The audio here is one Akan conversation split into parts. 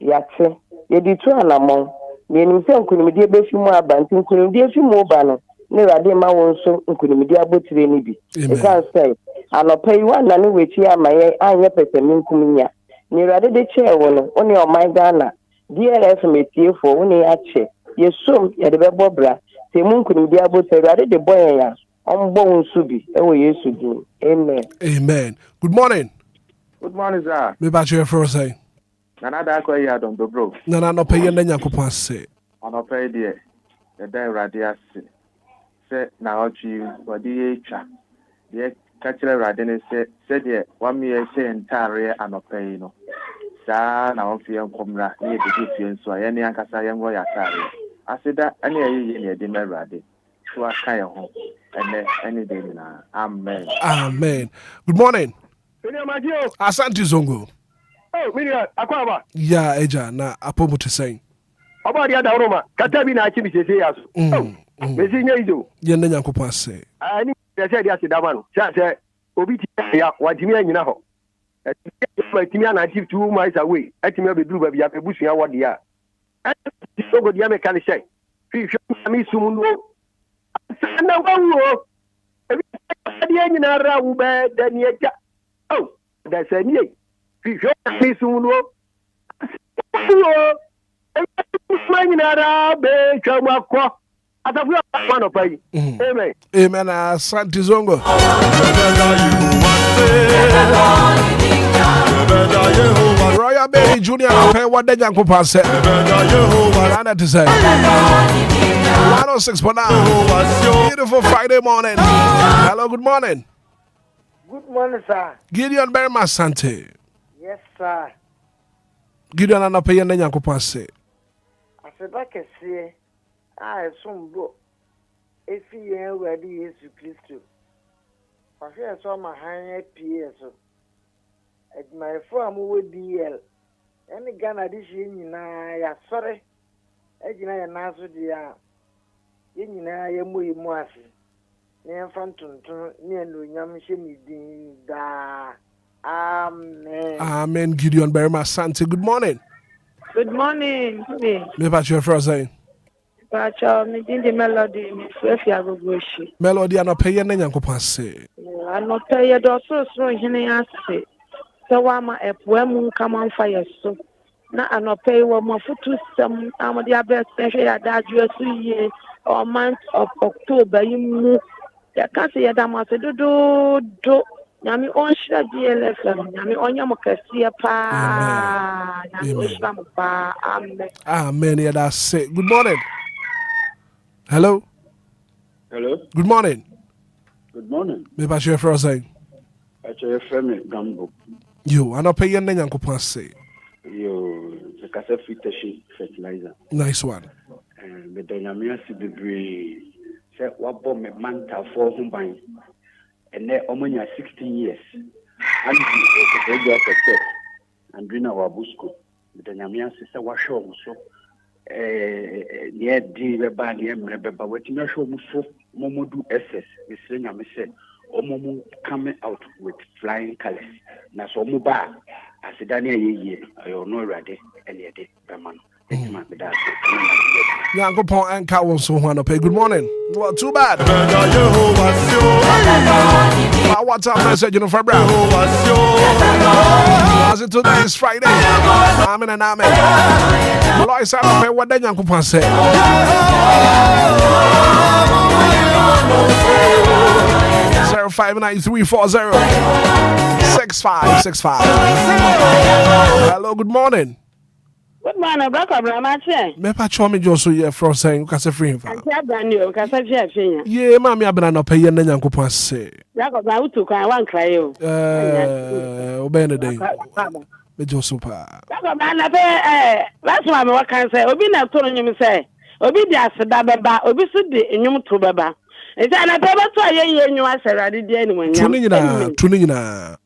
yate ye di tu anamon me nim se nkunimdi ebefi mu abanti nkunimdi efi mu ba no ne rade ma won so nkunimdi abotire ni bi e kan say anopa yi wana ne wechi amaye anye pesemi nkuminya ne rade de che wono oni o my Ghana DLFM etiefo woni ache yesom ye de bebo bra se mu nkunimdi abotire rade de boyen ya ombo nsu bi ewo Yesu din amen. Amen. Good morning. Good morning, sir. Me ba you for say. Nanada ya don dobro. Nana no pay na Nyankopon ase. Ono pay de da Awurade ase. Se na ochi wodi etwa. De ka kire Awurade ne se de wa me se entare anopay no. Sa na on fie nkomra na ye de fie nso aye ne ankasa ye ngo ya tare. Aseda ane ye ne de me Awurade. So aka ye ho. Any day na. Amen. Amen. Good morning. Madio. Asante Zongo. Oh, Miriam, akwaba. Ya eja na apomu to say. Oba dia da Roma. Kata bi na achi bi sese yaso. Mezi nya izo. Ye na Nyankopon ase. Ani se dia sidama no. Se obi ti ya wajimi anyina ho. Timi na achieve 2 miles away. Atimi obeduru ba bia ebusu ya wode ya. Sogo dia me kan say. Fi mi sumu no. Na wawo. Ebi dia anyina ra wo be dani eja. Oh, that's a new. If you see soon, Amen. Amen. Asante Zongo. Royal Baby Junior, pay what the Nyankopon said. Rana to say 106.9. Beautiful Friday morning. Hello, good morning. Good morning, sir. Gideon Berma Sante. Yes, sir. Gideon and Pay and Nyankopon say. I said, I can see. I some book. If you are ready, yes, you please to. I hear some high PS. At my farm with DL. Any Ghana this year, sorry. Ejina ya naso dia. Yenina ya mu ase. Amen. Amen. Gideon Berma Sante. Good morning. Good morning. Me about your first saying. Pacho, me din the melody. Me swefi agogoshi. Melody anope na Nyankopon say. Anope ye do so hene ase. Se wa ma epoemu kama fire so. Na anope wo mafutu sem amodi abes hwe ya dadwe so ye or month of October yimu. Ya kasi ya damase do nyami onshira DLFM nyami onyamo kasiye pa nyami onshira mo pa amen. Amen. Yeah, that's it. Good morning. Hello. Good morning. Good morning. Me ba share for say. Acho FM Gambo. Yo, I no pay yen na Nyankopon say. Yo, the kasa free fertilizer. Nice one. Me do nyami asi bebre. Se wabo me manta for humban. Ene omonya 16 years. And the regular success. And doing our busco. Me do nyami asi se wa show so. Near D beba near beba wetin show mu so momodu SS. Me say nyami say omomu coming out with flying colors. Na so mu ba asidani ye ayo no ready ene de bema no. Hitman be that. Nyankopon enka won so ho pay. Good morning. Well, too bad. What's up message you know for Brown? As it today is Friday. Amen and amen. Lord say pay what the Nyankopon say. 0593406565. Hello, good morning. Good morning, Brother Bramache. Me pa cho me Joso ye from saying kase free fa. Antia Daniel, kase fi afinya. Ye ma me abena no pay na Nyankopon ase. Jacob na utu kan wan cry o. Obey na dey. Me Joso pa. Jacob na be last one me wakan say obi na to nyum say obi di aseda beba obi su di nyum to beba. Esa na pe beto aye nyum asera di ani wanyam. Tuni nyina.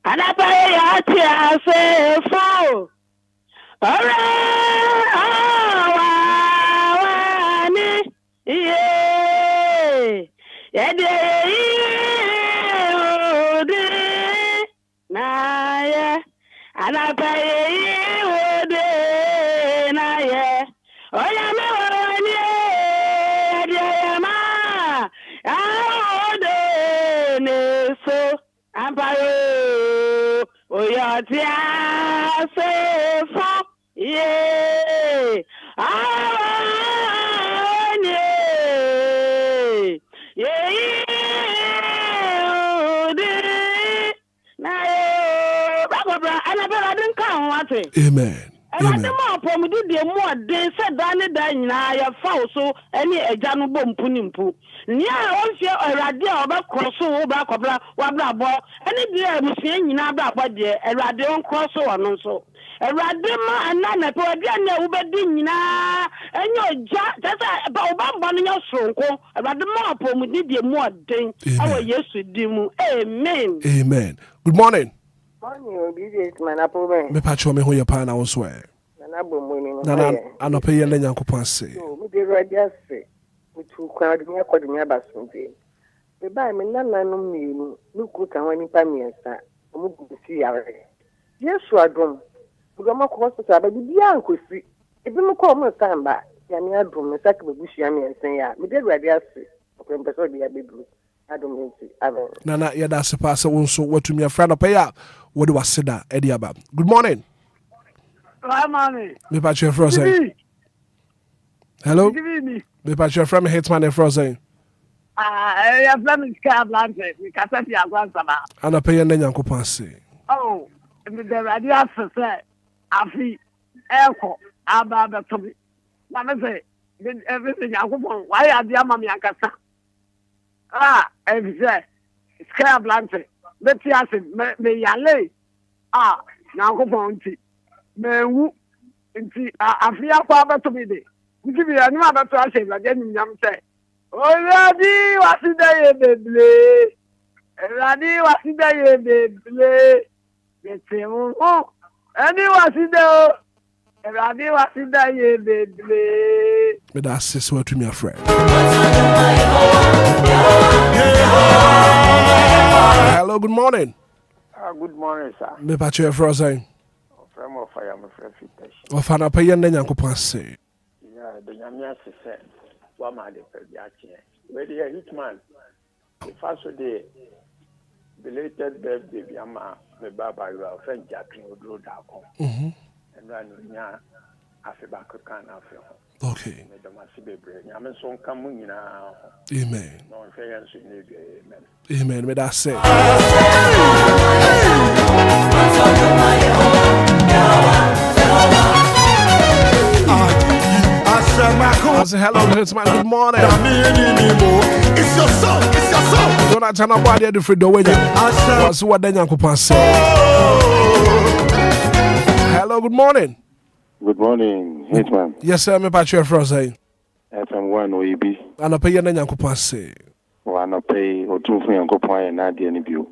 Ana pa ya ti ase fo. Alright, yeah, Watia say for yeah. Amen. Amen. The more they said that ya so any a janu bomb punimpu. Nia also a radio about crosso back of wabla any dear machine in our body, a radio crosso and so. A radima and nana poadiana ubedina and your just about one your sonko. A radima upon did the more day. Our yes to dimu. Amen. Amen. Good morning. Hitman, Me patcho me who your pan I swear. Nana, I'm not paying any uncle Pansy. We did right yesterday. We took crowd me according to Basson. We buy me none no mean, look good and when you buy me and start. I'm going to see our yes, so I don't. We got more courses, but the young could see. If you call me time back, Yamia drum, a sack of bush yammy and say, we did right yesterday. Okay, but so the baby. I don't mean to. Nana, yeah, that's a pass. So, what to me, a friend of pay up. What do I say that, Eddie Abab? Good morning. Hi, mommy. Me patch your frozen. Hello? Me patch your friend Hitman and frozen. Your friend is Car Blanche. We can't say your grandson. And I pay an uncle Pansy. Oh, the radio said, I feel airport. I'm to me. Let me say, everything I want. Why are the mammy and Cassa? And he said, Car Blanche. Let's see, I said, may I lay? Now go on. Mewu nti afia kwa abato mi de nti bi anu abato ase la de nyam se Oradi wasida ye beble Oradi wasida ye beble betemu ani wasida Oradi wasida ye beble me da sis what to me a friend. Hello, good morning. Good morning, sir. Me patch your frozen. Of an opinion, then Uncle Pansy. Yeah, the Yamia said, what my dear, where the Hitman, the first day, belated birthday, Yama, the Baba, your friend Jackie would go down. And then, yeah, after back can have okay. Yaman son coming now. Amen. No fairness in amen. Amen. May that say. I say hello, Hitman. Good morning. It's your song. It's your song. Don't I turn up body the free door? What's what then Uncle Pansy? Hello, good morning. Good morning, Hitman. Yes, sir. Me patch your frozen. FM1 OEB. And I pay your Uncle Pansy. One pay or two for Uncle Pine and Nadia and View.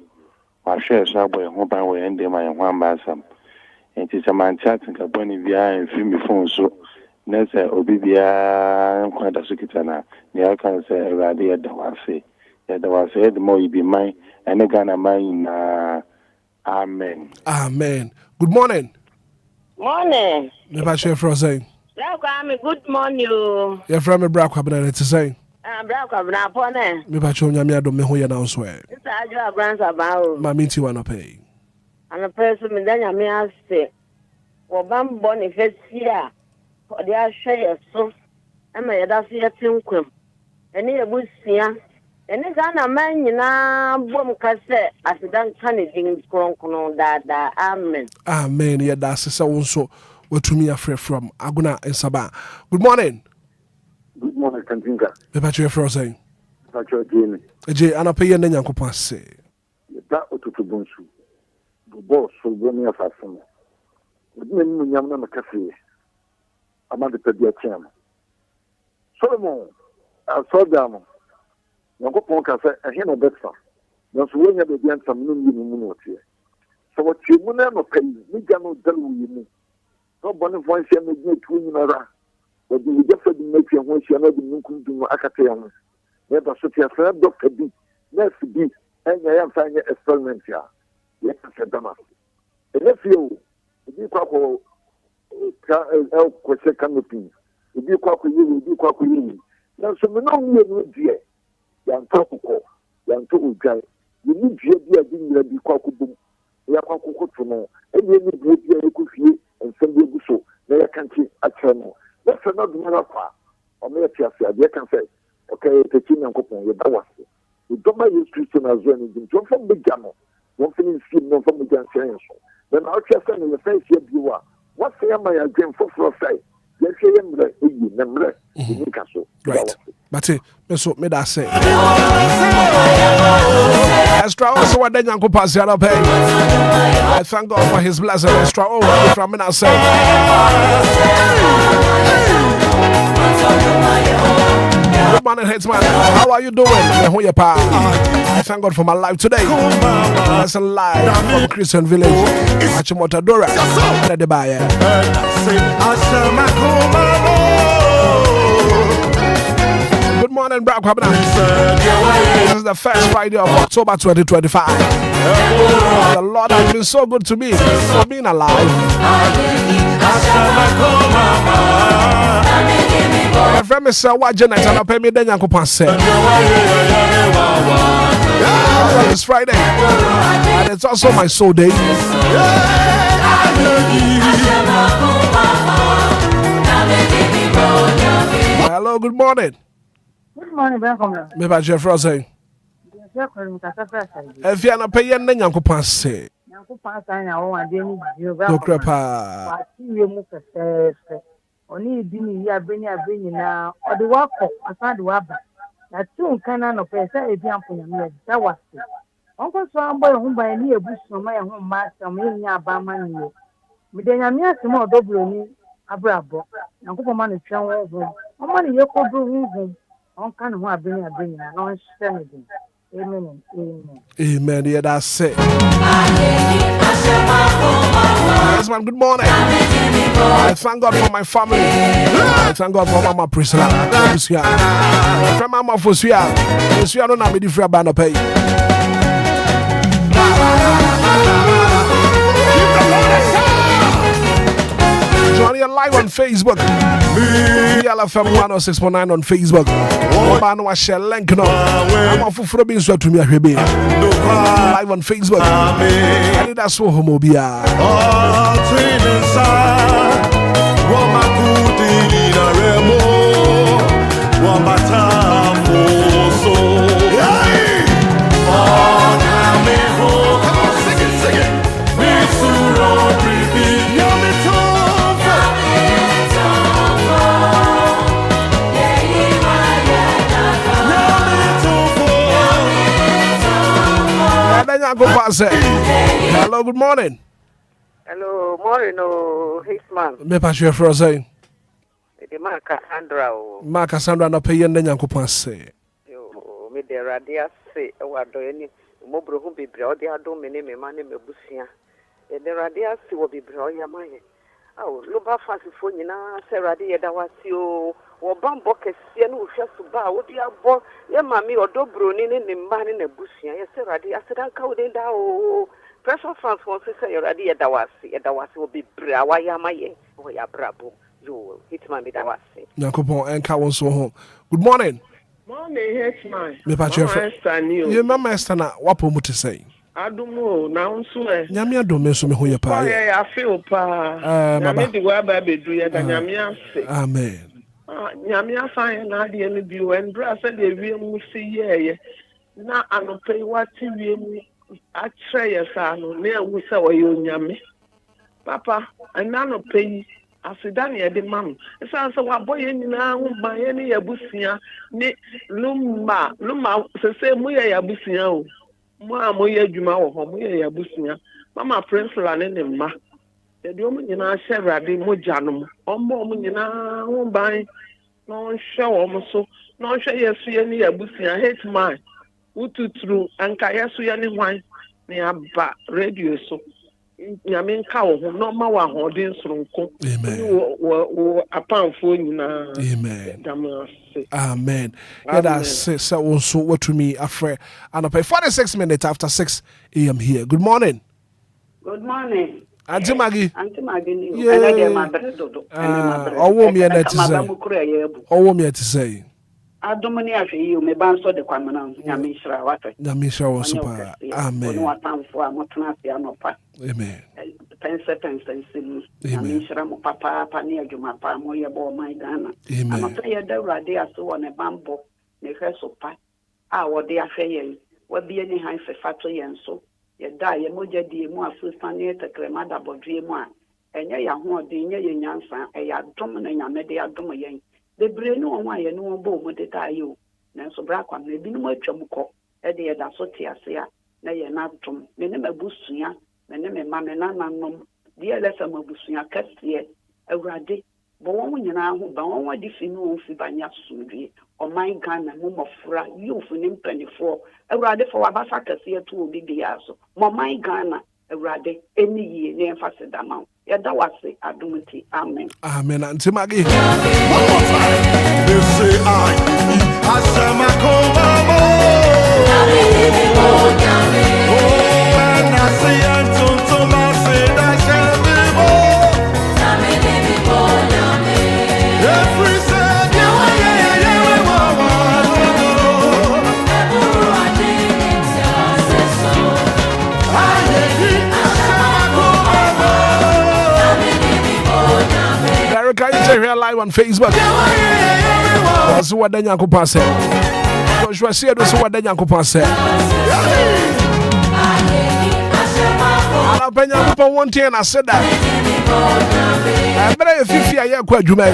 I share subway, hope I will end my one bassam. And it's a man chatting a bunny via and film phone so. Nessa Obia quite a secretana. The can say Radia Dawase. That was said the more you be mine and a Ghana mine. Amen. Amen. Good morning. Morning. Never share frozen. Good morning. You're from a black cabinet to say. Black cabinet upon it. Me patcho nyame do me ho ye na so e. It's a job grants about. Ma minti wa no pay. And a person me then nyame ase. Wo bam born first year. For the share so. Am I that see tinkwem. Eni ebusia. Eni Ghana man nyina bom kase asidan kanedin kronkron da amen. Amen. Yeah, that's so also what to me afraid from Aguna and Saba. Good morning. Good morning, Kantinga. Me patcho your frozen. Patcho Jamie. Eje anapaye na Nyankopon se. Da otutu bonsu. Do boss so boni afasum. Odi ni nyam na makafe. Amade pedia tiam. Solomon, Sodam. Nyankopon ka se ehe no betfa. Na so wonya be bi antam no ni mu no tie. So what you mu na no kai, ni ga no dalu yi mu. So boni voice na gi tu ni na ra. But we just said make your voice na di nkum du akata ya ho. Ya ba so tie fa doctor bi, nurse bi, and ya am find experiment ya. Ya ka dama. E na fio, bi kwa ko ka el ko se canopy. Bi kwa ko yi, na so me no mi no die. Ya ntoko, ya nto ujai. You need to be a thing that be quite good. ya kwa kokoto no eni ni bu bi ya ku fie nsem bi gu so na ya kanti akyere no na se na dum na kwa o me tia sia de kan say okay te chi nyankopon ye da wase o do ma Yesu Kristo na zo ni dim to fam be gano won fini skim no fam be gan sen so then I just say the face ye bi wa what say am I again for say yes ye mre eyi na mre ni ka so right but so me da say extra also what nyanko pass ya pay I thank God for his blessing extra from me na say good morning, Hitman. How are you doing? I thank God for my life today. That's a live from Christian Village. Achimotadora. Good morning, Brock. This is the first Friday of October 2025. The Lord has been so good to me for being alive. My friend is Janet and I pay me then Yanko say. It's Friday and it's also my soul day. Hello, good morning. Good morning, welcome. Me ba Jeff Rose. If you are not paying then Yanko say. Yanko say na o ade ni bio ba. Do crepa. Wa ti we mu kese. Oni di ni ya beni na o de wa ko asa de wa ba na ti nkan na no pese e bi ampo nyame da wase onko so ambo e hu ba ni ebusu ma e hu ma sam ye nya ba ma ni ye mi de nyame asem o dobro ni abrabo na ko ma no twen wo ho o ma ni ye ko bru hu onka ne ho abeni na no hye me din. Amen. Amen. Yeah, that's it. Yes, man, good morning. I thank God for my family. I thank God for Mama Priscilla. From Mama Fosia. Fosia don't have me the free band pay. Joining live on Facebook. DLFM 106.9 on Facebook. Man, I share link now. I'm off for being so to me. Live on Facebook. Anidaso Wɔhɔ Obia. Hello, good morning. Hello, morning, Hitman. Me pass you for saying. The Cassandra. Cassandra no pay and then Yanko Passe. Me the radia say, what do any mobile who be brought the Adom and me money me busia. The radia see will be brought your money. Oh, Lumba fancy for you now, say radia that was you. Or bambo kesian who just to bow, would you have bought your mammy or dobronin in the man in a bushia? Yes, sir, I said, I called it down. Pressure funds wants to say, Radia Dawasi will be Brawayamaye, or ya brabo. You Hitman with Dawasi. Nakopon and Cowan so home. Good morning. Morning, Hitman. Me patch your friend. You remember Estana, what poem to say? I don't know, now, swear. Yamia don't miss me who you pay. I feel pa. I made the web baby do it, and Yamia say, Amen. Yamia fine, I didn't be when brass and the real see ye. Now I don't pay what you I try a son, near we saw you, Yammy. Papa, and now no pay. I said, Danny, the mum. It sounds so what boy in now by any abusia, Lumba, the same way I abusia. Mamma, moya Juma or moya abusia. Mama Prince Lanin ma. The woman in our Sarah de Mojanum, or more in our own by no show almost so, no show yes, any abusia, hate mine. Utu true, and Kayasu any wine near radio so. Yamin cow, no more holding from Amen. A pound for you now. Amen. Amen. Yeah, that's so also what to me, afraid. And I pay 46 minutes after 6 a.m. here. Good morning. Good morning. Auntie Maggie. Yeah. Oh, me to say. Adomani ahwe o me ban so de kwamena nyame hira wate nyame hira wo so pa amen no atamfo a motena se anopa amen pense sim nyame hira mo papa pa ne adwuma pa mo ye bo man Ghana anopa ye da urade aso wo ne bambo ne hweso pa a wo de ahwe ye wa bie ne han fefa to ye nso ye da ye moja die mu afusa ne tekrema da bodwe mu a enye ya ho de nye ye nyansa e ya dom na nyame de adom ye the brain no one ye no bo mo de tayo na so bra kwa me bi no atwam kɔ e de ye da so te ase a na ye na dom me ne mabusua me ne me ma me na nanom DLFM mabusua kase awurade bo won nyina ho ba won wadi fi no fi banya sumdue o man Ghana mo mofra youth ne mpanifo awurade fo wabasa kase to obi bia so mo man Ghana awurade eni yie ne emfase dama yada wase adumti amen amen anti magi one more time they say I asama komamo oh and I say antonto ma say that shall be every say Can you say live on Facebook? That's what the Yanko pass. Joshua said, that's what the Yanko pass. I'll pay you for 1 10. I said that. I better 50 a year quite Jume.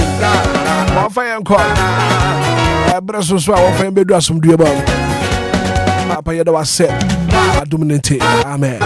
One fire and call. I better so swallow for him to do some doable. Papa, you was said. I dominate. Amen.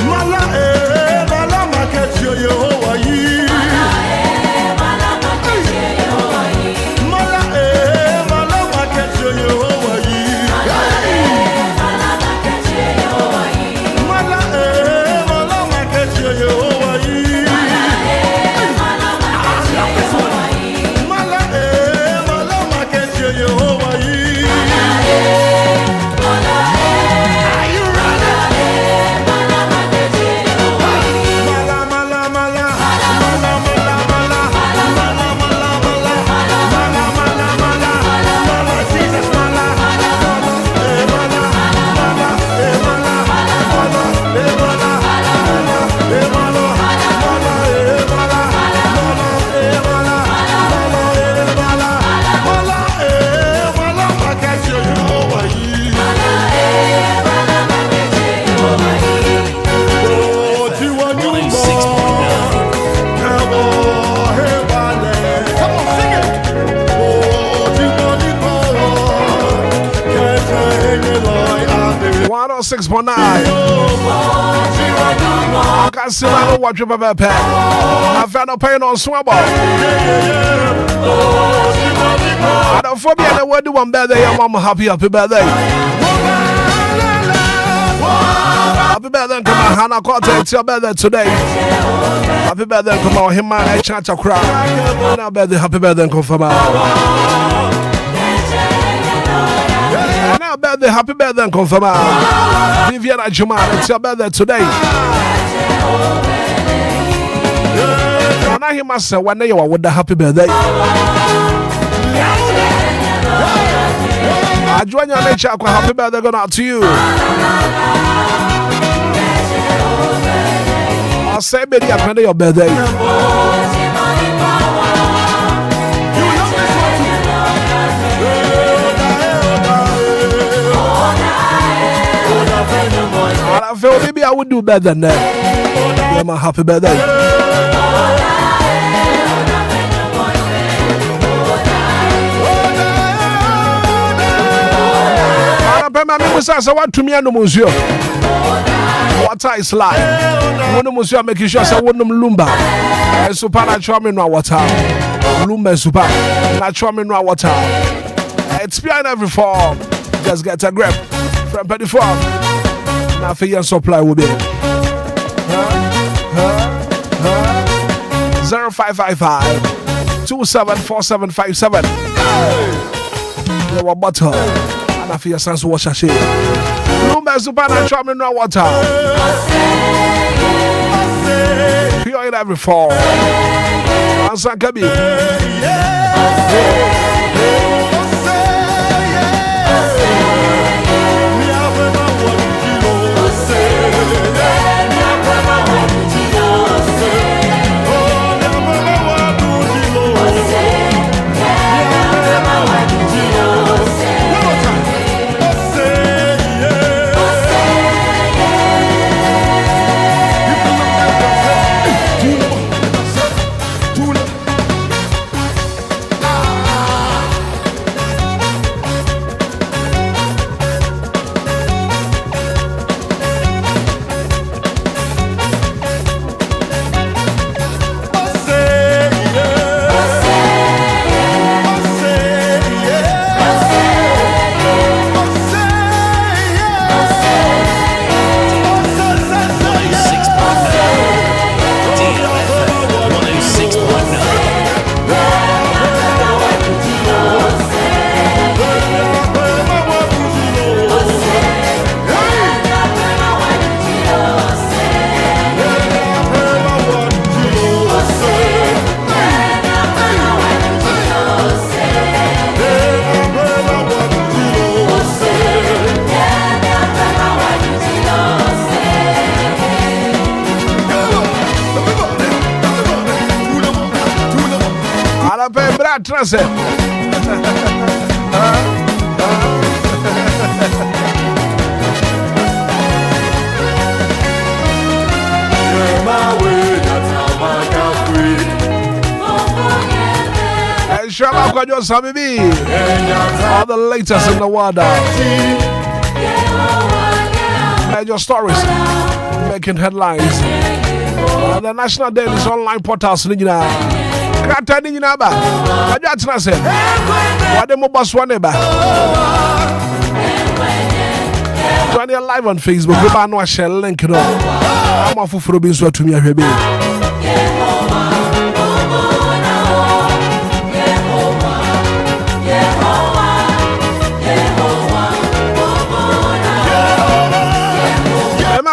Mala mala market yo Yehovah. 106.9. I can see my watch your papa. I found a pain on Swabble. I don't phobia and I would do one birthday. Your mom happy birthday. Happy birthday, come on, Hannah Carter. It's your birthday today. Happy birthday, come on, him man, I chant to cry. Now, birthday, happy birthday, come from now, birthday, happy birthday, come from Viviana Juman. It's your birthday today. And I hear myself one day you are with the happy birthday. I join your nature, happy birthday going out to you. I'll say, baby, I'm ready your birthday. I feel maybe I would do better than that. Yeah, my happy birthday. I want to me and Monsieur. Water is life. One of Monsieur making sure I want them Lumba. And super natural mineral water. Lumba and super natural mineral water. It's behind every form. Just get a grip from Petty Farm. Now for your supply will be 0555 274757. Your bottle. And I feel sense wash a shade. Lumba supernatural mineral water. Pure in every form. Answer Kabi. Trance. You're my way, that's how I can breathe. And shall I call you Sammy B? All the latest in the world. And your stories making headlines. The National Daily's online portals. Curating in Naba. I just said, what the mobile one neighbor. Join your live on Facebook. We are no share link. I'm off for being so to me. I'm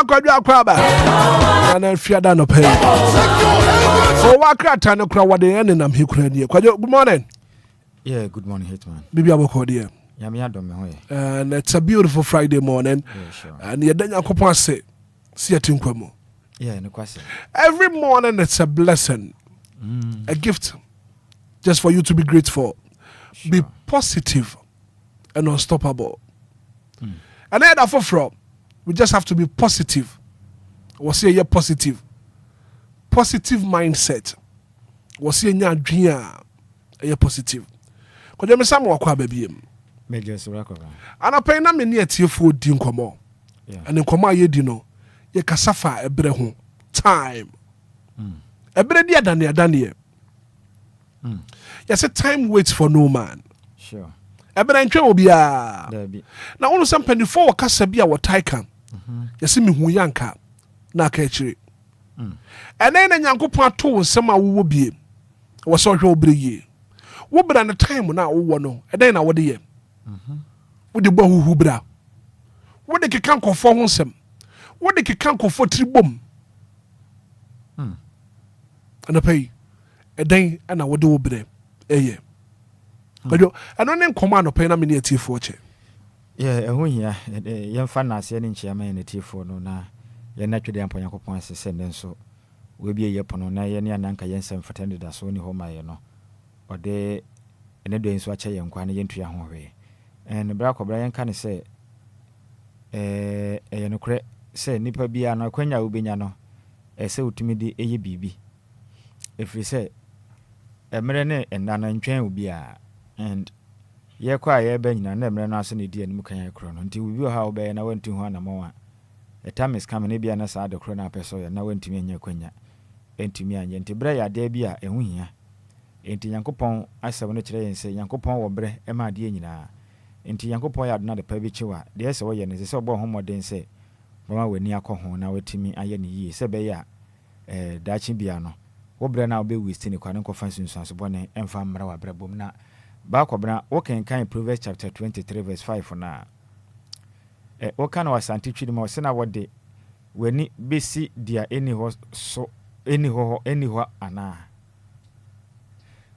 going to crab and then fear down the pain. So what time what the end I'm here. Good morning. Yeah, good morning, Hitman. Bibi aboko dear. And it's a beautiful Friday morning. Yeah, sure. And you don't know say see a tinkwemo. Yeah, no question. Every morning it's a blessing. A gift. Just for you to be grateful. Sure. Be positive and unstoppable. And then from we just have to be positive. We'll say you're positive. Positive mindset. We'll say you're positive. Because you some work baby. Major Surako. And I pay na many at you for dinkomo. and in Koma Yedino, ye casafa a brehu time. A bredia Dania. Yes, a time waits for no man. Sure. A branch will be a now almost some penny for Casabia or Taikan. You see me who yanka na catchery. And then a young couple told some will be was so your brie. What but an a time when I want and then I would hear. With the boy who bra. What they can't conform some. What they can't conform 3 boom. And I pay a day and I would do be there. But you, I don't name command of paying a minute for check. Yeah, when ya young fan as any chairman in the T4 no na ya naturally ample yakopon send so we be a yapon na ya nanka yensen for tended as only home I know or de and doing so a chay and quite into your home way. And Brack O'Brien can say, no cre say nipper be an aquenya ubiano, a so to me the ABB. If we say a marine and none train will be a and ye kwa ye ben na na mre no ase ne di anim kan ye kro no nti we bi how be na wanti ho na mo a time is coming e bia na sa de kro na peso ye na wanti me anya kwanya entimi anya nti bre ya de bia ehu hia enti yankopon asem no kire yen se yankopon wo bre e ma de nyina enti yankopon ya do na de pa bi chiwa de se wo ye ne se obo homoden se mama wani akọ na watimi aye ne yi se be ya dachi bia no wo bre na obe wistini kwa ne kofa sunsun so bone emfa mra wa bre bom na Bakobna, walking kind Proverbs chapter 23, verse 5 na. What kind of asante chidimo sena what day when it be see dear anyhow so anyhow ana.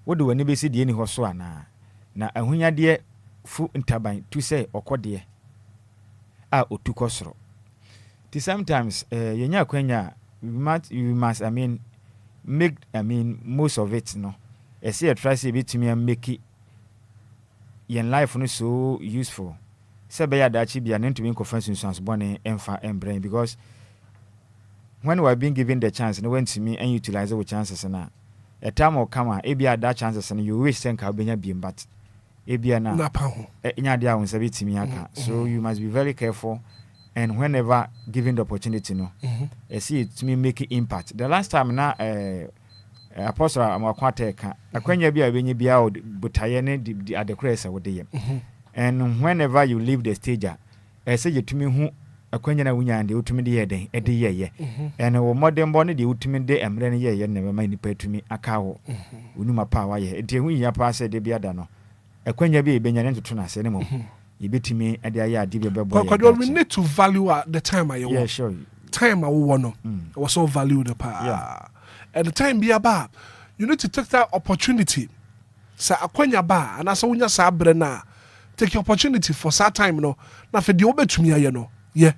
What do when be see the anyhow so ana? Na ahunya dear fu intaban to say or quadie. Ah, o to kosro. Sometimes yenya kwenya you must make most of it no. I see a try say bit to me and make it yen life no so useful. Sebe ya dachi bia nto me conference sans bone emfa embrain because when we are being given the chance no went to me and utilize the chances na a time will come e bia that chances and you wish think ka benya biem but e bia na nya dia won sabi timi aka so you must be very careful and whenever given the opportunity no see it to me make impact. The last time na Apostle Amakwateka akwanya bia benye bia butaye ne di adekresa wode and whenever you leave the stage say yetumi hu akwanya na wunya ande utumi de yeden ede yeye and wo modern born de utumi de emre ne yeye ne be mani patumi akawo unuma pa wa ye ede hu ya pa se de bia da no akwanya bia benya ne ntoto na se ne mo yebetumi ade aye ade be boy. Because we need to value the time I yeah sure time I want was so value the pa. Yeah. And the time be about, you need to take that opportunity. Sa akwenya ba, and as unya sa brena, take your opportunity for that time, no. Na for the obe to me, you know, yeah.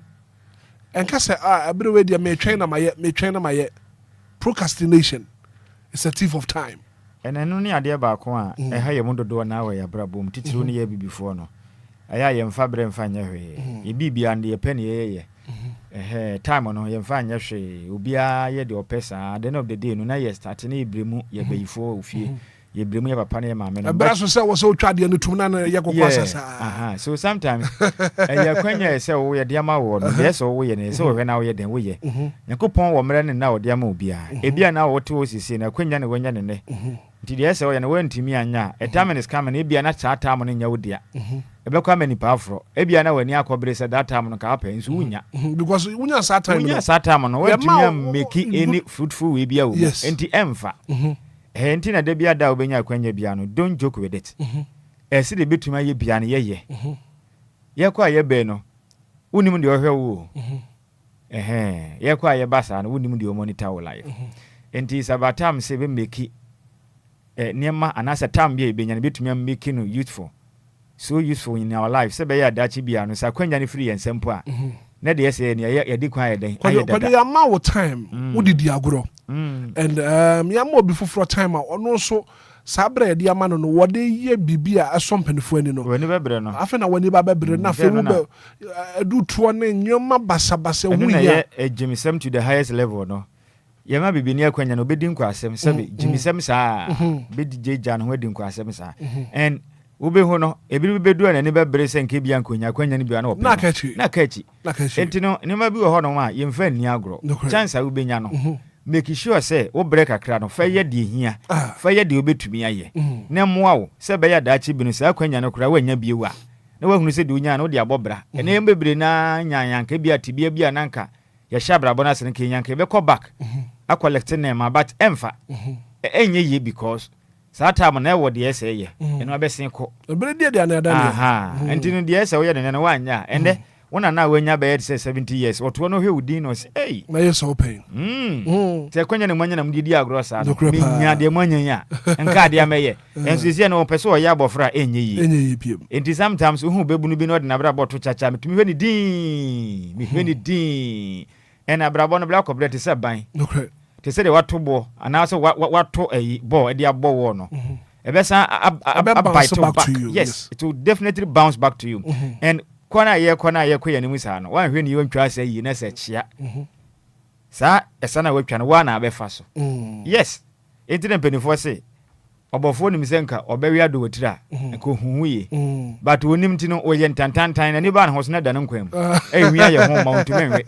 And can say, every way they may train my procrastination. It's a thief of time. And I know ni idea ba ko a, e ha ye mo dodo na we ya brabom titiro ni ye bi before no. Aya ye mfa bre mfa nya hwe. E bibia ande ye pen ye. Time no ye mfa nya hwe obia ye de opesa at the end of the day no na ye start na ibremu ye bayifo ofie ye bremu ye papa na ye maame no bra so say wo so twa de no tum na ye kokosasa so sometimes ye kwanya say wo ye de ama wo no ye so wo ye ne so wo na wo ye den wo ye yakopon wo mre ne na wo de ama obia ebia na wo te wo sisi na kwanya ne wanya ne ne nti de say wo ye ne wantimi anya a time is coming ebia na cha time no nya wo dia ebekwa mani pa afro ebia na wani akobere say that time no ka apa nso wunya because wunya sa time no wantimi make any fruitful we bia wo enti emfa enti na de bia da obenya kwanya bia no don't joke with it esi de betuma ye bia no ye ye kwa ye be no unim de ohwe wo ye kwa ye basa no unim de monitor wo life enti sabatam se be make niema anasa tam bia ebenya no betuma make no youthful so useful in our life. Say be ya dachi bia no sa kwanya ne free ensempo a na de say ne ya di kwan eden but the amount of time wo didi agro and ya mo bi foforo time a ono so sabre de ama no wo de ye bibia asompanifo ani no wani bebre no afa na wani ba bebre na fe wo be adu tuo ne nyoma basabasa hu ya ejimisem to the highest level no ye ma bibi ni akwanya no obedi nkwa asem sabe jimisem saa be DJ Jan ho edi nkwa asem saa and ube ho no ebi bedu na ne bebre se nke bia nkonya kwanya ne bia na ope na kachi entino ne ma bi ho no ma ye mfa ni agro chance ube nya no make sure say wo break akra no fa ye de hia fa ye de obetumi aye na moa wo se be ya da chi bi no sa kwanya no kura wanya bi ewu a na wahunu se de unya no de abobra ene ye bebre na nyanyanka bia tibia bia nanka ya shabra bona se nke nyanka be ko back a collect name but emfa enye ye because time na wo de ese ye eno abesin ko ebere de na da ni entino de ese wo ye de na wanya ende wona na wanya be 70 years oto no hwe udin no say hey na yes so pain te kwanya ne mwanya na mdidi agro sa no minya de mwanya ya enka de ameye enso sie no pese o ya abofra enye yi piem enti sometimes hu bebunu bi no de na bra boto chacha metumi hwe ni din ena bra bo no bla kobre te se ban te se de wato bo ana so wato bo e de abo wo no ebesa bite back. Yes, it will definitely bounce back to you. And kwana ye kwa yanimu sa no wan hwe ni yontwa sa yi na sa chia sa esa na watwa no wana abefa so yes etire mpenifo se obofo ni misenka obewi ado wotira ko huhuye but wonim tino oye ntantantan na ni ba na ho so na da no nkwam ehwia ye ho ma ontumenwe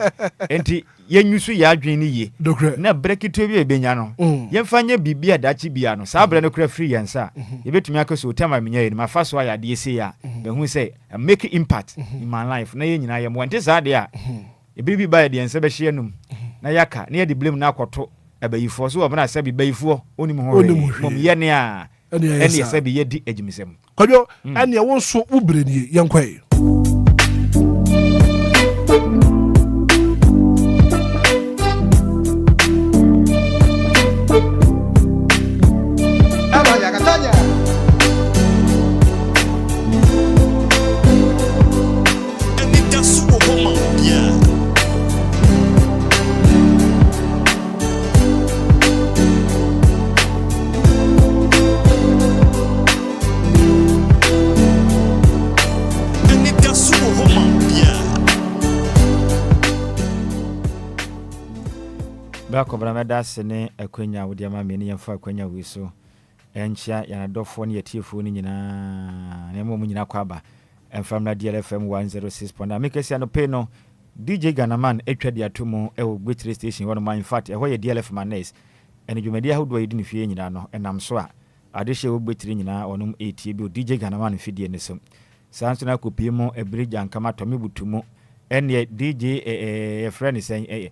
enti yenyusu ya adwen ni ye na brekito bi ebenya no yemfanye bibia dachi bia no sa abra no kra free yansa yebetumi akaso tema menya ye ma fa so ya de ese ya be hu say make impact in my life na ye nyina ye mo ente sa de a ebibi ba ye de yansa be hye num na yaka na ye de blame na akoto abayifo so obana sabi bayifo onim ho mom ye ne a ene sabi ye di agimisem kodwo ene won so ubreni yenkwae Kobra meda sene akwanya wodi ama me ne yemfa akwanya wi so enchia yana dofo ne yetiefo ni nyina ne mo nyina kwaba emfam na DLFM 106.9 mekesi ano pe no DJ Ghanaman etwa dia tomo e wo Great Station one man in fact e ho ye DLFM Anes ene dwumadi ahodo yidi ne fie nyina no enam so a adehye wo betri nyina onum etie bi DJ Ghanaman fidie ne so sanso na kopie mo ebreja nkama tomi butumo ene DJ e friend sen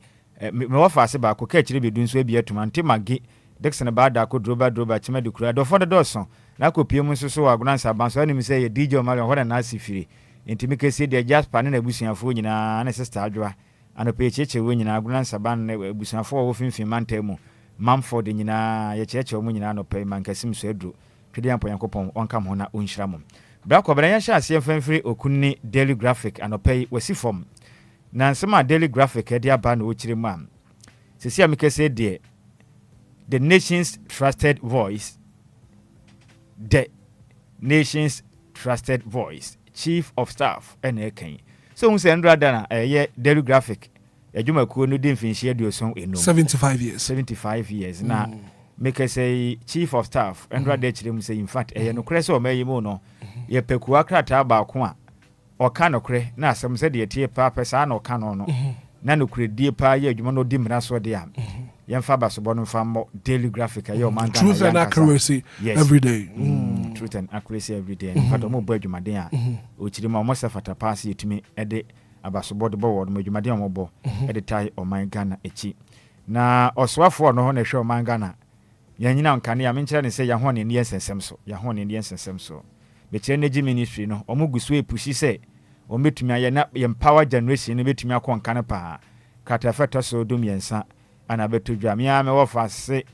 me wafa ase ba ko ka kire bedu nso abia tuma nte magi Dixon ba da ko droba chima de kura do fo de doso na ko pie mu nso so agonansa ban so anim se ye DJ Omari ho na asifiri enti me kese de Jasper ne na busuafo nyina na sister adwa ana pe cheche wo nyina agonansa ban na busuafo wo finfin mantamu Mamford nyina ye cheche wo nyina no pe man kasim so adru twede ampo yankopon onka mo na onhyira mo bra ko bra ya sha ase fanfiri okunni Daily Graphic anopai wasifom na nsema Daily Graphic e dia ba na ochire mu am sisi amikese de the nation's trusted voice chief of staff enekan so hu se ndra dana ye Daily Graphic adwuma kuo no de mfinhie aduoson eno 75 years na make say chief of staff ndra de chire mu say in fact no krese o mayi mu no ye pekuwa krata ba ko a oka no kre na asem se de tie pa pesa na oka no no na no kre die pa ye adwuma no di mra so de am yemfa basobo no fammo Daily Graphic ayo man Ghana truth and accuracy every day truth and accuracy every day in fact mo bo adwumaden a o chiri ma mo sefata pass yetimi ede abasobo de bo wo no adwumaden mo bo ede tai o man Ghana echi na oswafo no ho na hwe o man Ghana yanyina nkane ya menkyere ne se ya ho ne ne yensensem so Betre Energy Ministry no omugusu epushi se ometumi aye na empower generation ne betumi akonka ne pa katafeta so dum yensa ana betodwa me ame wofase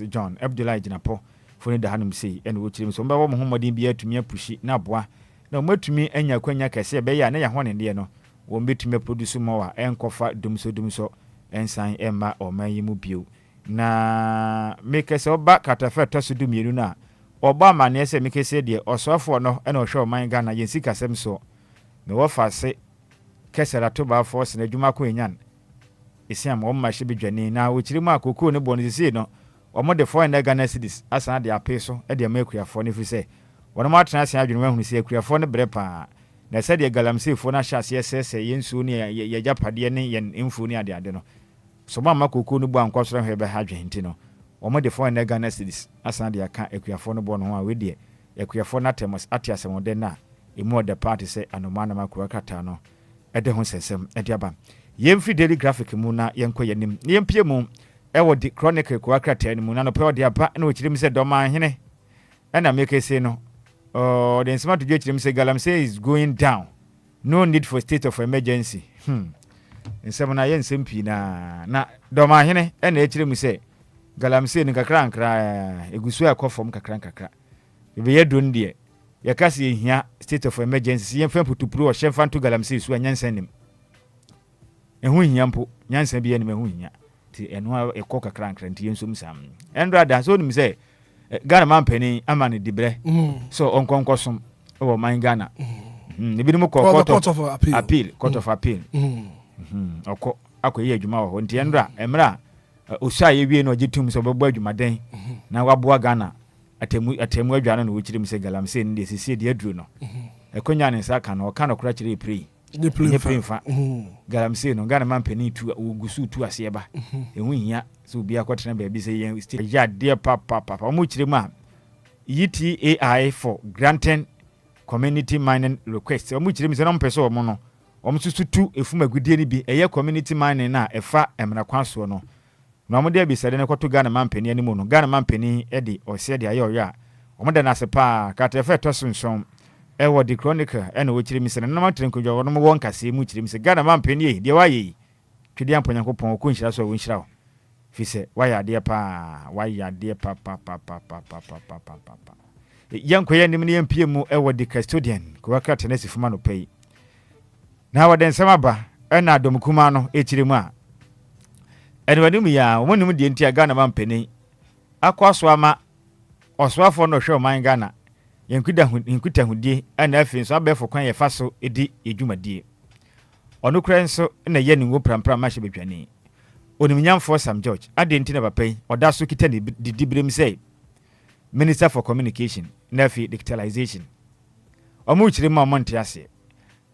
John Abdullah Jinapo foni da hanum sei ene wo chirim so mba wo mohomodin bia atumi apushi na boa na omatumi anya kwanya kase be ya na ya hone ne no wo betumi produce mo wa enkofa dumso ensan emma o mayimu bio na make se oba katafeta so dum yenu na oba mane se mikese de osofo no ena ohwe o man Ghana yensi kasem so me wo fase kesera to ba force na dwuma ko enyan isiam o ma hye bedwane na wo chiri mu akoko ne bo no sisi no o mo de 4 Ghana cedis asa de ape so e de makua fo ne fi se wɔn mo atena ase adwene ho sɛ akuafo no brɛ pa na sɛ de galamsey fo na hyɛ ase sɛ yensuo ne ye japade ne yen mfu ne ade no so ma makoko no bu ankɔsoro hwe bɛ ha dwenti no wɔn de fo na Ghana cities asan de aka akuafo no bɔ no ho a we de akuafo na temos atiasɛm de na emu the party sɛ anoma na makoro kata no ɛde ho sɛsɛm ɛde aba yɛmfiri daily graphic mu na yɛnkɔ yɛnim yɛmpie mu ɛwɔ the chronicle ko akrata no mu na no pɛ ɔde aba na ɔkyerɛ mi sɛ dɔma hene ɛna meke say no the nsema to kyerɛ mi sɛ galamsey is going down, no need for state of emergency. Nsɛm na yɛ nsɛm pii na dɔma hene ɛna ɛkyerɛ mi sɛ galamsey no kakra nkra egusu akɔ fam kakra nkakra ebe yɛ don deɛ yɛka sɛ yɛhia state of emergency yɛmfa putupuru ɔhyɛ mfa nto galamsey so anyansa nim ɛho hia mpo nyansa bi anim ɛho hia ti ɛno ɛkɔ kakra nkra nti yɛnsom sam ɛndra da so nim sɛ Ghana man penny amane dibre so onkonkosom o man Ghana ebi mu court of appeal okọ akoye adwuma ho nti endra emra osa ye wie no gitum so bebo adwumaden na waboa Ghana atemu adwana no wochirim se galamsey ne de sisi de aduru no ekonya ne saka no ka no kora kire pre ne pre fa galamsey no Ghana man penny tu ogusu tu ase ba ehu hia so Obia kwatena baabi sɛ yɛn state ya de papa ɔmo kyerɛ mu a ETAI for granting community mining request ɔmo kyerɛ mu sɛ ɔmo pɛ sɛ ɔmo no ɔmo susutu efum agudie ni bi ɛyɛ community mining na ɛfa emra kwaso no na ɔmo de abisade ne kɔto Ghana mampani animu no Ghana mampani ɛde ɔsɛ de ayɛ ɔyɛ a ɔmo da na sepa kata ɛfɛ tosonson ɛwɔ the chronicle ɛna wɔkyerɛ mu sɛ na nam atrenkodwa ɔmo wɔ nkase mu kyerɛ mu sɛ Ghana mampani deɛ wayɛ twedi amponyankopɔn ko nhyira so wɔ nhyira fise waya de pa yankoye nim ne yampie mu ewo de custodian ko wakata na sifuma no pay na waden samaba na adomkuma no ekiremu a enwadum ya wonum de ntia Ghana mampeni akwaso ama oswafo no hwe man Ghana yankuta hudie na afi so abefo kwan ye fa so edi edwumadie ono kura nso na ye ninwo prampra ma hye betwane onimnyamfo Sam George adenti na papai oda so kita ne didibrem say Minister for Communication na fi digitalization omu kyire ma monte ase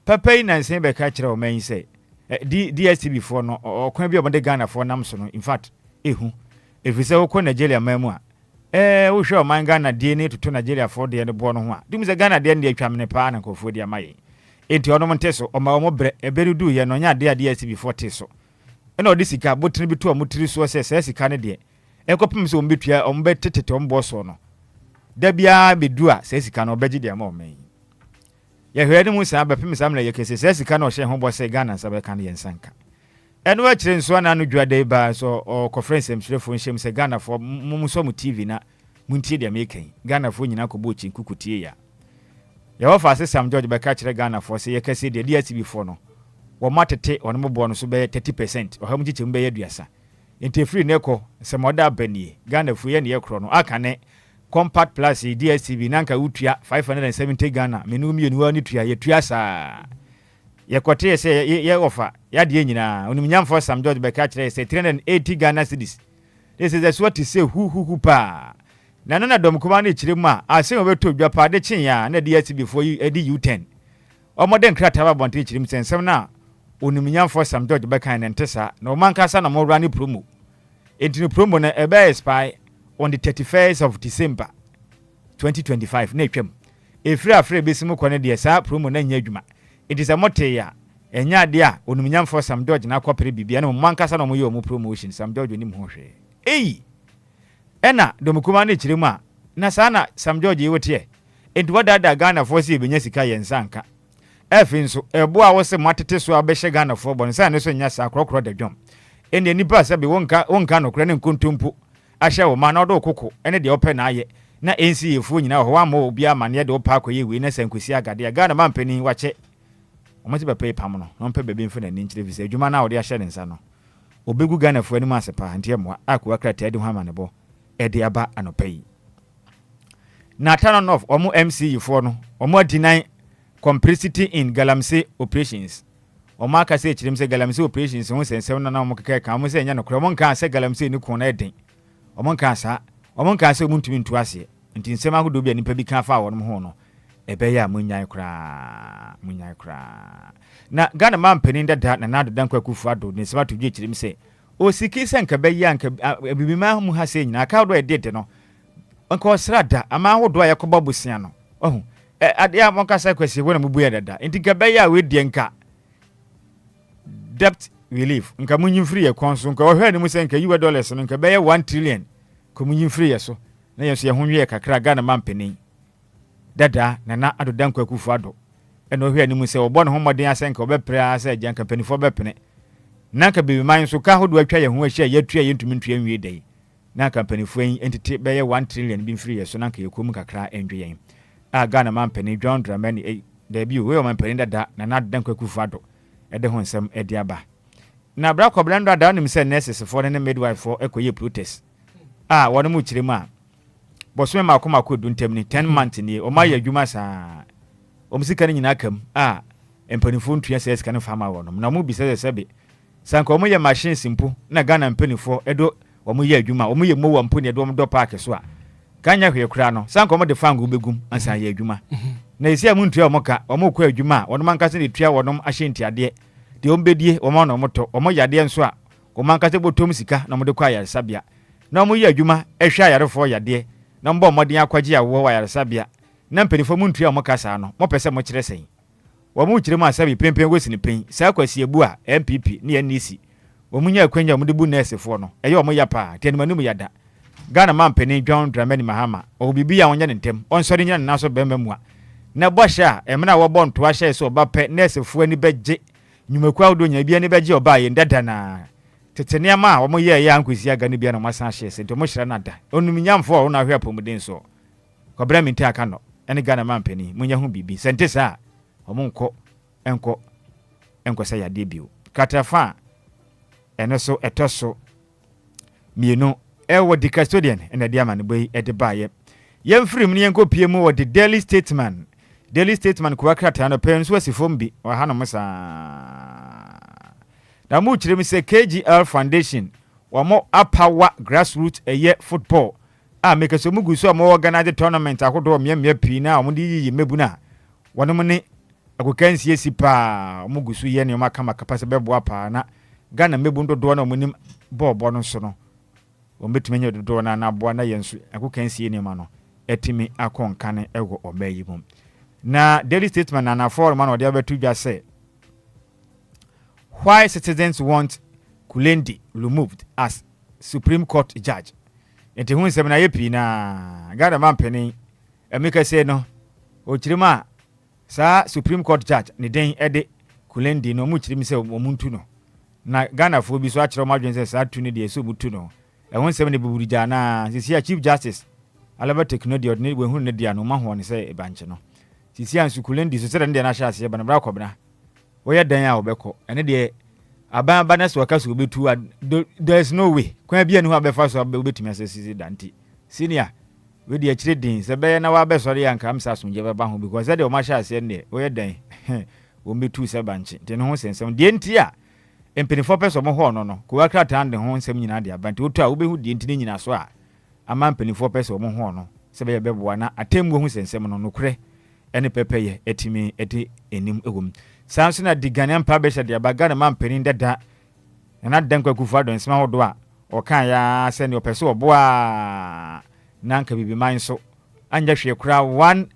papai na nsen be ka kyere o man say DSTV for no okwan bi obode Ghana for nam so no in fact ehu efise wo ko Nigeria mamu a wo hwe o man Ghana die ne toto Nigeria for de ne bo no ho a dim se Ghana de ne atwamne pa na kofo de amaye enti ono monte so o ma omo bre eberudu ye no nya de DSTV for te so ena odi sika botene bi to amotiri so se sika ne de ekopem se ombetua ombetetete ombo so no da bia bedu a se sika no obegye de ma omen ye hwede mu sa bepem sam na ye kese se sika no hye ho bo se Ghana sa be kan ye nsanka eno a kire nso na no dwade ba so o conference emsrefo nhyem se Ghana fo mumso mu TV na muntie de mekan Ghana fo nyina ko bo chinkukutie ya ye wo fa se Sam George be ka kire Ghana fo se ye kese de DSTV fo no wo matete ono mbo no so be 30% o ham giche mbe yaduasa enti free neko se moda banie Ghana fu ye ne yekro no aka ne compact plus DSTV nanka utua 570 Ghana menu mienu ani tua ye tua sa ye kote se ye offer ya de nyina onimnyamfo Sam George be ka kire se 380 Ghana cedis this is what to say hu pa na dom kuma na kire mu a ase obeto dwa pa de chen ya na DSTV for edi U10 omoden krata ba bonte kire mu sensem na onimnyamfo Sam George be kan ntesa na o mankasa na mo run promo entini promo na ebe expire on the 31st of December 2025 na etwam efri besimu kone de sa promo na nya adwuma it is a mote ya enya de a onimnyamfo Sam George na akopere bibia na mo mankasa na mo ye o promotion Sam George onim ho hwe ena domukuma na kire mu a na sana Sam George yewote enti wadada Ghana for si benya sika yensanka efin so ebo a wo se matete so abehye Ghana for bon sa ne so nya sa krokro da dwom ene nipa sabe wonka no kra ne nkontompo ahye wo ma na odo kokko ene de ope na aye na ensi yefu nyina ho wa ma Obia ma ne de opa akoye we na sankosi agade Ghana mampani wache omati be pay pam no no pe bebe mfo na ni nkyire visa adwuma na wo de ahye ne nsa no obegu Ghana fo anim asepa ntie mo akwa krata de ho ama ne bo e de aba anopai na turn off omo MC fo no omo deny complicity in galamsey operations omo aka se kirim se galamsey operations ho sensem na omo keka ka omo se nya no kro omo nka se galamsey ni ko na eden omo nka se omo ntumi ntu ase nti nsɛm ahodo bi a nipa bi ka fa wɔnom ho no ɛbɛyɛ a munyan kra na Ghana man panin dada na nado dan kwakufu ado ne sema to dwe kyerem sɛ o siki sɛ nka bɛyɛ anka bibima mu ha sɛ nyina ka do ɛdede no nka ɔsrada ama ahodo a yɛkɔba bosia no ɔho ade a monka sɛ kwasi wona mubu yɛ dada nti ka bɛyɛ a we die nka debt relief nka munyin free yɛ konso nka ɔhwɛ ne mu sɛ nka $1 no nka bɛyɛ 1 trillion ko munyin free yɛ so na yɛso yɛ ho nwe kakra Ghana man panin dada na ado dan kwakufu ado ɛna ɔhwɛ ne mu sɛ ɔbɔ ne ho mmɔden asɛ nka ɔbɛpere asɛ agya nka mpanimfoɔ bɛpene na nka bibiman so ka hodo atwa yɛ ho ahyia yɛtua yɛntumi ntua nwie dai na nka mpanimfoɔ yi entity bɛyɛ 1 trillion bi mfiri yɛ so na nka yɛkɔm kakra ɛndwe yɛn a Ghana man panin John Dramani dabi o wɛ man panin dada na ado dan kwakufu ado ɛde ho nsɛm ɛde aba na bra kɔbrando ada nim sɛ nurses foɔ ne midwife foɔ ɛkɔyɛ protest a wɔn mu kyerɛ mu a bɔsome maako du ntam ni 10 months ni o ma yɛ adwuma saa o musika ne nyina kam a empanifo ntua sɛ sika ne fama wɔnom na mu bi sɛ sɛbe sanka o mu yɛ machine simpo na Ghana mpanifo ɛdo o mu yɛ adwuma o mu yɛ mowa mpo ne ɛdo mo do park so a kanya hwe kura no sanka o mu de fango begum ansa yɛ adwuma na esi a mu ntua o mu ka o mu kɔ adwuma wɔnom ankasa ne tua wɔnom ahye ntiade de o mbedie o ma no mo to o mu yade nso a o man ankasa botom sika na mo de kɔ ayaresabea na o mu yɛ adwuma ɛhwɛ ayarefo yade na mbɔ mmɔden akwagye a wo ayaresabea na mpanifo mu ntua mo kasa no mo pese mo kyerɛ sɛn wo mu kyerɛ mo asabi pempen wo sini pen saa kwasi ebu a MPP ne NEC wo mu nya akwanya mo de bu nurse fo no ɛyɛ wo mo ya pa tianimanu mu yada Ghana man panin John Dramani Mahama o bibi ya wonya ne ntem onsɔre nya na so bɛmba mu a na bɔhye a emna wo bɔ ntoa hyɛ so ba pɛ nurse fo ani bɛgye nyumaku awdo nya bia ne bɛgye oba yɛ ndada na tete nneɛma a wo mo yɛ yɛ ankwasi aga ne bia no masan hyɛ sɛ nto mo hyira na da onum nyamfo a wo na hwɛ apɔmuden so kɔbra minti aka no ɛne Ghana man panin munya ho bibi sente saa ɔmo nkɔ sɛ yade bio katafa ɛno so ɛtɔ so mienu ɛwɔ di custodian ɛna di ama ne boy ɛde baayɛ yɛmfiri mu ne yɛnkɔ pie mu wɔ the Daily Statesman kuwa krata no pɛ nso asifom bi ɔha no saa na mu kyerɛ mi sɛ KGL Foundation wɔmo apawa grassroots ɛyɛ football a mekaso mu gu so a mo organize tournament ahodoɔ mmea pii na ɔmo de yiyi mebu na wɔnom ne akokansie sipa ɔmo gu so yɛ ne ɔmo kama kapasa bɛboa pa na Ghana mebu dodoɔ na ɔmo nim bɔɔbɔ no so no ɔmo betumi nyɛ dodoɔ na aboa na yɛn so akokansie ne ma no ɛtimi akɔnkane ɛwɔ ɔbɛ yi mu na Daily Statesman na forum na ɔde abetu dwa sɛ why citizens want Kulendi removed as Supreme Court judge. Enti hu nsɛm na yɛ pii na Ghana man panin emeka sɛ no o kyerema saa Supreme Court judge ne den ɛde Kulendi no mu kyerem sɛ o muntu no na Ghana fo bi so akyerɛ mo adwen sɛ saa tu ne de so mutu no ɛho nsɛm ne buburi gya na sisi Chief Justice Alaba Teknodi ordinary we hu ne dia no ma ho ne sɛ ebanche no sisi ansu Kulendi so sɛ ne de na hye ase ba na bra kɔbena wo yɛ dan a obɛkɔ ɛne de aban ba na so aka so obetu there is no way kwa bia ne ho abefa so obetumi asesi danti senior we de akire din se be na wa besori yanka am sa somje beba ho because de o ma sha ase ne wo ye dan wo metu se banche de ne ho sensem de nti a empenifo peso mo ho no ko wakra tan de ho nsem nyina de abanti otu a wo behu de nti ne nyina so a ama empenifo peso mo ho no se be beboa na atemmu ho sensem no nokre ene pepeye etimi ede enim egum sanso na di Ghanaian publisher de Ghana man panin dada na dan kwakufu adon sema hodo a okan ya se ne opese oboa na nka bibi man so anja hwe kura $1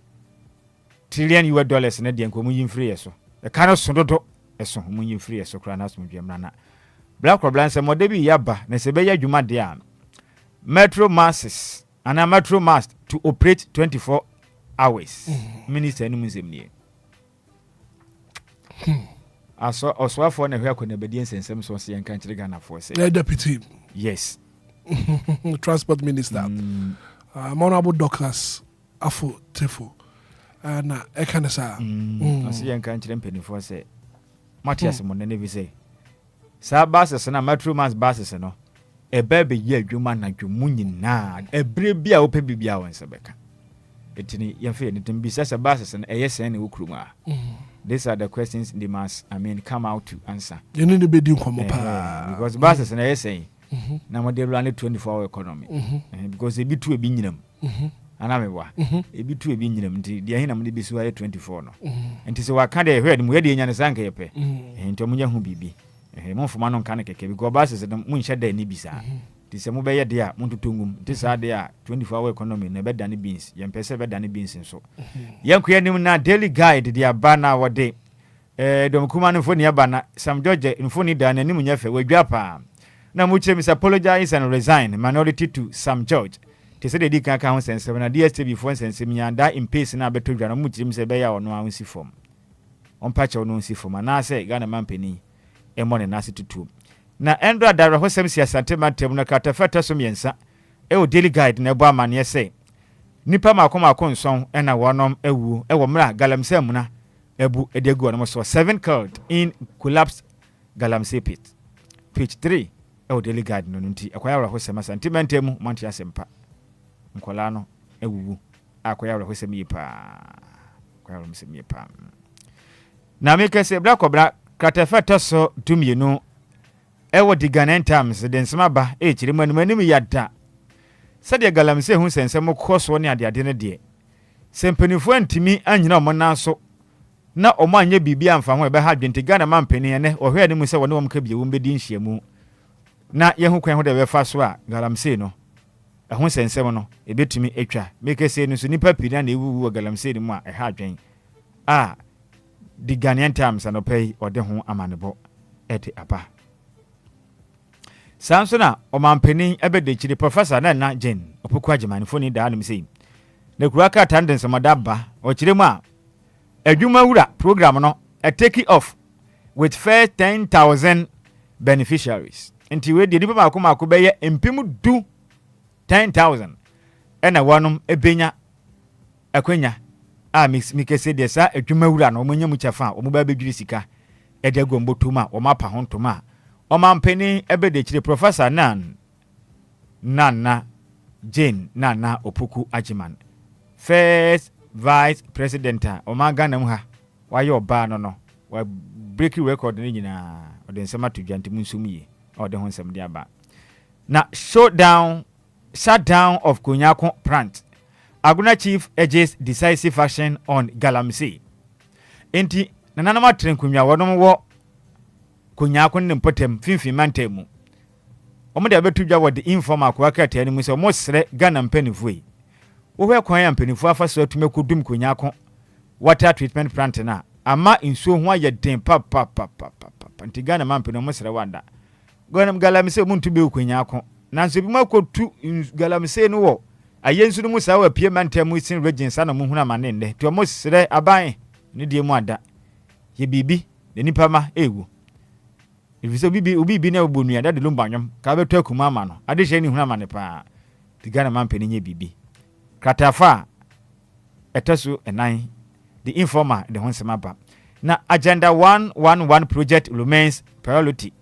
trillion na de nkomu yimfiri yeso e kan so dodo eso mu yimfiri yeso kura na so dwemra na black problem se modebi yaba na se be ya dwuma de a metro masses ana metro mast to operate 24 hours minister ni munzemnie aso oswafo na hwe akona bedi ensensem so se yanka nkire Ghana for say deputy yes transport minister honorable Douglas Afo Tefo na ekanesa asi yanka nkire mpenifo say Matias mo ne bi say sa buses na metro mass buses no ebe be ye adwuma na dwumu nyina ebre bia wo pe bibia won se beka etini yemfe ne tembi sa buses na eyesen ne wokruma these are the questions they must come out to answer. You need to be doing pa because buses na saying na mo dey run 24-hour economy because they be too e bi nyinam anamewa ebi tu ebi nyinam nti dia hina mde bisu aye 24 no nti se waka de hwed mu yede nya ne sanka yepe nti omunya hu bibi monfoma no nka ne keke because ba se mu nhye da ni bisa nti se mu be yede a montotongum nti sa de a 24 hour economy na be dane beans yempese be dane beans nso yankuya nim na daily guide dia ba na wode dom kuma no foni aba na Sam George mfoni da na nim nya fe wadwa pa na mu chemi apologize and resign minority to Sam George. Te se dedi kan ho sense na DSTV fo sense mi anda in pace na beto dwa na mu chimi se be ya ono ansi form. On pacha ono ansi form na se Ghana mampeni e mo ne na se tutu. Na Endra Dara ho sem sia sante mantem na kata fata so miensa e o daily guide na bo amane se nipa makoma akonson e na wonom ewu e wo mra galamsey muna ebu edegu no so 7 killed in collapsed Galamsey pit. Page 3 e o daily guide no nti akwaya ho sem sante mantem monti asempa. Nkola no ewuwu akoya wra hosem yipa akoya wra hosem yipa na me kese bra kobra katafata so dumienu ewo di Ghanaian Times den smaba e chire manim yada sade Galamsey hu sensem koso ne ade ne de sempanifu antimi anyina omo na so na omo anya bibia amfa ho ebe ha dwente Ghana mampeni ne ohwe ne mu se wone wom ka biye wom bedi nhyiamu na yehu kwan ho de be fa so a Galamsey no ehun sensem no ebetumi etwa make say no so nipa pina na ewuwu Galamsey ni mu a eha adwen the Ghanaian Times anopay ode ho amanebo ete apa sanso na omampeni ebede chiri professor na Jane opoku agimanifo ni da anum sei na kura ka attendance modaba o chiri mu a adwuma wura program no take off with first 10,000 beneficiaries enti we di nipa makoma be ye empim du 10,000 ena wanum ebenya akwenya a mikese de sa adwuma wura no omunya mu chafa omuba bedwiri sika ede gombotuma o mapa hontoma o mampeni ebede chire professor Nana Jane Nana Opoku Ajiman first vice president o magana mu ha waye oba no wa break record ni nyina o de nsema to dwante munsumie o de ho nsem de aba na shutdown of Konyako plant. Aguna chief edges decisive action on Galamsey. Enti nananama trenkunwa wodom wo Konyako nempotem finfi mantemu. Omo de abetudwa wo de informal kwakata ani mu se omo sere Ghana mpanifu yi. Wo hwe kwan ya mpanifu afa so atume kodum Konyako water treatment plant na ama insuo ho aye den pa nti Ghana mampani omo sere wanda. Galamsey muntu be Konyako nanso bi makotu Galamsey no wo ayensu no musa wa pie mantemu sin regency na mu huna mane nde to mo sere aban ne die mu ada ye bibi ne nipa ma ewu ifise bibi na obonu ya de Lumba nwom ka beto akuma ma no ade hye ni huna mane pa Tigana mampeni nye bibi kratafa etasu enan the informer de honsema ba na agenda 111 project remains priority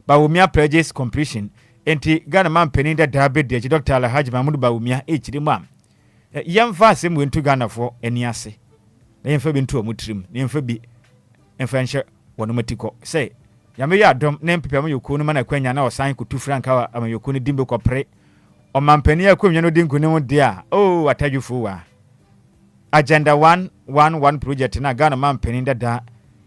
Bawumia pledges completion enti Ghana mampeni da dabe de Dr. Alhaji Mahmoud Bawumia echiri mu yemfa asem wentu Ghana fo eni ase na yemfa bi ntu omutrim na yemfa bi emfa nhye wono matiko say yame ya dom na mpepam yoku no mana kwanya na osan kutu franka amayoku no dimbe kopre o mampeni akwanya no dinku ne de a o atadwufo wa agenda 111 project na Ghana mampeni da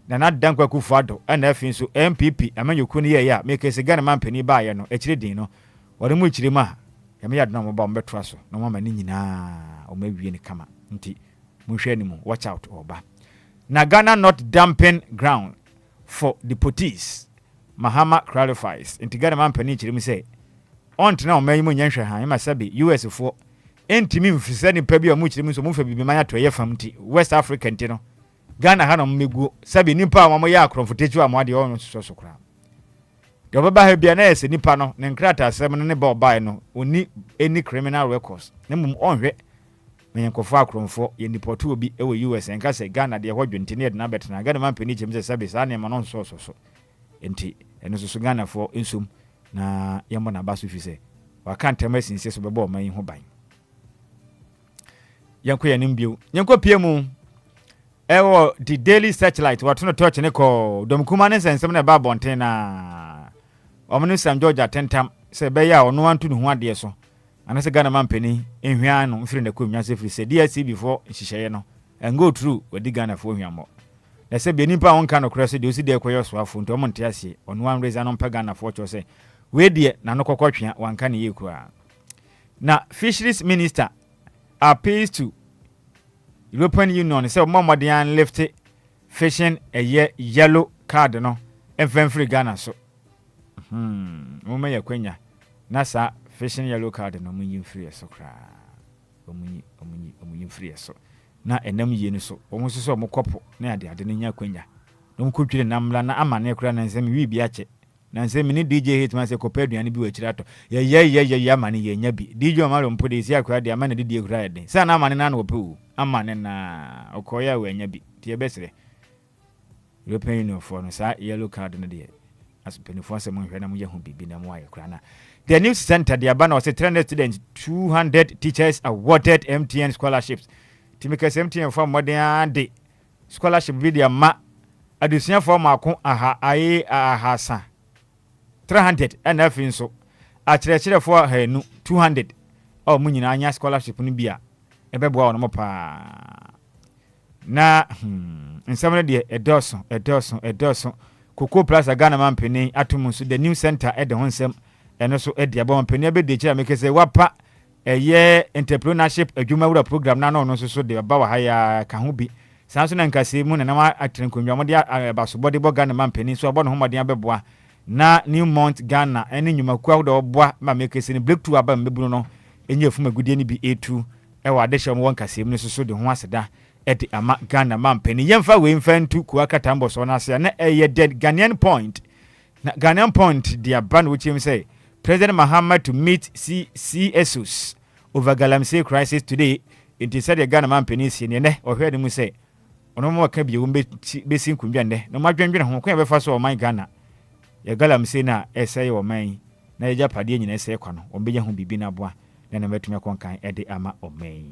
na dankwa kufado ana afin so MPP amanyoku ne ya make se Ghana mampeni ba ye no echire din no wore mu echire ma yame ya dom ba mbetwa so no mama ni nyina o mawie ni kama nti munhwe ni mu watch out oba na Ghana not dumping ground for deportees Mahama clarifies nti Ghana mampeni echire mu say ontina o mayi mu nyanhwe han ma sabi US fo entimi mfise ni pa bi o mu echire mu so mu fa bibi manya to ye fam nti West Africa nti no Ghana hano mmegu sabi nipa wa moya akromfotechu amwade ono soso kra yo baba ha bia na ese nipa no ne nkrata asem ne ba obae no oni any criminal records ne mum onhwe menyenkofo akromfo ye nipotu obi ewe US enka se Ghana de hodwonte ne na betena Ghana mampeni chemse sabi sa ne ma no soso enti eno soso Ghana fo ensum na yemo na baso fise waka ntema sinse so beba o man ho ban yanko ya nimbio yanko piemu ewo the daily searchlight watono torch ne ko domkuma ne sensem na ba bonten na omnu Sam George atentam se be ya ono antu ne ho ade so anase Ghana man penny enhwa no mfiri na komnya se free say DSC before nhihye no and go through wadi Ghana for hwamo na se be nipa won ka no kra se de osi de koyo so afo nto mo nte ase ono wan raise no mpa Ghana for cho se we de na no kokotwea wanka ne yekura na fisheries minister appeals to European Union say Mohamedian lift fishing a yellow card no free Ghana so mo ya kwenya na sa fishing yellow card no munyi free so kra omunyi free so na enam ye ni so omo so mo kopo na ade ne nya kwenya no mo kotwire namla na amane kra na nsem wi bi ache na nsem ni DJ Hitman se kopa aduane bi wachira to ye amane ye nya bi DJ Omaro mpode isi akra de amane de kra ede sa na amane na no opu amane na okoya we nya bi tie besere European Union for no sa yellow card no de as penifo se mo hwe na mo ye hu bibi na mo aye kra na the new center the abana was 300 students 200 teachers awarded MTN scholarships timika MTN for modern day scholarship video ma adusia for mako ahasa 300 and afin so a chere for hanu 200 o munyina anya scholarship no bia ebeboa wono pa na nsɛm de edoso Cocoa Plaza Ghana man penny atum so the new center e de ho nsɛm eno so e de abon penny be de kira make say wapa eye entrepreneurship adwuma wura program na no so de ba wa haya ka ho bi sanso na nkase mu na na atrenkonwa mo de abasobode bo Ghana man penny so abo no ho modern abeboa na New Mount Ghana ene nyumaku awdo oboa ma make say ni breakthrough aba mbebunu no enye fuma gudie ni bi A2 e wa de hyem won kase mu so de ho aseda eti ama Ghana man penny yemfa we mfantu kuakata mbo so na ase na dead Ghanaian point na Ghanaian point dia ban which him say President Muhammad to meet CSOs over Galamsey crisis today it said the Ghana man penny si ne ohwe de mu say ono mo ka bi wo be sin kunbia ne no madwenwene ho ko be fa so o man Ghana ya Galamsey na esay o man na ya japade nyina esay kwa no o be ya ho bibi na boa na na metumi konkan ede ama o man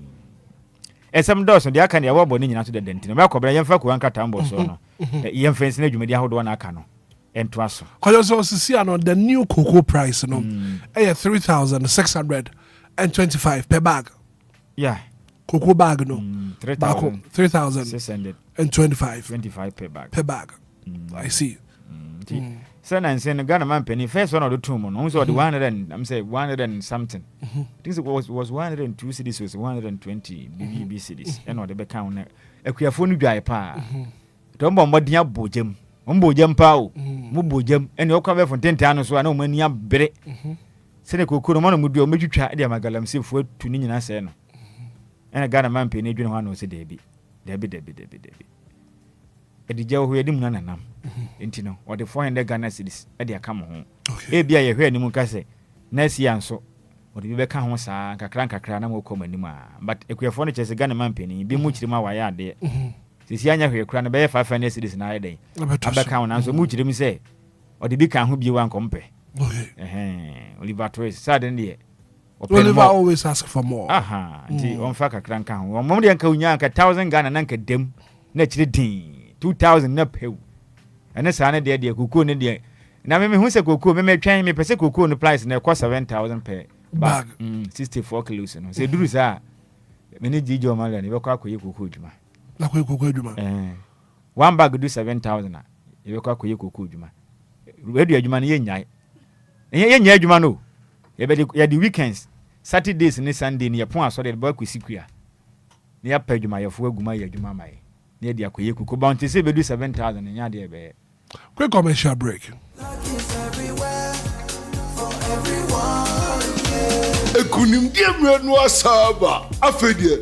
esem doso de aka ne yabo ni nyina so de dentino me akobra yemfa ko anka tambo so no yemfensi na dwumadi ahodo na aka no ento aso kojo so sisi ano the new cocoa price no 3,625 per bag yeah cocoa bag no 3,625 per bag I see so na nse Ghana man penny first one of the two no so the 100 and I'm say 100 and something I think it was 102 cities was 120 BB cities and what the back count ekuafo no dwae pa don bo modin abojem mbojem pa o mbojem ene okwa be fontenta no so na o mani abere sene kokoro mo no mudu o metwitwa de Galamsey fu atu ni nyina se no ene Ghana man penny dwene ho na o se debi edija ho yedim na nanam enti no o de 400 Ghana cedis e de aka mo ho e bia ye hwe animu ka se next year nso o de be ka ho saa kakra na mo kɔ manim a but ekuyefo no chese Ghana man penny bi mu kyirima wa ya de sisi anya hwe kra na be 500 cedis na ya de abeka ho na nso mu kyirim se o de bi ka ho bi wa nkompe Oliver Twist sudden de Oliver always ask for more nti on fa kakra nka ho mo de nka unya nka 1000 Ghana na nka dem na kyire din 2000 na pew ene sa ne de kuku ne de na me hu se kuku me twan me pese kuku no price na cost 7,000 per bag 64 kilos no se duru sa me ne jijo mala ne be kwa koye kuku djuma na koye kuku djuma one bag do 7,000 na e be kwa koye kuku djuma redu adjuma ne yenyae yenyae adjuma no e be ya the weekends Saturdays ne Sunday ne yapon aso de ba kwasikua ne ya pa adjuma yefo aguma ya adjuma mai ne dia koye kuku bounty se be do 7,000 nya de be quick commercial break ekunim die mrenu asaba afedie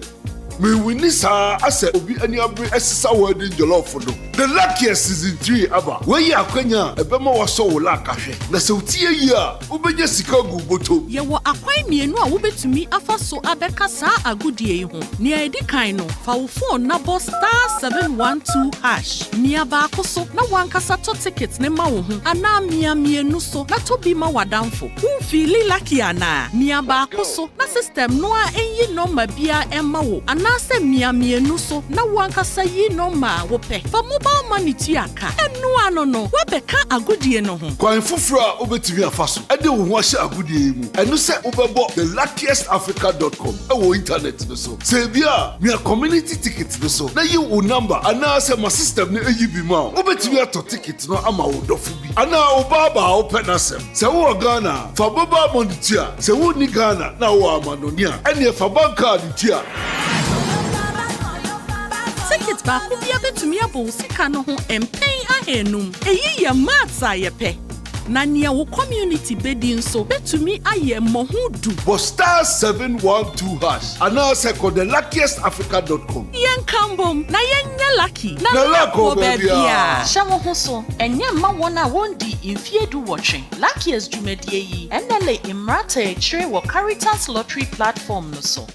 me wini sa ase obi ani abre esisa wadi jollof no the luckiest season 3 aba we ya akwanya ebema waso wola kahwe na se utie yi a ubenya sika gu boto ye wo akwan mienu a wobetumi afa so abeka sa agudie yi ho ne edi kan no fa wo phone na bo *712# mia ba akoso na wankasa to ticket ne ma wo ho ana mia mienu so na to bi ma wadamfo wo feel lucky ana mia ba akoso na system no a enyi no ma bia emma wo ana anase miamienu so na wankasa yi no ma wo pe fa mobile money tuaka enu ano no wa beka agudie no ho kwan fufura obetumi afaso ade wo ho ahye agudie mu enu se obebo theluckiestafrica.com ewo internet no so se bia me community ticket no so na yi wo number ana se my system ne eyibi ma obetumi ato ticket no ama wo dofu bi ana obaba openasem se wo Ghana fa baba monditia se wo ni Ghana na wo amanonia ene fa banka ditia ticket ba ku bia betumi abo sika no ho empen ahenum eyi ye matsa ye pe na nia wo community bedin so betumi aye mohudu bo star 712 hash ana se ko theluckiestafrica.com yen kambom na yen lucky na lako bebia shawo ho so enye ma wona wondi infiedu watching luckiest jumedie yi enele imrata e chire wo Caritas lottery platform no so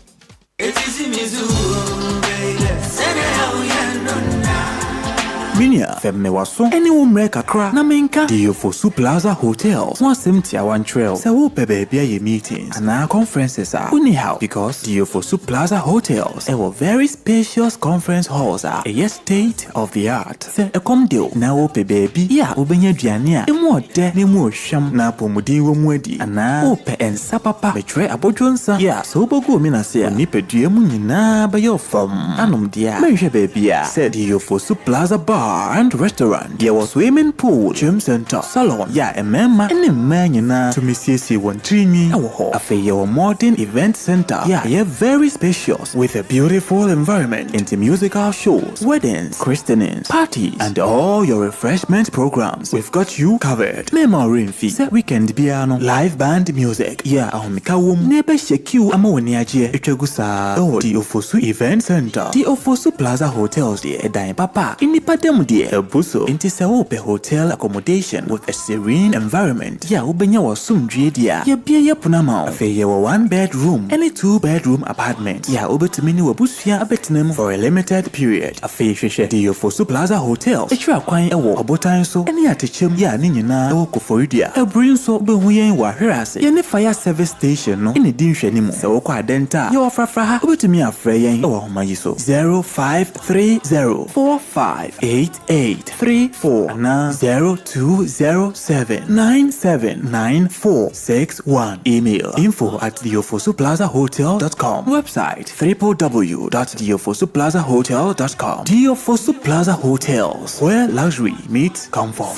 Minia femme waso eni wo mre kakra na menka Diofosu Plaza Hotels one simti awan trail se wo pe baby ye meetings and conferences are anyhow because Diofosu Plaza Hotels a very spacious conference halls are a state of the art se e kom deal na wo pe baby ya obenya duane a emu ode na emu ohwam na pomudin wo mu adi ana wo pe ensa papa betre abodwonsa ya so bogu mi na se ni pedue mu nyina ba yo fam anom dia menhwe baby a se Diofosu Plaza Bar and restaurant. There was swimming pool, gym center, salon. Yeah, a memma and a man to Missy one trini. A fair modern event center. Yeah, very spacious with a beautiful environment into musical shows, weddings, christenings, parties, and all your refreshment programs. We've got you covered. Memory fee, weekend piano, live band music. Yeah, Mikawum, neighbor Sheku Amoniaje, Echegusa, Diofosu Event Center, Diofosu Plaza Hotels, the Dime Papa, in the Padem. A buso into Saope hotel accommodation with a serene environment. Ya ubenya wa sumdrie dia. Ya bia ya punama. Afe ya wa 1 bedroom and a 2 bedroom apartment. Ya ubetumini wa busfia abetinem for a limited period. Afe sheshe Diofosu Plaza Hotel. Echi akwan ewo abotan so ene atechem ya ni nyina ewo koforidia. Ebrin so be hu yen wa hwerase. Ye ne fire service station no ene di nhwani mu. Se wo kwa denta. Ya ofrafra ha ubetumi afre yen ewo homayi so 0530458834 na 0207979461. Email info@diofosuplazahotel.com. Website www.diofosuplazahotel.com. Diofosu Plaza Hotels, where luxury meets comfort.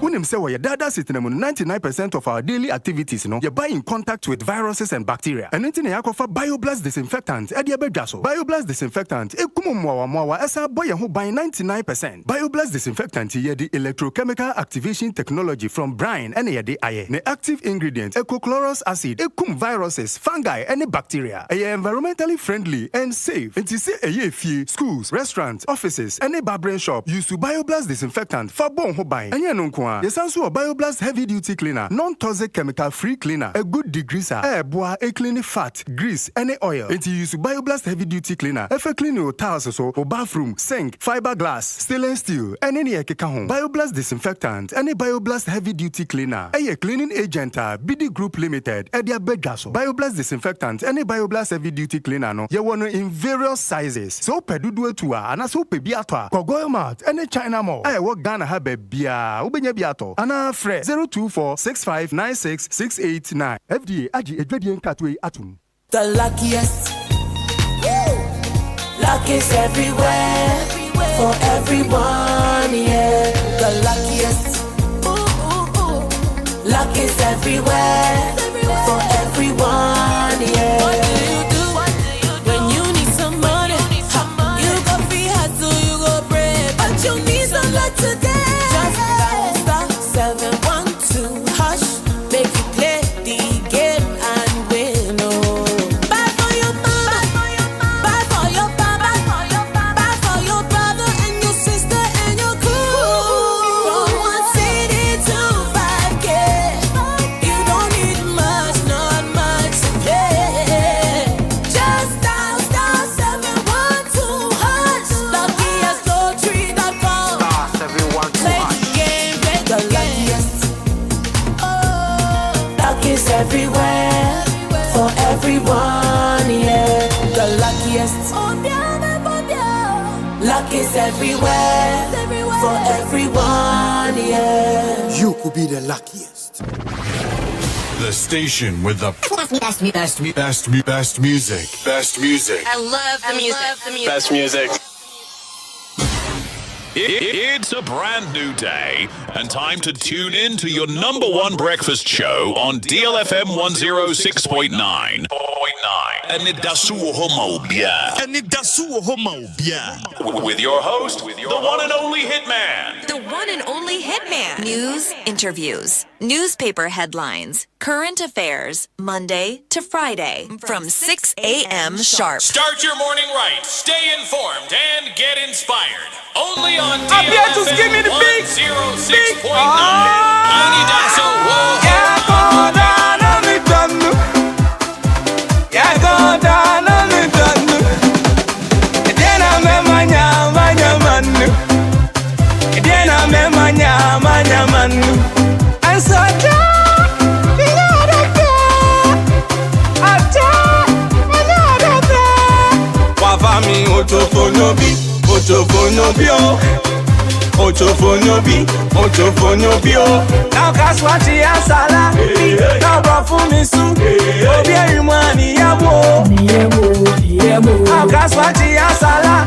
Unim say we dada sitting 99% of our daily activities, you buy in contact with viruses and bacteria. And anything yakofa BioBlast disinfectant, Ediabedaso. BioBlast disinfectant, Ekumumwa esa boy who buy 99%. BioBlast disinfectant ye the electrochemical activation technology from brine and ye the aye. Ne active ingredient, ecochlorous acid, ekum viruses, fungi, and bacteria. Aye environmentally friendly and safe. And to say aye fee, schools, restaurants, offices, any barbering shop use to BioBlast disinfectant for bon who buy. And ye nunkwa. Yes, also a BioBlast heavy duty cleaner, non-toxic chemical free cleaner, a good degreaser, air bois, a clean fat, grease, any oil. And to use BioBlast heavy duty cleaner, if a clean your tiles or bathroom, sink, fiberglass, stainless steel, and any home. BioBlast disinfectant, any BioBlast heavy duty cleaner, a cleaning agent, BD Group Limited, Edia Begaso. BioBlast disinfectant, any BioBlast heavy duty cleaner, no, you want in various sizes. So pedudu tua, and so pebiatwa, Kogoyo Mart, any China mall. I work Ghana have bia, Ubenya biato, Anna Fre 02465966889. FDA Aji Edwedian Katwe Atum. The luckiest. Luck is everywhere. For everyone, yeah. The luckiest. Luck is everywhere. For everyone, yeah. What do you do when you need some money? You go free hustle, you go pray, but you need some luck today. Just dial star 712 hash, make you play the game and win. Oh, buy for your mama, buy for your papa, buy for your brother and your sister and your crew. From 1 city to 5K, you don't need much, not much to play. Just dial star 712 hash, luckiestlotery.com. Star 712 Play the game, play the luckiest. Luck is everywhere, for everyone, yeah. The luckiest. Luck is everywhere. For everyone, yeah. You could be the luckiest. The station with the best music. Best music. I love the music. Best music. It's a brand new day and time to tune in to your number one breakfast show on DLFM 106.9. Anidaso Wɔhɔ with your host, the one and only Hitman. The one and only Hitman. News, interviews, newspaper headlines, current affairs, Monday to Friday from 6 a.m. sharp. Start your morning right, stay informed, and get inspired. Only on DLFM 106.9. Anidaso Wɔhɔ. Ochofonobio, now Kaswati Asala, now Bafumisu, Obia Humani Yabo, now Kaswati Asala,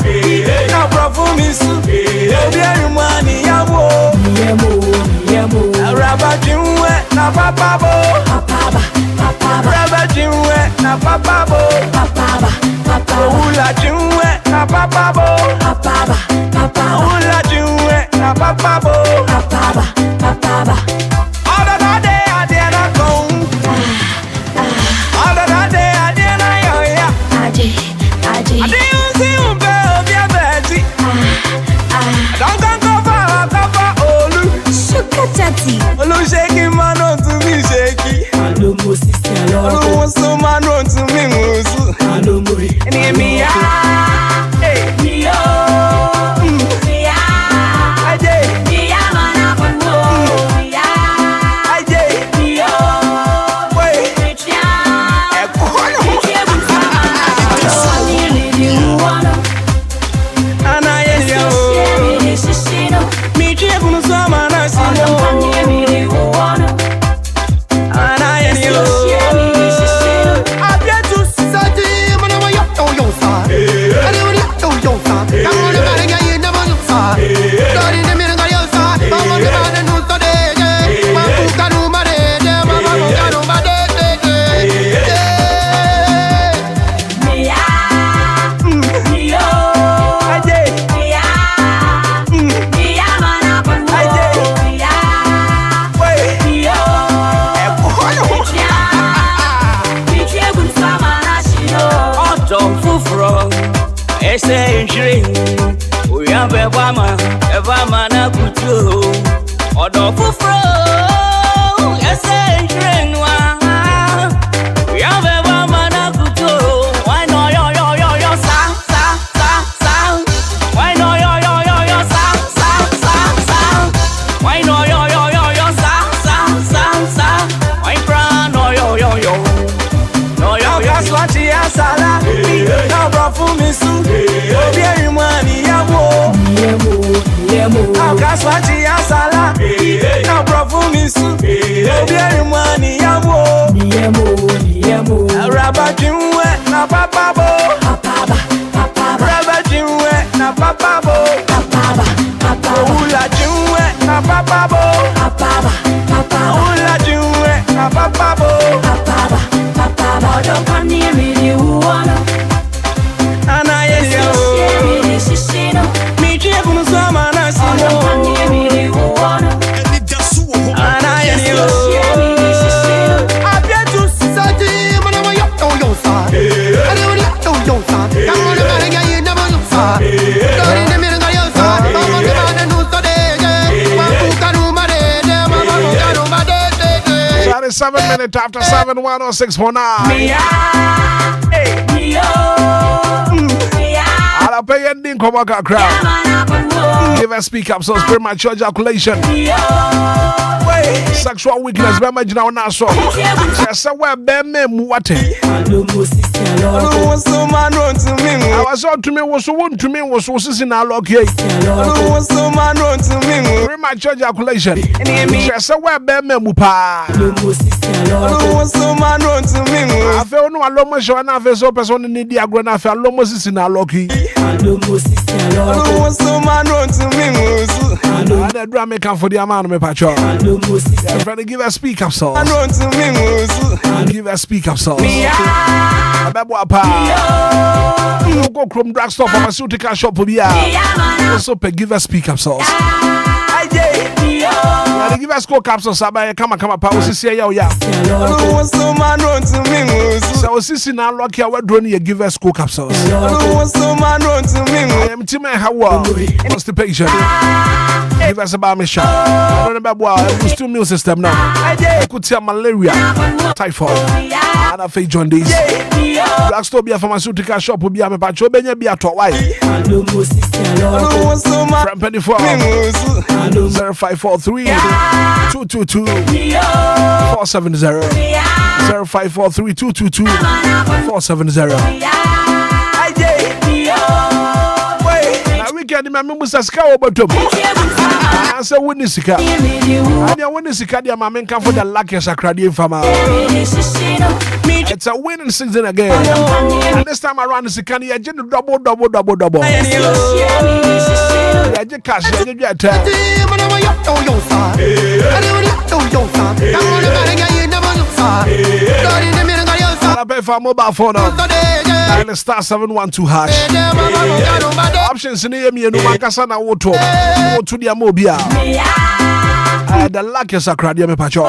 now Bafumisu, Obia Humani Yabo, Rabajimwe, na Papabo, Rabajimwe, na Papabo, Ula Jimwe, na Papabo, Ula Jimwe, na Papabo. All of that day I did not go. All of that day I did not go. I didn't see you, baby, Betty. Don't cover, Olu. Sugar Tati. Olu shaking man on to me, shaky. Olu Musu man on to me, Musu. Olu Muri. And hear me, hey, yo. is 7 minutes after 7, 106.9. I'll pay ending come back crowd. Give us speak up, so premature ejaculation. Sexual weakness, be imagine now so. Yes, where be me muate. I was on to me was one to me was in our lock here. Premature ejaculation. Yes, where be me mupa. I feel no almost show and I feel so person in the diagram. I feel almost in our lock here. The drama come for the amount of me patrol. Friend, give a speak up sauce. Give a speak up sauce. Go from drugstore pharmaceutical shop Obia. Also give a speak up sauce. Give us score capsules. Come on, power. See ya. So, sissy now lock your drone. You give us score capsules. I am Tim. How constipation? Give us a bar mission. I don't remember what's two meal system now. I could tell malaria, typhoid, and I face jaundice. Drugstore be a pharmaceutical shop will be a patch. Be a top white. From 24 0543 222 470 0543 222 470. Weekend, my members are scour bottom. I said, witness sika. I didn't witness sika. Dear mamma, come for the luckiest accordion farmer. It's a winning season again. And this time around, the sika, you get double. Yeah, just cash. You get it. I pay for mobile phone. And star 712 hash. Options in the no Mancasana Woto. Go to the Obia. The luckiest accordion patrol.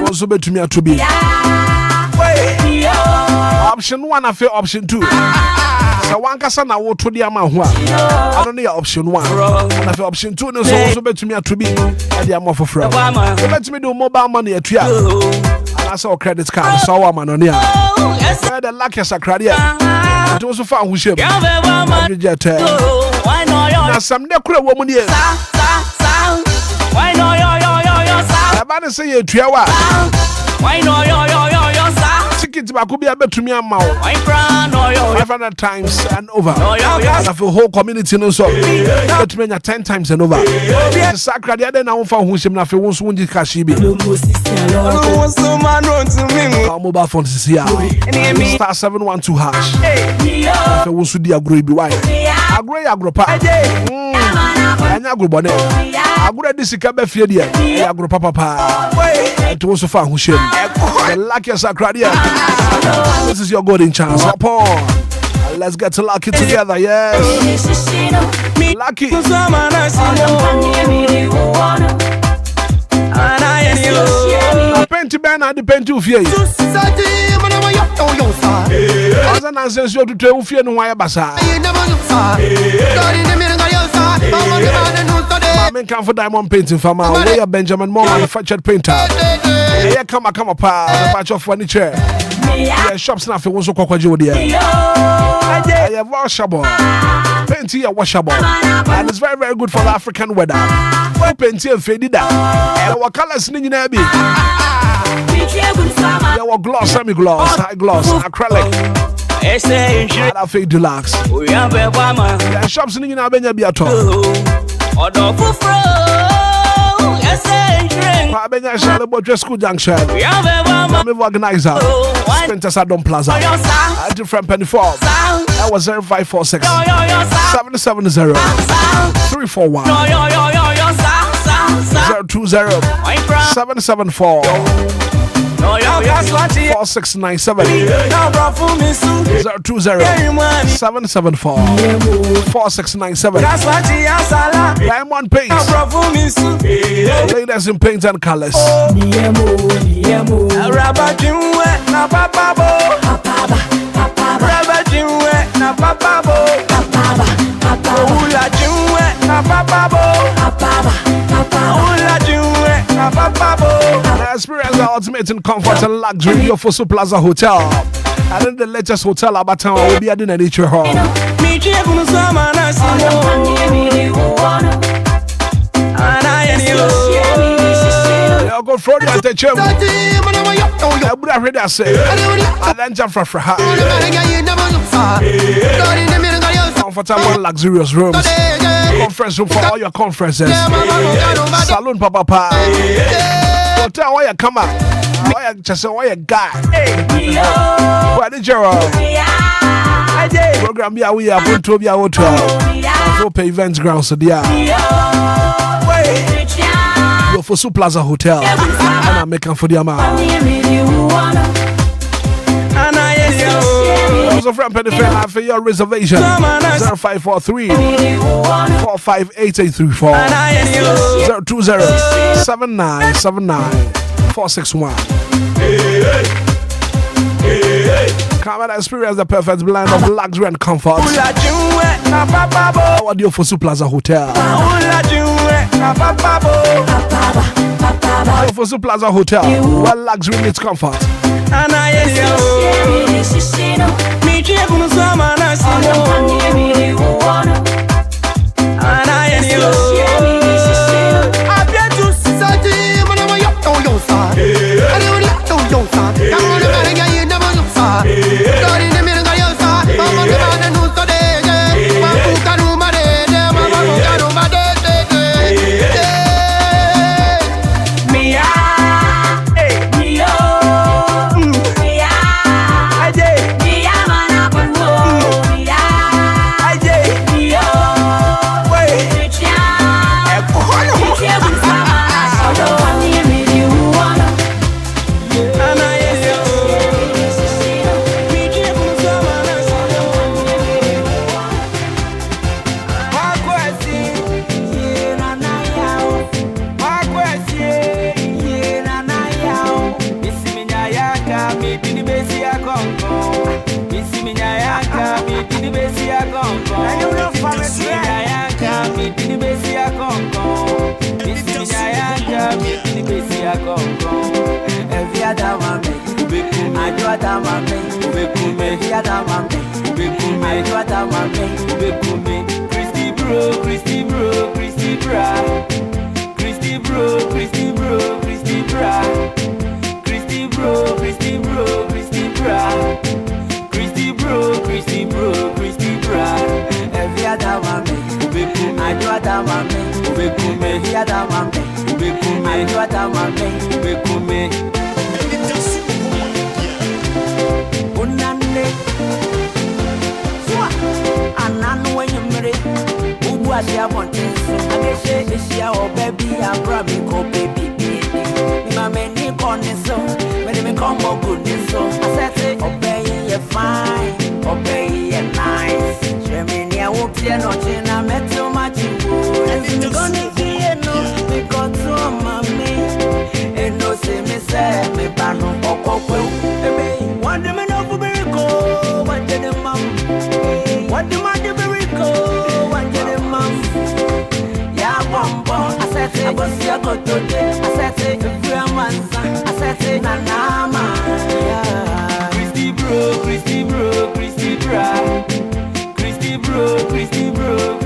Also bet to me to be. Option 1 I feel option 2. So one Casana Woto the Amahua. I don't need option 1. And I feel option 2 no so also bet to me to be at the Amah for fraud. Let me do mobile money at Tia. I saw credit card, so I'm on here. The luckiest accordion. It was a fun who ship. Now, some necro woman here. Why no, I'm about to say a 3 hour. Why no, tickets back could be a bit to me a mouth. 500 times and over. And I feel whole community no so. But many 10 times and over. The sacred other now for who she not wants wounded Kashibi. Our mobile phone is here. Star 712 hash. I feel wants to be a great wife. A great agropa. And agrobone. I would have this Cabafia. Agropa papa. It was a fan who shame. The luckiest accordion. This is your golden chance. Upon. Let's get to lucky together, yes. Lucky. Penty Ben and the Penty of Ye. As an answer to tell Fian Wire Bassa. I come for diamond painting from our way Benjamin Moore manufactured painter. Here come a patch of furniture. Yeah, shops now for also Cocojo dear. I have washable. Painting a washable. And it's very, very good for the African weather. Well, painting and faded out. Our colors in the Navy. There were gloss, semi-gloss, high gloss, acrylic. And I fade deluxe. Yeah, shops in the Navy be at all. Pabenya Shale Botre School Junction. I'm a organizer. Spencer Sadon Plaza. At different penny falls. That was 0546 770 341 020 774 4697 020 774 4697. Diamond Paints. Ladies in paints and colors. Experience the ultimate in comfort and luxury of Fosu Plaza Hotel. And then the latest hotel about town will be at the nature hall. I'll go for you at the gym. I would have read that say. I then jump for her. Comfortable, luxurious rooms. Conference room for all your conferences. Saloon, papa. Hotel, why you come out? Why you just why you guy? Why did you? Program here we are going to be our hotel. For pay events grounds so they are. Go for Su Plaza Hotel. And I'm making for the amount. Also from Pennyfair for your reservation 0543 458 020 7979 461. Come and experience the perfect blend of luxury and comfort. Our deal for Su Plaza Hotel. For Su Plaza Hotel, where luxury meets comfort. Christy bro,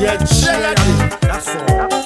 Yeah, that's all.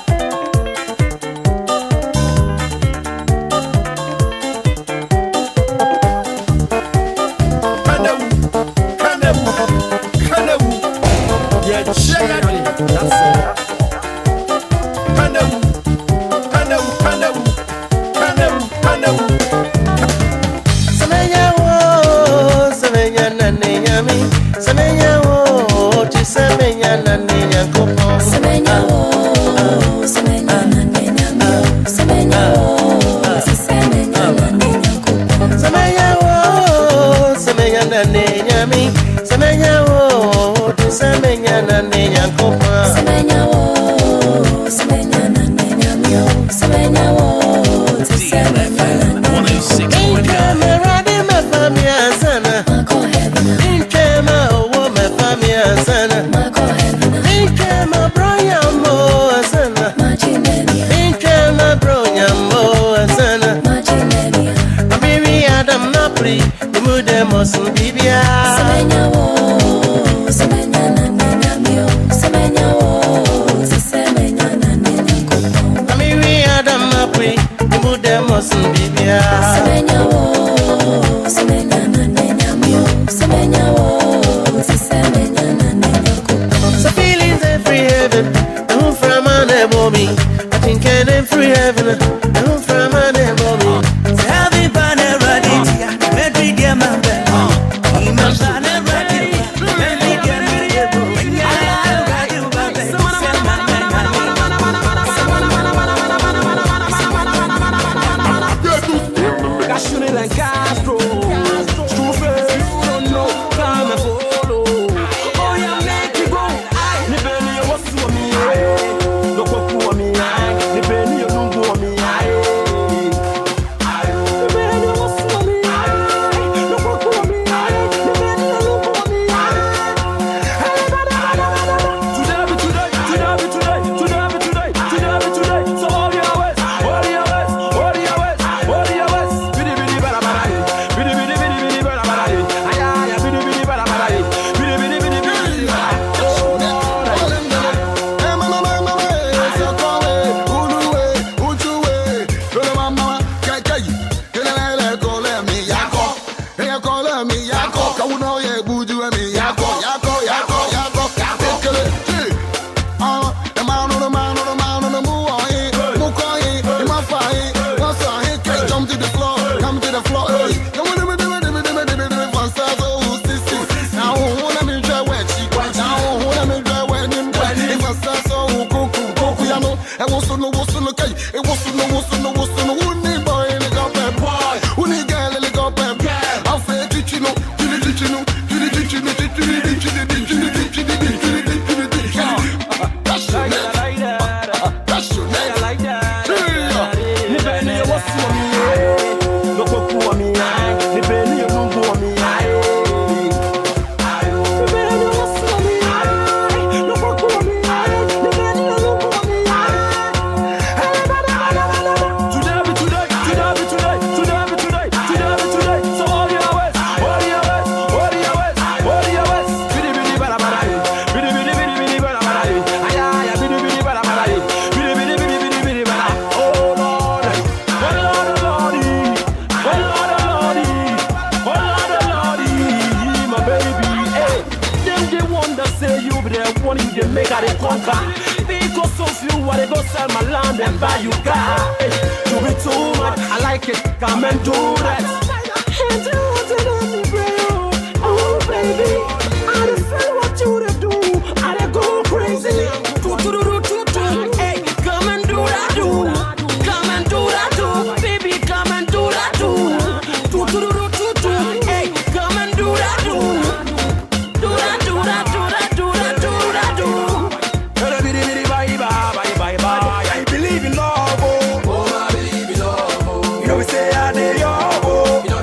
You know we say I dey your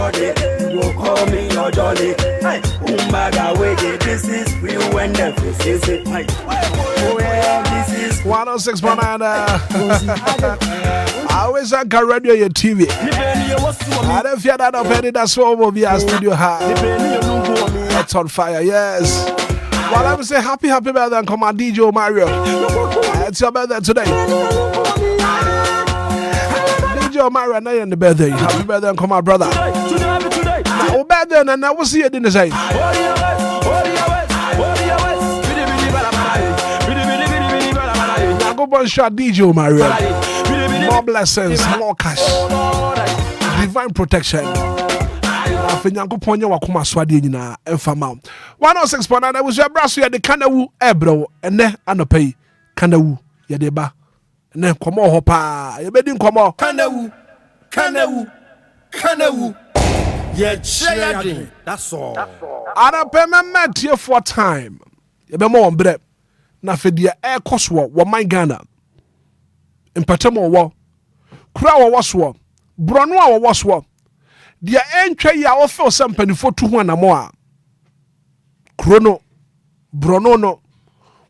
body. You go call me your jolly. Hey, Umbaga wege, this is real when the face is it. Hey, oh yeah, this is 106.9. I always have radio your TV. I don't fear that of any that's what Obia studio have. It's on fire, yes. Well, I would say happy birthday and come on DJ Mario. It's your birthday today. DJ Mario, now you're in the birthday. Happy birthday and come on, brother. Now, birthday, and I will see you in the same. Now go on shot DJ Mario. More blessings, more cash, divine protection. Fenyanko ponya wakuma swade nyina emfa ma 106.9 was your brass ya de kanawu ebro ene anopai kanawu ya de ba ene komo ho pa ye bedi komo kanawu ye cheyadin that's all arape memmet here for time ye be mo ombre na fedia e koso wo man Ghana empatemo wo kura wo woso brono a wo woso dia entwa ya ofo sampanifo tu ho anamo a krono brono no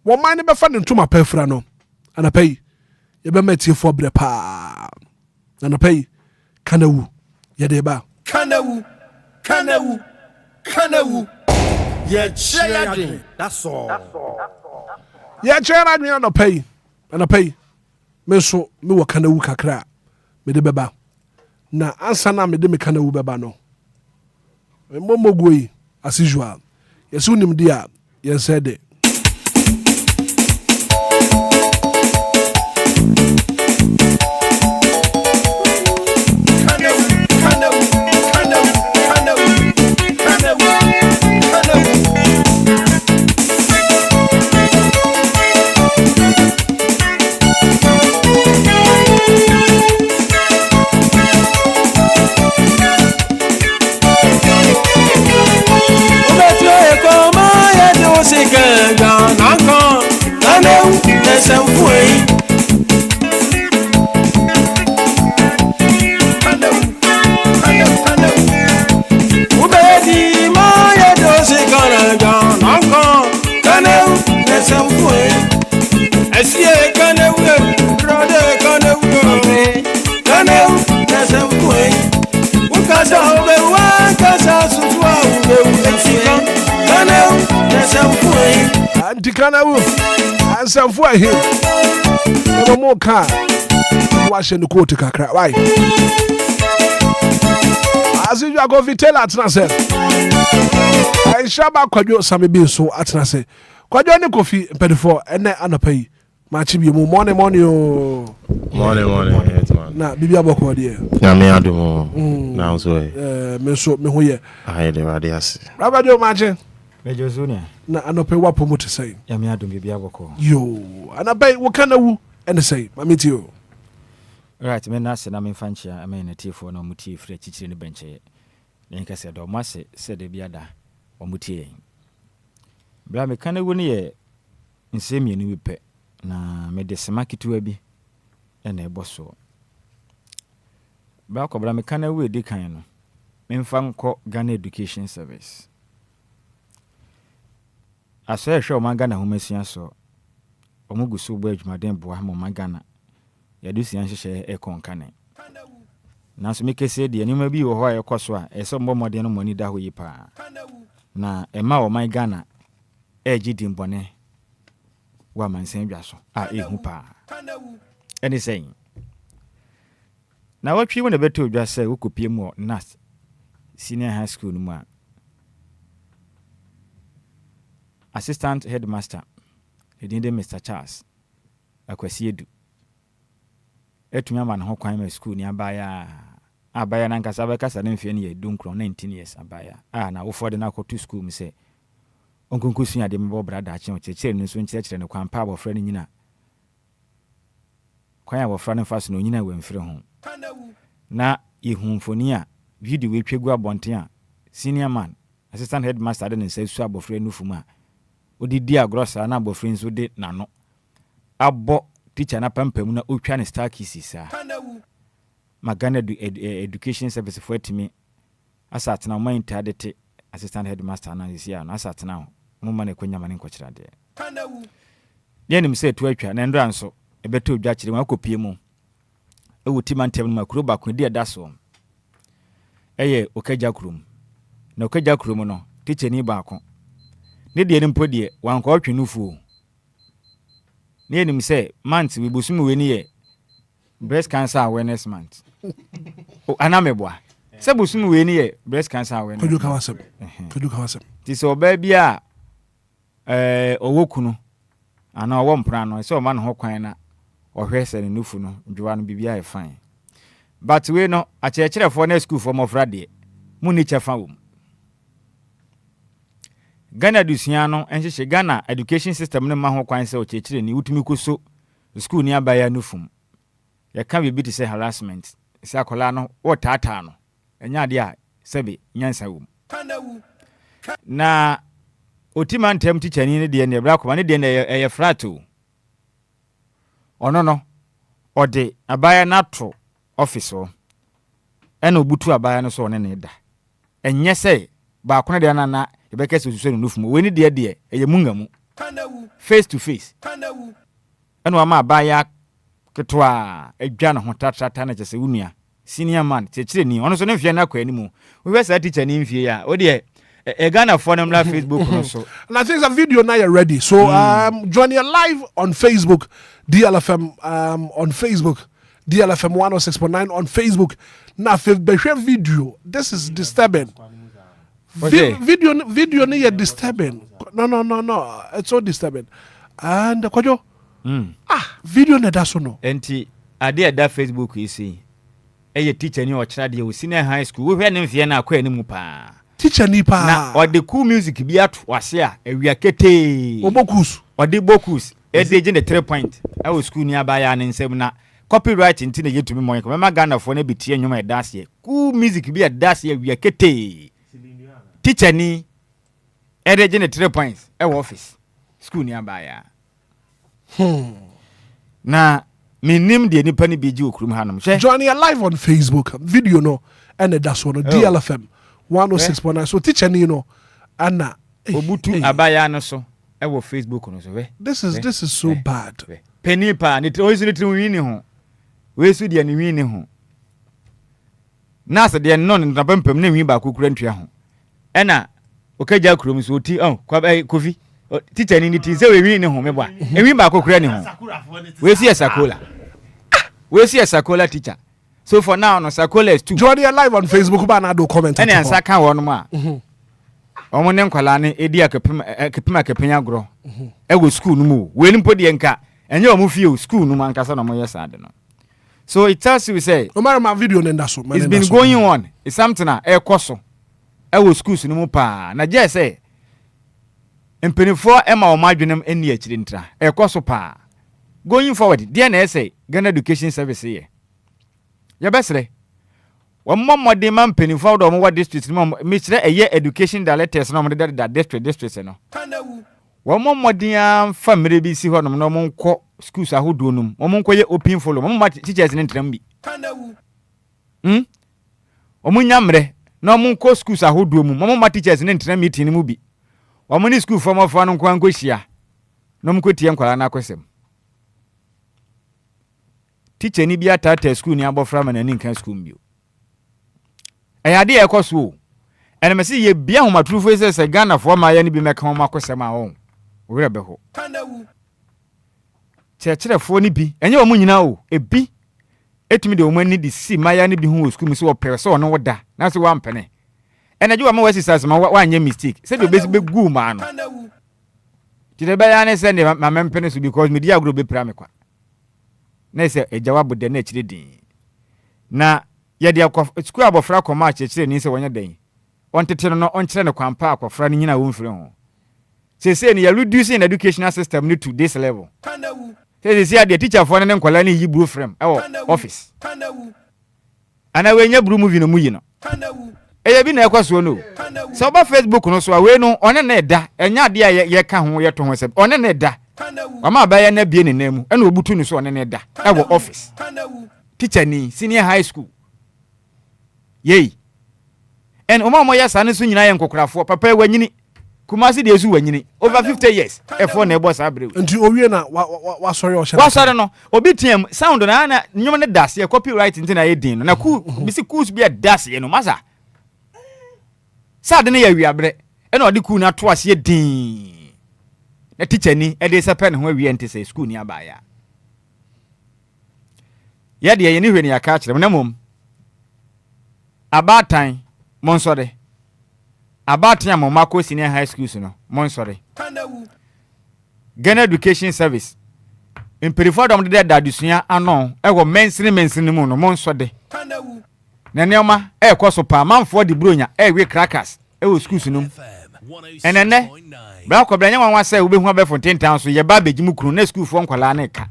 wo man ne be fa ne ntoma pafra no anapai ye be matie fo bre pa anapai kanawu ye de ba kanawu ye cheyadin that's all ye cheyadin anapai me so me wo kanawu kakra me de beba na ansa na me de me kana wu beba no momogoi as usual yesu nim dia ye said Kanawu and some for him. No more car. Washing the coat to kakra. Why? As you are going to tell at Nasa. I shaba kwajo sami bin so at Nasa. Kwajo ni kofi pedifo ene anapay. Machibi mo morning o. Morning, Hitman. Na bibi aboko de. Na me adumo. Na so me so me ho ye. Aye de radias. Rabadio imagine. Major Zunia. Na anope wa promote say. Ya me adum bibia boko. Yo, anabai wo kana wu ene say, mamiti yo. Right, me na se na me fanchia, ame na tifo na muti frɛ chichire ne benche. Ne nka se do mase se de biada o muti. Bra me kana wu ne ye nsemi ni wipe na me de semakitu abi ene eboso. Bra ko bra me kana wu edi kan no. Me mfa nko Ghana Education Service. Aso ehwe o manga na homasua so omugusu bo adwumaden boa mo manga na yadusia nhyehyɛ ekonkane na so mekese de anima bi wo ho ayekoso a eso mbɔ mɔden no mɔni da ho yi pa na ema o manga na ejidi mbɔne wa mansen dwa so a ehu pa eni sɛn na watwi wo na beto dwa sɛ wokopie mu nas senior high school no mu a assistant headmaster edinde Mr. Charles akwasi edu etumi ama na ho kwan ma school ni abaya na nkasa abekasa na mfie ne ye dunkro 19 years abaya na wo for de na to school mi se onkunkusu ya de mbo brada ache o chechere no so nkyerɛkyerɛ ne kwan pa abofra ne nyina kwan abofra ne fa so no nyina wamfire ho na ihumfoni a video we twegu abonten a senior man assistant headmaster de ne nsa su abofra nufuma odidi agrosa na abofra nso de nano abo teacher na pampam na otwa ne star kisisa Ghana Education Service for etimi asatena mo intadete assistant headmaster na isia na asatena mo ma na kwanya ma ne nkokyira de ye nim se to atwa na ndra nso ebeto odwa kire ma akopie mu ewu Hitman tem ma kuro ba ko de da so eye okagya kurom na okagya kurom no teacher ni ba ko ne de ni mpodie wan ko otwe nufu ne nim se month we bosum we ni ye breast cancer awareness month anamebwa se bosum we ni ye breast cancer awareness kodu kawasem ti so ba bia owokunu ana owo mpra no se o ma no ho kwan na ohwese ne nufu no dwa no bibia e fine but we no a chekirefo na school for mofra de mu ni chefa wo Ghana dusia no enhye Ghana education system ne ma ho kwan se o chekire ni utumi koso school ni abaya nufum ya kan bi ti say harassment se akola no o tata no enya de a sebe nyansa wo na Hitman tem teacher ni de ne bra ko ne de ne eye frato ono no ode abaya nato office o ena obutu abaya no so ne da enye se ba ko ne de na ebeke se susu no fumu weni de eye mungamu face to face ena ama abaya ketwa edwa no hotatrata na chese unua senior man chechire ni ono so ne mfie na kwa animu we say teacher ni mfie ya o de Ghana for them Facebook also. And I think the video now you're ready. So join you live on Facebook, DLFM on Facebook, DLFM 106.9 on Facebook. Now the video, this is disturbing. Video ni disturbing. No. It's so disturbing. And kwajo. Video na daso no. Enti ade da Facebook you see. Eye teacher ni o kira de o senior high school. We hwe ne mfie na akwa animu pa. Teacher nipa na ode cool music bi atwase a ewia kete obokus ode bokus edeje ne 3 point awo school ni abaya ne nsem na copyright nti na yetumi mo yanko mema Ghana fo na bitie nwoma edase cool music bi edase ewia kete teacher ni edeje ne 3 points ewo office school ni abaya na minim de nipa ni biji okurum hanom hwe join you live on Facebook video no and that's one DLFM 106.9 so teacher ni no ana obutu abaya no so e wo Facebook no so we this is so bad penny pa ni o isu ni wini ho we su de ni wini ho na se de no na pampam na wi ba kokura ntua ho ena okagya krom so ti kwa kofi teacher ni ti se we wini ho mebwa e wi ba kokura ni ho we si esakola teacher. So for now, no Sakola is too. Join you live on Facebook, but I do comment. And answer can one more. Omo nkwala ne edi akepima kepenya gro. E go school no mu. We ni podi enka. Enye omo fie school no man kasa na mo yesade no. So it tells you say. No matter my video nenda so. It's been going on. It's something na e koso. E go schools no mu pa. Na je say. Empenifo e ma o madwenem eni akiri ntra. E koso pa. Going forward, there na say Ghana Education Service here. Ya besre wammo de man penifo do mo district no me kire eye education directors no mo de district no wammo de am family bi si ho no mo nko schools ahodo no mo nko ye open follow mo teachers ni ntram bi omo nyamre no mo nko schools ahodo mu mo teachers ni ntram meeting mu bi omo ni school form of no nko anko hia no mo ko tie nkwala na akwesem teacher ni bia tata school ni abofra ma na ni nkan school mbio ayade e koso ene mesi ye bia homatrufo se Ghana fo ma ya ni bi meka homa kosem a won wure be ho chekirefo ni bi enye wo nyina o ebi etumi de wo mani di si ma ya ni bi hu school mi so opere so no woda na so wa mpene ene je wa ma wasisas ma wa nya mistake se de besi be gu ma no tide be ya ne se ne ma mpene so because me di agro be pra me kwa na se ejawabu de na chire din na ye de school abofra koma chire ni se wonya den on tete no on chire ne kwampa akofra ni nyina wo mfire ho se ni ya reducing educational system ni to this level se the teacher for ne nkwala ni yi bro frame office ana we nya bro movie no mu yi no eya bi na ekwaso no so ba Facebook no so awe no one na eda enya de ye ka ho ye to ho se one na eda mama abaya na bie ne namu ena obutu ni so one na eda ewo office teacher ni senior high school yei and omo ya sa ne so nyina ye nkokrafo papa wanyini Kumasi de esu wanyini over 50 years e4 na ebo sa brew nti owie na wa sorry o share wa sorry no obi tiam sound na nyom ne das ye copyright nti na ye din no na ku bisi kus bi das ye no masa sa de ne ya wiabre e na odi ku na to ase din na teacher ni e de se pen ho awie nti se school ni abaya ya de ye ni hwe ni aka kire na mom abatan monsore about ya Momako Senior High School no Monsore Ghana Education Service in Perifodom de dadusua anon e wo mensini mu no Monsode na neoma e koso pa manfo de bronya e we crackers e wo schools no enene bra ko branya wanwa sai wo behu abefo 10,000 so ye ba begimu kunu na school fo nkwala na ka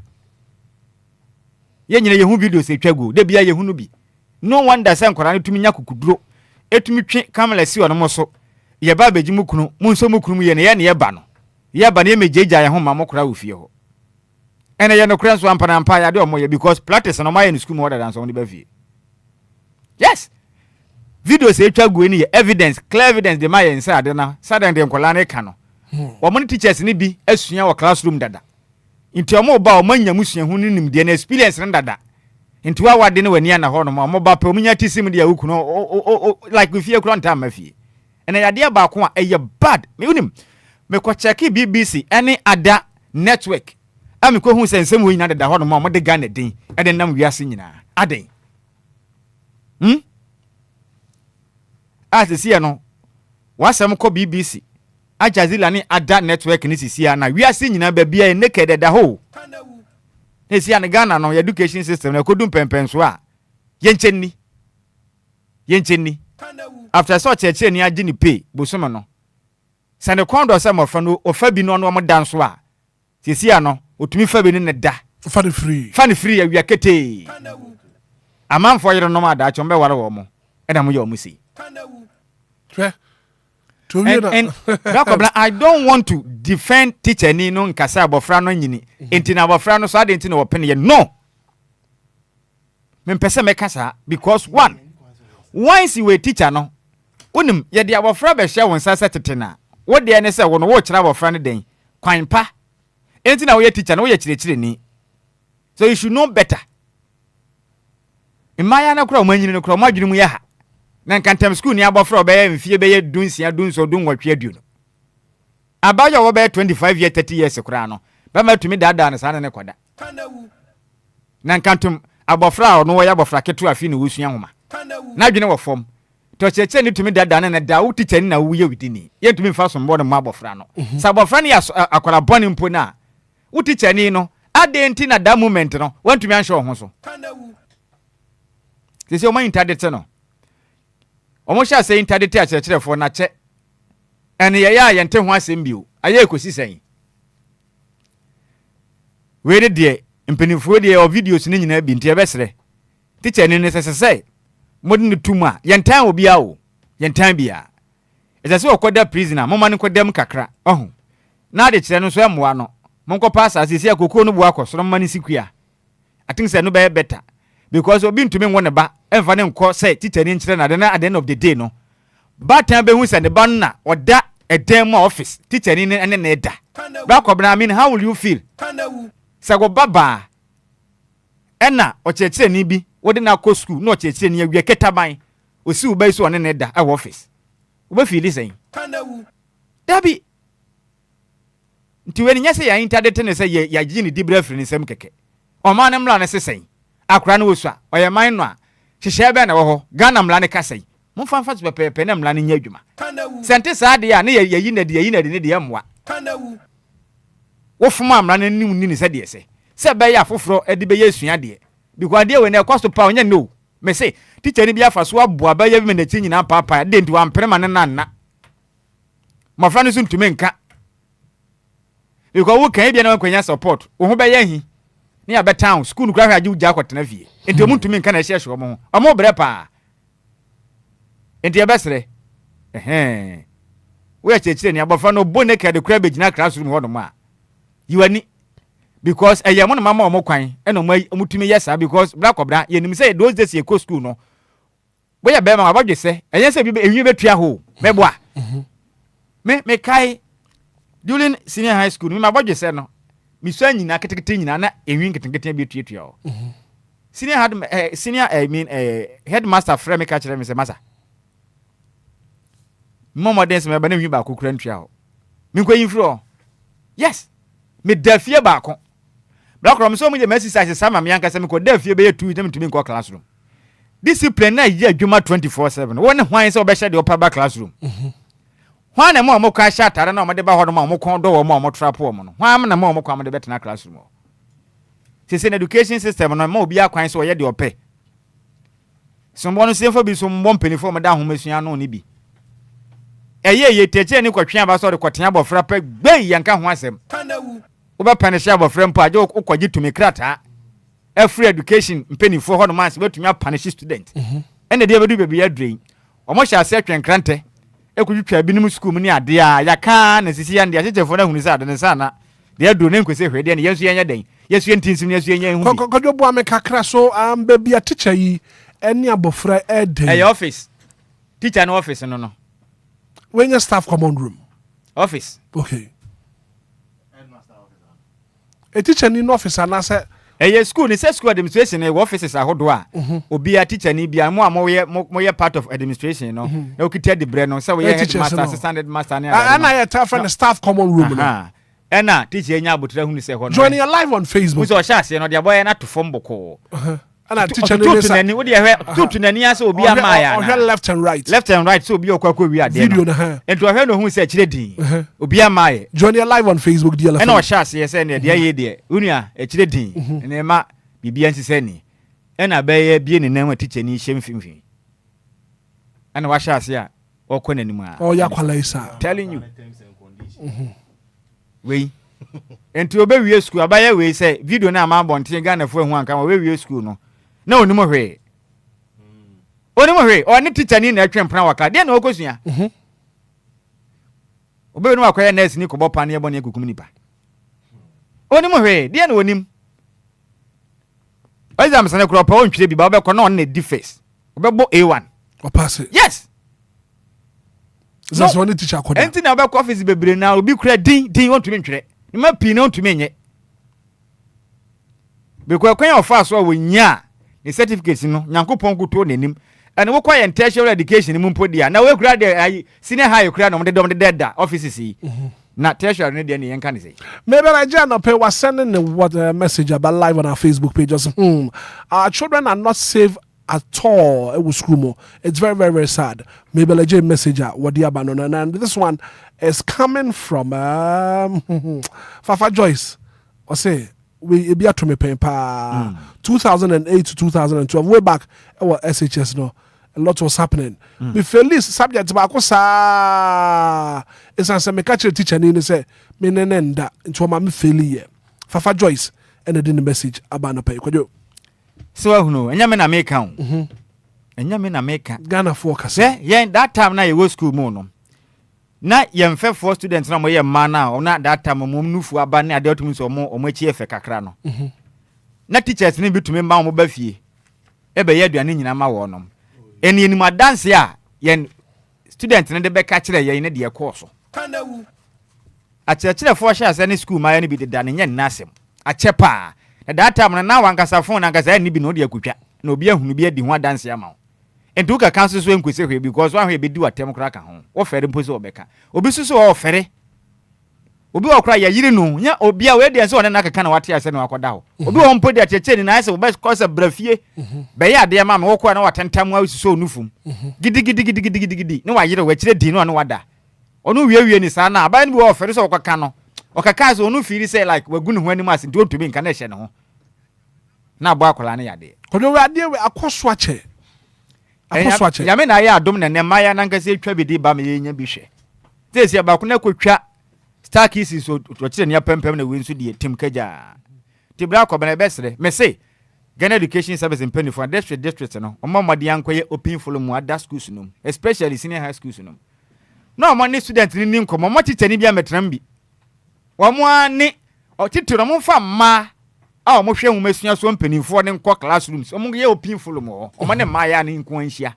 ye nyine ye hu videos e twago de bia ye hu no bi no wonder say nkwala no tumi nya kukuduro etumi twe kamera si wo no mo so ye ba beji mukunu munso mukunu ye ne ye ba no ye ba ne mejeja ye ho ma mokora ofie ho ene ye no kura so ampa na ampa ya de omo ye because practice no ma ye no school more than so on the ba fie yes video say twa go ni ye evidence clear evidence de ma ye nsa ade na sadan de nkola na ka no omo ni teachers ni bi asua wo classroom dada nti omo ba omo nya musua hu ni nim de na experience na dada nti wa wade ne wani na ho no omo ba pe omo nya tisim de awuku no like we fie kro ntam ma fie ene yade ba ko a eye bad me unim me ko check BBC any other network am ko hu sensem ho nyina dada ho no mo de Ghana din e de nam wiase nyina aden asisi no wasem ko BBC Ajazila ni other network ni sisi na wiase nyina ba bia ne kededa ho ne sia ne Ghana no education system na kodum pempen so a yenchenni after so cheche ni agi ni pay bosom no sane kondo se mo fa no ofa bi no no mo dan so a sisi no otumi fa bi ni ne da fan free awia kete amanfo yere no ma da chombe ware wo mo e na mo ye o mo si and I don't want to defend teacher ni no nkasa abofra no nyini enti na abofra no so ade enti na open ye no me pese me kasa because once you a teacher no unim ye de abofra be hye won sasa tetena wo de ne se wo no wo kira abofra no den kwan pa enti na wo ye teacher no wo ye kirekire ni so you should know better imaya na kura omanyini no kura omadwene mu ye ha na nkantem school ni abofra obeye mfie beye dunsia dunso dunwotwe aduno abayo wo be 25 years 30 years kura no ba matumi dada na sana ne koda na nkantem abofra no wo ya abofra ketu afi ni wusua homa na dwene wo fom to cheche ni tumi dada na da wo teacher ni na wo ye widini ye tumi fa so mbo no abofra no sa abofra ni akwara boni mpo na wo teacher ni no adenti na da moment no wantumi ansho ho so sisi o man intadete no omo sha say intadete a checherefo na che ene ye ya yente ho asem bio aye ekosi sen we de mpenifo de o videos ni nyina bi nte ebesere teacher ni nesesese modin tuma yentan obi a o yentan bia ezase okoda prisoner moma ne kodam kakra ohu na de kire no so emwa no monko pass asisi akoko no bu akosoro mani sikua I think say no be better because obi ntumi nwo ne ba emfa ne nko say teacher ni nkire na de na at the end of the day no ba tan be hu say ne ba na oda edem office teacher ni ne na eda ba ko bra mean how will you feel say go baba ena o chechire ni bi wode na ko school no chechire ni awie ketaban osi ubai so ne eda e office uba feel say dabi nti weni nyase ya internet ne say ya gini dibra free ni sem keke o ma ne mla ne sesen akura ne wosua o ye man no a hihye be na wo ho Ghana mla ne kasai mo fa pepe ne mla ne nya adwuma sente sa de ya ne yayi na de ne de yamwa wo fuma mla ne nim ni se de se be ya foforo e de be yesua de because de we na kwasto pa onya no me say teacher ni bia fa so aboa ba ya bi me na chi nyina papa de nti wa mpere ma ne nanna mo fra ne so ntumi nka because wo kan bia na kwanya support wo ho be ya hi ni abe town school kura hwa ju akotena fie enti o ntumi nka na hye hye omo omo bre pa enti ebesere we ya chechire ni abofra no boneka de kura be gina classroom ho no ma yiwani because ayamo no mama omo kwan eno omutumi yesa because bra kobra yenim say those days ye go school no boya be ma abodwe se enye se bi enwi betua ho meboa me kai during senior high school me abodwe se no mi so anyina ketekete nyina na enwi ketekete betuatua ho senior headmaster frame me catch them say masa momo dance me ba na enwi ba kokura ntua ho me kwanyi fro yes me dafie ba ko black rom so mo je mercy size sama me yanka se me ko dafie be 2 dem tumi ko classroom discipline na ye adwuma 24/7 won hwan se obehye de opa ba classroom hwan na mo kwa sha tare na mo de ba ho no mo kon do wo mo trap wo mo no hwan na mo kwa mo de betena classroom se education system no mo obi akwan se o ye de ope so mo no se fo bi so mo mpenifo mo da homasua no ni bi ye teche ni kwatwe aba so de kwotena bofra pa gbei yanka ho asem wo ba panisha abofra mpo aje ukwaji tumi krata free education mpenifo ho no man se betumi apanish student ene de bedu bebi adrein omo sha se twenkrante ekutwa binim school mu ni ade a yaka na sisi ya ndi achechefo na hunu sa ade ne sana de adu ne nkwese hwede ne yesu yenya den yesu yentinsim ne yesu yenya hu kodwo bo amekakra so baby a teacher yi eni abofra eden office teacher no office no when your staff common room office okay a teacher ni office anasa school ni say school administration e offices ahodo a obi a teacher ni bia mo ye part of administration no na okita de bre no say we headmaster assistant headmaster na ana ya friend staff common room no ena teacher enya abotra hu ni say ho no joining live on Facebook so sha se no de boy na to form boko ana teacher ni say nani wo de hwe tutu nani ase obi ama ya na left and right so obi okwa wi ade video na ha ento hwe no hu say kire din obi ama ya joining live on Facebook DLFM ena o sha se say ne de ye de unua kire din ne ma bibia nsese ni ena be bie ne nan teacher ni hye mfimfim ana wa sha se a okọ nanim a oh ya kwala isa telling you we enti obe wie school abaya we say video na ama bonten Ghana fo hu anka we wie school no na onimo hwe oni teacher ni na atwempra waka de na okosua obe no akwaya nurse ni ko bopa na ebo na ekukum nipa onimo hwe de na onim exam sana kro pa ontwire bi ba obe ko na on na di face obe bo A1 o pass it yes that's one teacher koda enti na obe ko office bebre na obi kura din ontumi ntwire ni ma pi na ontumi nye be ko kwan of aso wonya ni certificate no nyankopon kuto nanim and wo kwa tertiary education mu mpodia na we kura de senior high kura no de da offices yi na tertiary ne de ne yanka ne say maybe Nigeria pay was sending a message about live on our Facebook page just our children are not safe at all it was school. It's very very very sad. Maybe a legit message what the abandon and this one is coming from Fafa Joyce or say we be at me paying 2008 to 2012 way back our SHS no a lot was happening we Felice subject ba sa is answer me catch teacher ni say me nenenda into ma me failure Fafa Joyce and the message abana pay kojo so ahuno enya me na make enya me na make Ghana focus yeah that time na you go school mo no na yemfe for students na mo ye man na na that time mo nufu aba na ade otum so mo achi efe kakra no na teachers ni bitumi ma mo ba fie ebe ye aduane nyina ma wo no eni enim dance a yen student ne de be ka kire ye ne de course a kire for sha se ne school ma ye ne bi de da ne nya nasem a chepa that time na wankasa phone na nkasa ni bi no de akutwa na obi ahunu bi adi ho dance ama ento ka cancel so enkwese hwe because one hwe be di watem kra ka ho wo fere mpo so obeka obi susu wo fere obi wo kra ya yiri no nya obi a we de so one na kaka na wate ase na wakoda ho obi wo mpo de acheche ni na ase wo be cause brafie be ya de ma me wo kwa na watentam wa susu onufum gidi na wa yire wa kire di no no wada onu wie ni sa na aba ni wo fere so okaka no okaka so onu firi say like wagunu ho anim ase nti otumi nka na hye ne ho na bo akola na yade kodo we ade we akoso ache ya me na ya adom na nemaya na nkase etwa bidi ba me yenya bi hwe tesi ba ko na kotwa star keys so to kire ne pempem na we nso die tim kaja tibra ko bana besre me say Ghana Education Service in Penny for district no omamade yankoye open full mu ada schools no especially senior high schools no no money student ni nko mo teacher ni bia metram bi wo mo ani o titiro mo fa ma a mo hwe nwoma sua so mpanimfo ne nkɔ classrooms omo ye opinful mo omo ne maya ne nko anhia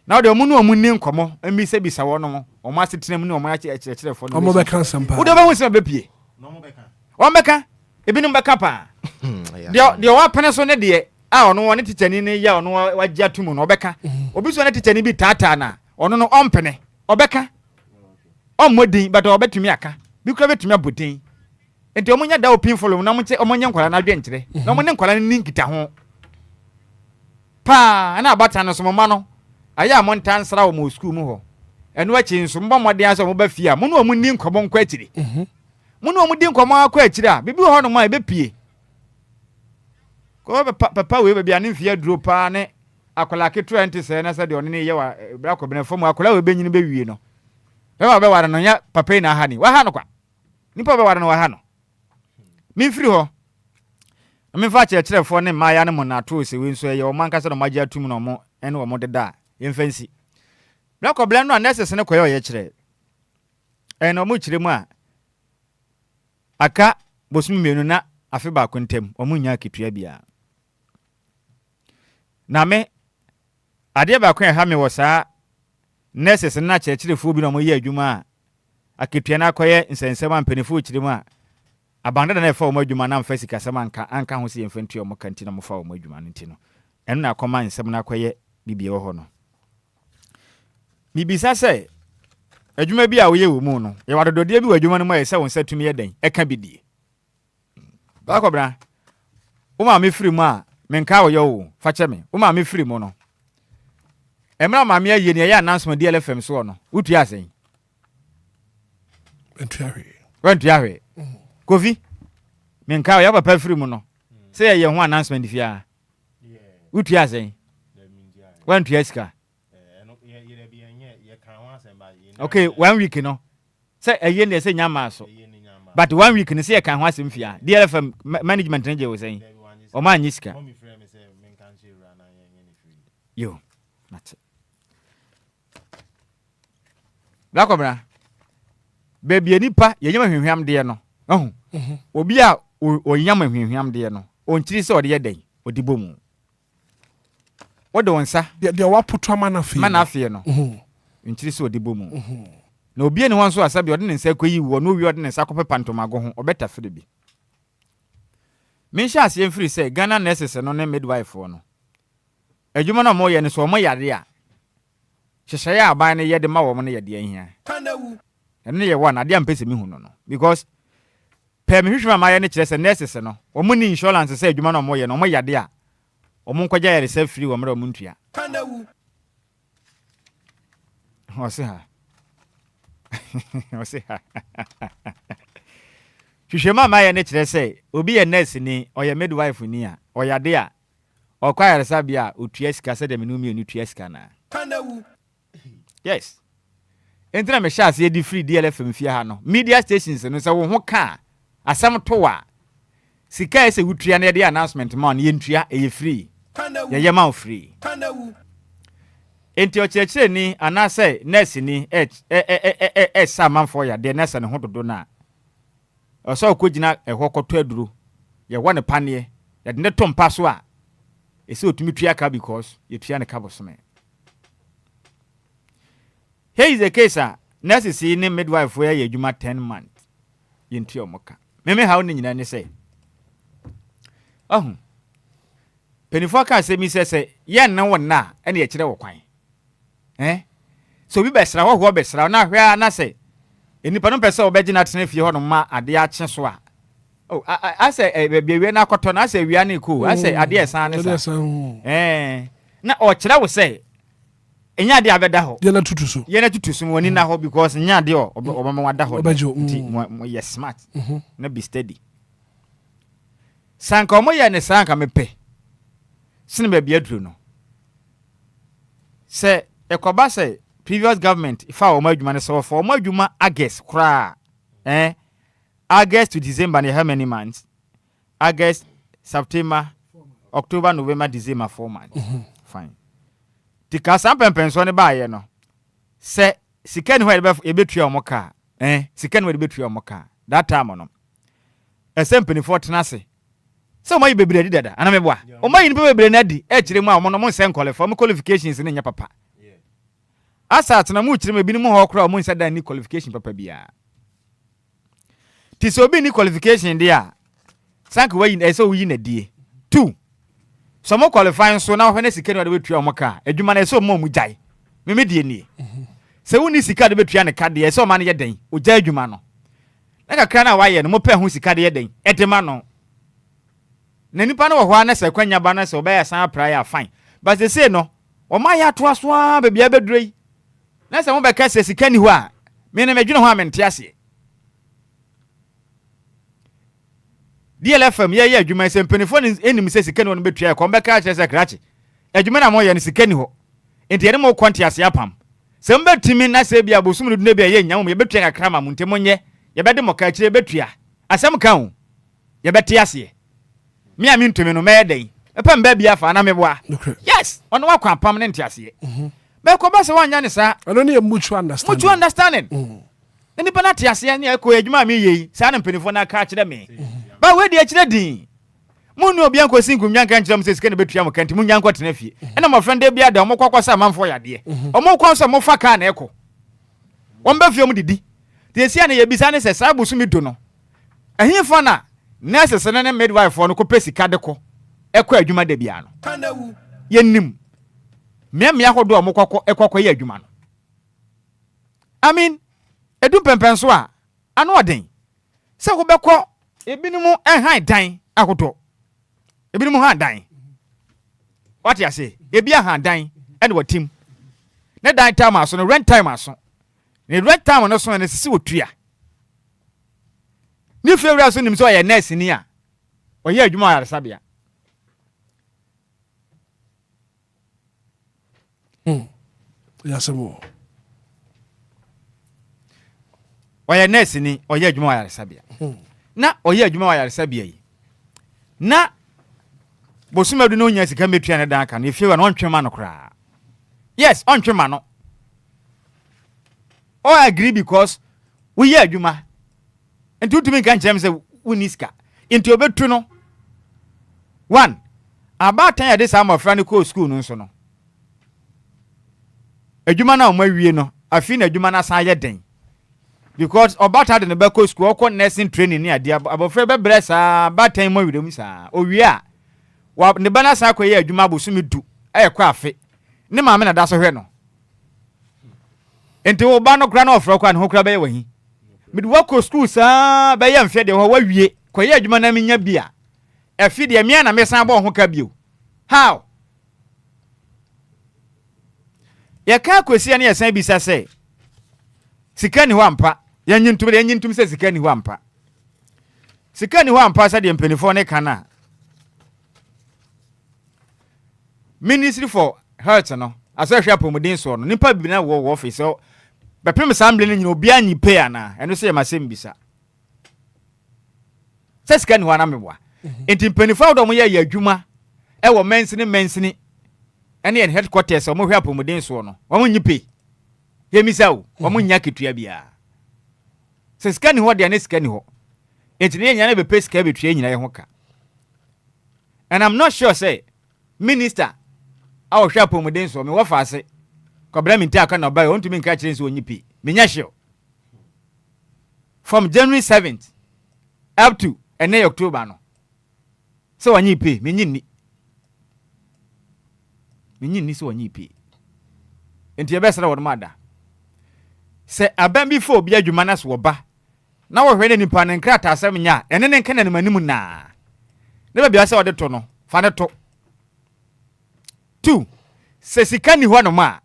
na de omo no omo ni nkomo emisa bisa wo no omo asetena mu ne omo akyerɛkyerɛ fo no omo be kan sampa wo de ba hu se be pie no omo be kan o beka ebinim beka pa de wa pene so ne de a ono won tichani ne ya ono wagya tumu no obeka obi so ne tichani bi tata na ono no ompene obeka omodin but obetumi aka bi kura betumi abotin enti omunya da opinful na monche omunya nkwala na dwenkyere na omunya nkwala ni nkita ho pa na abata no so mama no aya monta nsra wo mo school mu ho eno achi nso mbɔ mɔden aso mo ba fie a mo no omunni nkɔmɔ nkɔ akyiri mo no omudi nkɔmɔ akɔ akyiri a bibi ho no ma ebepie ko papa we bia ne mfie aduro pa ne akola ke 20 se na se de one ne ye wa bra ko bene fom akola we benyini be wie no be ware no nya papa na ha ni wa ha no kwa nipa be ware no wa ha no mi mfiri ho mi fa kyerɛkyerɛfo ne maya ne mo na to se we nso ye o man kasa no magya atum no mo ene wo mo deda ye mfansi bra ko blen no anesese ne koye o ye kyerɛ ene o mo kyerɛ mu a aka bosum menu na afi ba kontem o mo nya ketua bia na me ade ba ko ha me wo saa nurses na kyerɛkyerɛfo bi na mo yɛ adwuma a aketua na koye nsensɛm ampanifo kyerɛ mu a abanda na efa o madwuma na mfa sika sɛm anka ho se yemfantu o mo kanti na mo fa o madwuma no ntino ɛno na akɔma nsɛm na koye bibie wo ho no bibisa sɛ adwuma bi a wo ye wo mu no ye wadododie bi wo adwuma no mu ayɛ sɛ wo nsatumi yɛ den ɛka bidie ba ko bra wo ma me firi mu a menka wo ye wo fa kyɛ me wo ma me firi mu no emra ma me aye ne ya announcement DLFM so no wotu asen wentu ahwe Kofi menka ya papa firi mu no say ye ho announcement fia wotu asen wentu asika okay 1 week no say eye ne say nyama so but 1 week ne say ye kan ho asem fia DLFM management ne je wo say o ma anyisika yo that's it. Lakobra baby nipa ye nyama hwehwam de no obi a onyama hwehwam de no onkyiri se ode ye den odibo mu ode wonsa de wapoto mana fie no onkyiri se odibo mu na obi ene won so asabi ode ne nsa koyi wo no wi ode ne nsa kopepa ntomago ho obeta fere bi menhya ase mfiri se Ghana nurses no ne midwife no adwuma na mo ye ne so mo yare a hyehyɛ aban ne ye de ma wo mo ne ye de ahia ene ye one ade ampese mi hu no because pe me hwehwe ma ye ne kyerɛ sɛ nurses no wo mo ni insurance sɛ adwuma na mo ye no mo yade a wo mo nkɔgya yare sɛ free wo mo mo ntua o se ha o se ha hwehwe ma ye ne kyerɛ sɛ obi ye nurse ni o ye midwife ni a o yade a o kwa yare sabia otua sika sɛ de me no mi onu tua sika na yes entra me sha se di free DLFM fie ha no media stations no se wo ho ka asam to wa sika ese wutua na de announcement ma no yentua eye free ye ye ma free enti o kyerɛkyerɛ ni anase nurse ni sa manfo ya de nurse ne ho dodo na o so kogina ehɔ kɔtɔ aduro ye wɔ ne panie ye de ne tompa so a ese otumi tua ka because ye tua ne ka bosome. Here is the case, nurse see ne midwife where ye juma 10 months. Yintu omoka. Meme how ni nyina ne say. Penifo ka say mi say ye na won na ene ye kire wo kwan. So bi besra ho besra na hwe na say enipa no pese obegina tene fie ho no ma ade a kye so a. Oh, I say be we na akoto na say wia na ko. I say ade esan ne sa. Na o kire wo say enya de abeda ho ye na tutusu woni na ho because enya de obama wada ho yes smart na be steady sanka omo ye ne sanka mepe sine ba bia duro no se ekoba se previous government ifa omo adwuma ne so for omo adwuma August kra August to December ne how many months August September October November December 4 months fine tika sampempen so ne baaye no se sika ni ho e betua omoka sika ni ho e betua omoka that time no esempeni for tenase So my baby did that. And I'm a boy. Oh, my baby Neddy, actually, my mono send qualify qualifications in your papa. Asa na mu chire me bi mu ho kra mu nsa dan ni qualification papa bia. Ti so bi ni qualification dia. Sank we yin eso wi na die. 2. So mo qualify so na ho na sika ni de betua mo ka. Adwuma na eso mo mu jai. Me die ni. Se woni sika de betua ne ka de eso ma na ye den. O jai adwuma no. Na kakra na wa ye no mo pe ho sika de ye den. Edema no. Na nipa na wo ho na se kwanya ba na se oba ya san prayer fine. But they say no. O ma ya to aso a be bia bedrei. Na se mo be ka se sika ni ho a me na medwene ho amente ase. DLFM ye adwuma se mpenifo enim se sika ni ho no betua ko be ka se krache. Adwuma na mo ye ni sika ni ho. Enti ye mo kwanti ase apam. Se mbe timi na se bia bosum no bia ye nya mo ye betua kakra ma mo ntemo nye ye be de mo ka kire betua. Asem ka ho. Ye bete ase. Me a me ntumi no me den. Epa mba bia fa na me boa. Yes, ono wa kwa pam ne ntiase. Be ko ba se wanya ne sa. Ono ne mutual understanding. Mutual understanding. Ni pa na tiase ne ko adwuma me yi. Sa na mpenifo na ka kire me. Ba we di akire din. Mu no obi anko sin kunyan kan kire mo se sika ne betua mo kanti mu nyan ko tena fie. E na mo friend de bia da mo kwakwasa manfo yade. Omo kwa so mo fa ka na eko. Won ba fie mo didi. Ti esia ne ye bisa ne se sa busu mi do no. Ahin fa na nurses ne midwife for no ko pesika de ko. Eko adwuma de bia no. Yenim. Mmea hodo omokoko ekoko ye adwuma no. I mean, edum pempenso a ano oden. Se wo beko ebinimu enhan dan akoto. Ebinimu han dan. What you say? Ebi han dan and what team. Ne dan time aso no rent time aso. Ne rent time no so ne sisi otua. Ni fewura aso nim so ye nurse ni a. Oye adwuma ya resabia. Yasemo. Oye nurse ni oye adwuma ya resabia. Na oye adwuma ya resabia yi. Na bosumadu no nya sika metua ne dan aka no efiewa no ontwema no kra. Yes, ontwema no. I agree because we hear adwuma. Enti utumi kan chem se uniska. Enti obetu no. 1. About 10 years am of friend ko school no so no. Adwuma na o mawie no, afi na adwuma na san ye den. Because about had in the back school ko nursing training ni ade abofre be bresa about 10 mo wi sa. Owie a wa ne bana sa ko ye adwuma bosumi du. E kwa afi. Ne maame na da so hwe no. Enti wo ba no kra na ofro kwa ne ho kra be ye wahi. Mid work school sa be ye mfe de ho wawie. Ko ye adwuma na menya bia. Afi de me na me san bo ho ka bio. How? Ya ka kwesi na ye san bisa se. Sika ni ho ampa. Ya nyintum se sika ni ho ampa. Sika ni ho ampa sa de mpenifo ne kana. Ministry for Health no. Asa hwa pomodin so no. Nipa bi na wo office so. Bepem samble ni nyina obi anyi pay ana. Eno se masem bisa. Se sika ni ho na meboa. Enti mpenifo do mo ye adwuma e wo mensini ene en headquarters o mo hwa pomodin so no. Wo mo nyi pay. Yemisao, wamu nya kitua bia. Se sika ni ho de na sika ni ho. Enti ne nya na be pay sika betua nyina ye ho ka. And I'm not sure say minister awo hwa pomodin so me wo fa ase. Kobra minti aka na ba ontumi nka kire nso onyi pay. Me nya hwe. From January 7th up to October no. So onyi pay, me nyini. Me nyini so onyi pay. Enti e be sra wo mada. Se aban bi fo obi adwuma na so ba na wo hwe ne nipa ne nkrata asem nya ene ne nkana ne manimu na ne ba bia se ode to no fa ne to 2 se sika ni ho no ma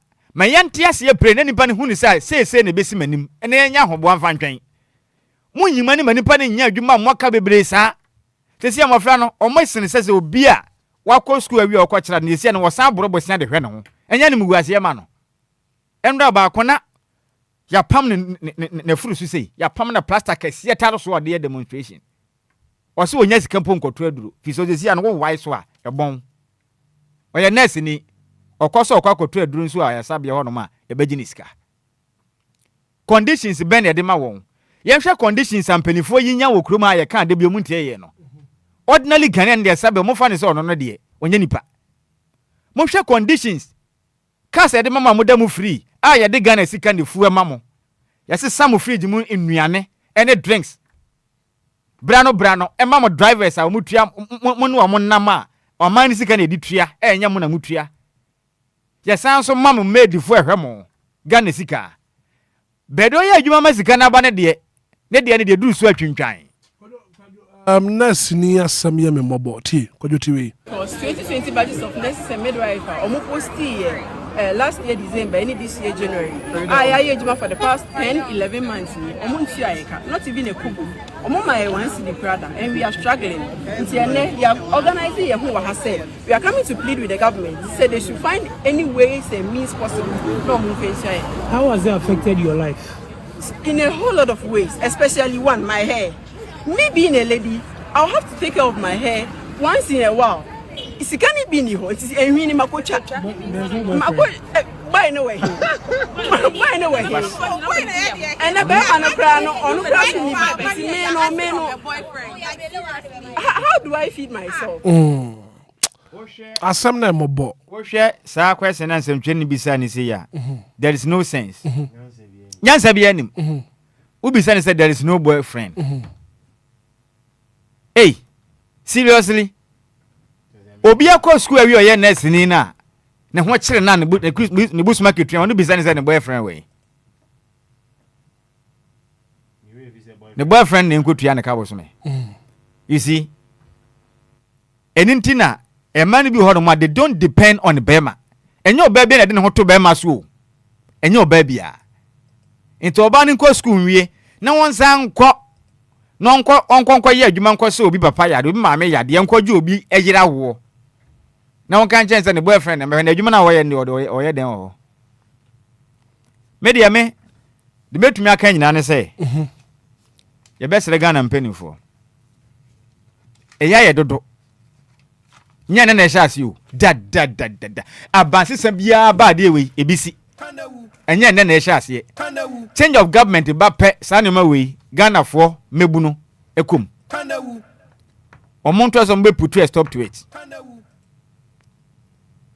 yente ase ye pre ne nipa ne hu ni se ne besi manim ene nya hobo amfa ntwen mu nyima ne manipa ne nya adwuma mwaka bebre sa tesi amofra no omo sene se obi a wakọ school awi okọ kira ne esi ne wo san boro bosia de hwe ne ho enya ne muguase ye ma no endra ba kona ya pam ne furu su sei ya pam na plaster case ya taro so de demonstration o se onya sika mpo nkoto aduro fi so desi an wo wai so a ebon o ya nurse ni okoso okwakoto aduro nso a ya sabia ho no ma e begini sika conditions ben ya de ma won ye hwe conditions ampanifo yinya wo kroma ya kan de bi omuntie ye no ordinarily Ghanaian de sabe mo fa ne so no no de onye nipa mo hwe conditions cars e de mama mo da mu free a ye de Ghana sika ne fu ema mo ye se sam fridge mu nnuane ene drinks brano ema mo drivers a mo tua mo no mo nam a o man ni sika ne di tua enya mo na mo tua ye san so mam made fu ehwe mo Ghana sika bedo ye adwuma ma sika na ba ne de du so atwintwan nurse ni asam ye me moboti kwadwotiwe because 2020 batches of nurses and midwifery omo post here last year December any this year January I for the past 10-11 months not even a kubu omo my once in the brother and we are struggling we are organizing here who has said we are coming to plead with the government. They said they should find any ways and means possible to move. How has it affected your life? In a whole lot of ways, especially one, my hair. Me being a lady, I'll have to take care of my hair once in a while. It's can't be new. It's a mini makocha. By no way. By no way. And a bear and a crown on how do I feed myself? Asam na mobo. Wo hwe sa question na nsem tweni bisa ni say ya. There is no sense. Nyansa bi anim. Ubisa ni say there is no boyfriend. Hey, seriously? Obia ko school awi oye nurse ni na ho kire na ne bus market twan no bisa ni say ne boyfriend we. Ne boyfriend ne nkotua ne ka bo so me. You see? Enintina a man be hormone they don't depend on Bema. And your baby I didn't want to Bema so. And your baby into a banning co school we no one sang quo non quo on ye you man so be papaya do mamma ya the uncle you be a year war. No one can chance any boyfriend and when the human away and or ye then. Media me the bet me a can say. Your best regan and penny for. A ya dodo. Nyane na shas you da abansi sabia ba de we ebisi enye na shas ye change of government ba pe sanema we Ghana for mebuno ekum omonto so mbe put a stop to it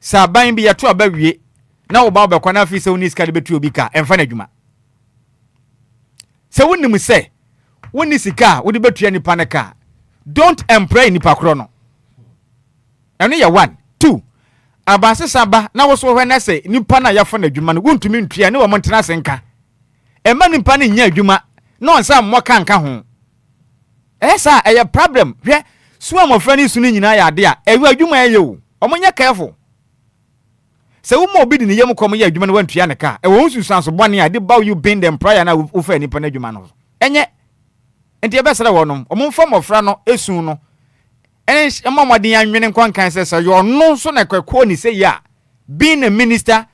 saban bi yato abawie na wo ba obekwa na afi se woni ska de betu obi ka emfa na adwuma se woni se woni sika wo de betu ani pa na ka don't employ ni pa kro no. And you 1, 2. Abase saba na wo so hwe na se nipa na yafo na adwuma no wontumi ntua ne wo montena senka. E ma nipa ne nya adwuma na onsa mmoka nka ho. Esa e problem. Hwe so amofra ni sunu nyina ya ade a ewe adwuma ye o. Omonya careful. Se wo mo obi di ne yem kom ye adwuma no wantua ne ka. E wo nsusan so bone a de bow you been the employer na wo fa nipa na adwuma no. Enye enti e besere wo no. Omomfa mofra no esun no. And Mamma the young Kwan can say, so you're no son like a say, yeah, being a minister,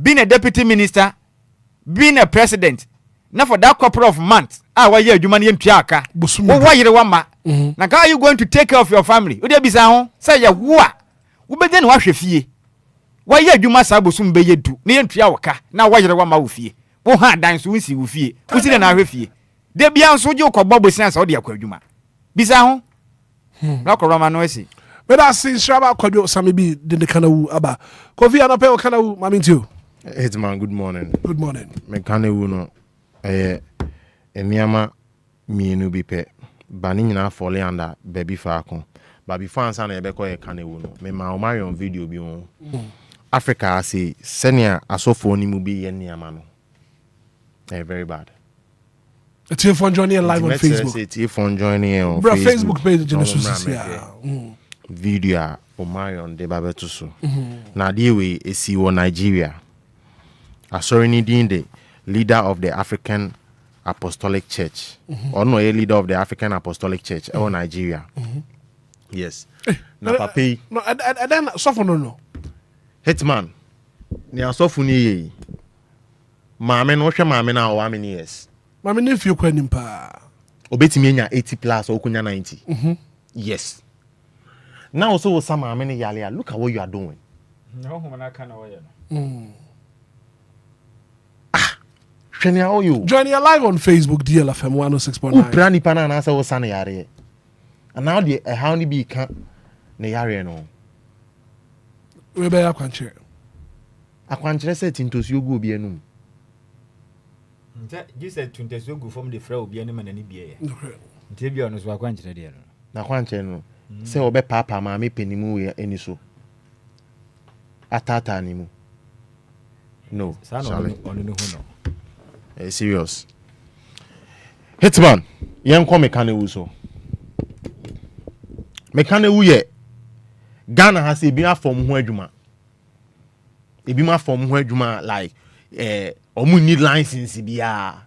being a deputy minister, being a president, now for that couple of months, why you money in Piaka, why you want ma? Now, how are you going to take care of your family? Would there be sound? Say, ya what? Who began wash your fee? Why you must have some be do, near Piaka, now why you want my fee? Who had dance with you fee? Who's in our fee? There be also your Bobo sense or the Aquajuma. Bizarre. Nako Roma noisi. But I see Shraba Kwadwo Sami bi de kanawu aba. Kofi anope o kanawu mamintu. Hitman, good morning. Good morning. Me kanawu no eniama mienu bi pe. Bani nyina fall under baby faako. But before ansa na ebe ko kanawu no. Me ma o Marion video bi won. Africa asi senior asofo ni mu bi ye niama no. Very bad. It's here for joining live on Facebook. It's here for joining on Facebook page Genesis video for Marion de Babetuso. Na die we esi wo Nigeria. Asoroni din the leader of the African Apostolic Church. Or no a leader of the African Apostolic Church or Nigeria. Yes. Na papi. No and then suffer no. Hitman. Ni asofu ni ye. Maame no hwe maame na o ameni yes. Mami ne fie kwa nimpa. Obetimi enya 80 plus or kunya 90. Yes. Now also with some many yale, look at what you are doing. No, when I can't away. Shania, how you? Joining live on Facebook, DLFM 106.9. Prani pana answer was sunny yare. and now the how ni be can ne yare no we be akwanche say tintosi ogu obi enum you said tintosi ogu from the fra obi enum na ni bie nti bia no so akwanche de no na akwanche no say obe papa ma me penimu we eni so atata ni mu no sorry serious Hitman yen ko mekane so mekane wu ye Ghana has e bi afom ho adwuma e bi ma fom ho adwuma like omu need license bia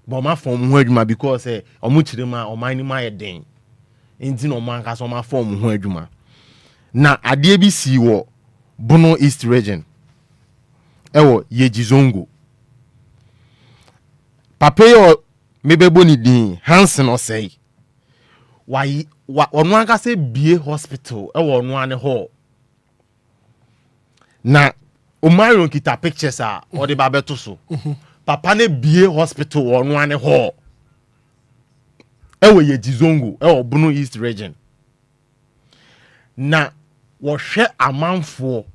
but ma fom ho adwuma because omu chire ma o man ni ma ye den enti no man ka so ma fom ho adwuma na ade bi si wo Bono East region ewo Yejizongo papeyo mebebo ni din Hansen o say why onu aka say bie hospital ewo onu ane ho na o Marion kita pictures a o de babeto so papa ne bie hospital onu ane ho ewo Yejizongo ewo Bono East region na wo hwe amanfo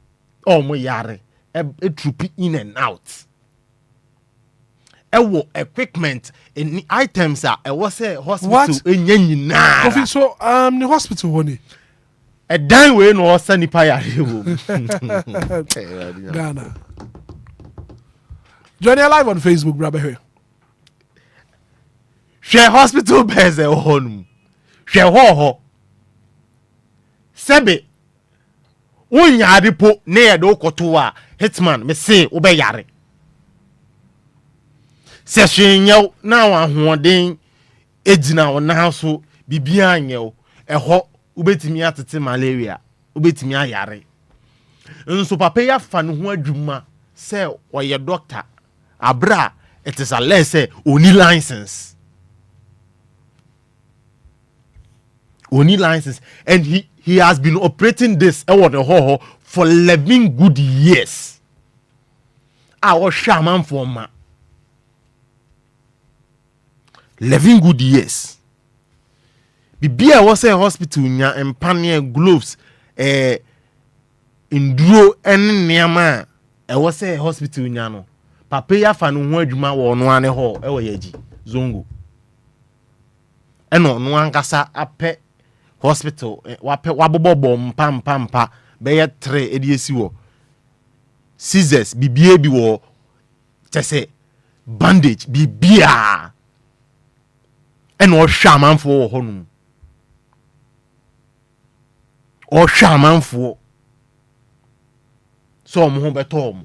omo yare e troop in and out ewo equipment in items a e was say hospital enya nyina coffee so the hospital woni e dan we no osa nipa yare wo Ghana join us live on Facebook brother here share hospital beds e honum share ho sebe Unya adipo ne ye do koto a Hitman me say wo be yare se hwenyew na wa hoden ejina wo na so bibia anyew eho ubetimi atete malaria ubetimi ayare nso papa ya fa no ho adwuma se oye doctor abra it is a less oni license and he has been operating this for 11 good years. Our shaman for ma 11 good years. Bibia was a hospital nya empanye gloves induro en niama e was a hospital nya no papa ya fa no ho adwuma wo no ane ho e wo yaji zongo eno no ankasa apɛ hospital wabobo mpa be ye 3 ediesi wo scissors bibie bi wo tese bandage bibia eno hwamanfo wo honum o hwamanfo so mo ho betom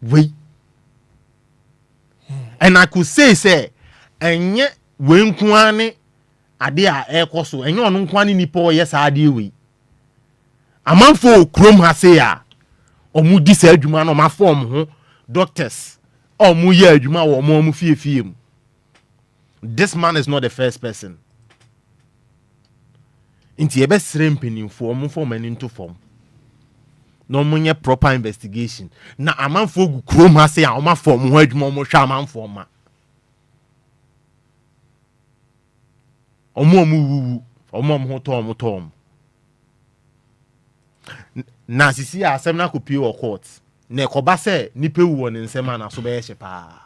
we and I could say enye we nkuane ade a ekoso enye onu nkuane nipa o yesa ade we amanfo krom ha se ya omu di sa adwuma no ma form ho doctors omu ye adwuma wo omu fie mu. This man is not the first person. Inti ebe sere mpenimfo omu form ani into form no munye proper investigation na amanfo gu krom ha se ya o ma form ho adwuma omu hwa amanfo ma omu ho tom na sisi asem na ko pie wo court na ekoba se nipa wu ne nsema na so be ye pa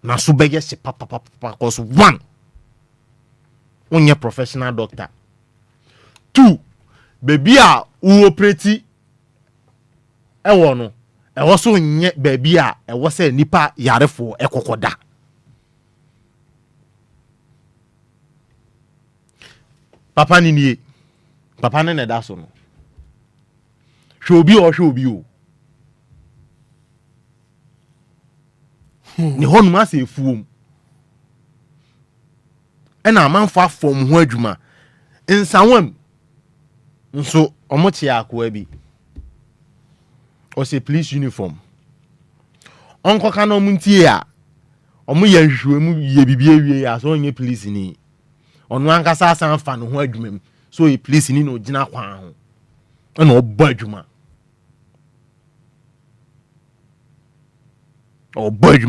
na so be ye pa cause one onye professional doctor, two baby a u operate ewo no ewo so nye baby a ewo se nipa yarefo ekokoda. Papa ni papa ne da so no shobi o ni honu ma se fuom ena amanfo afom ho adwuma nsanwam nso omoche akwa bi o se police uniform onko ka no muntie a omo ye hwehwemu ye bibie wie ya so onye police ni onu ankasa asan fa no ho adwuma so e police ni no gina kwa ho ena obo adwuma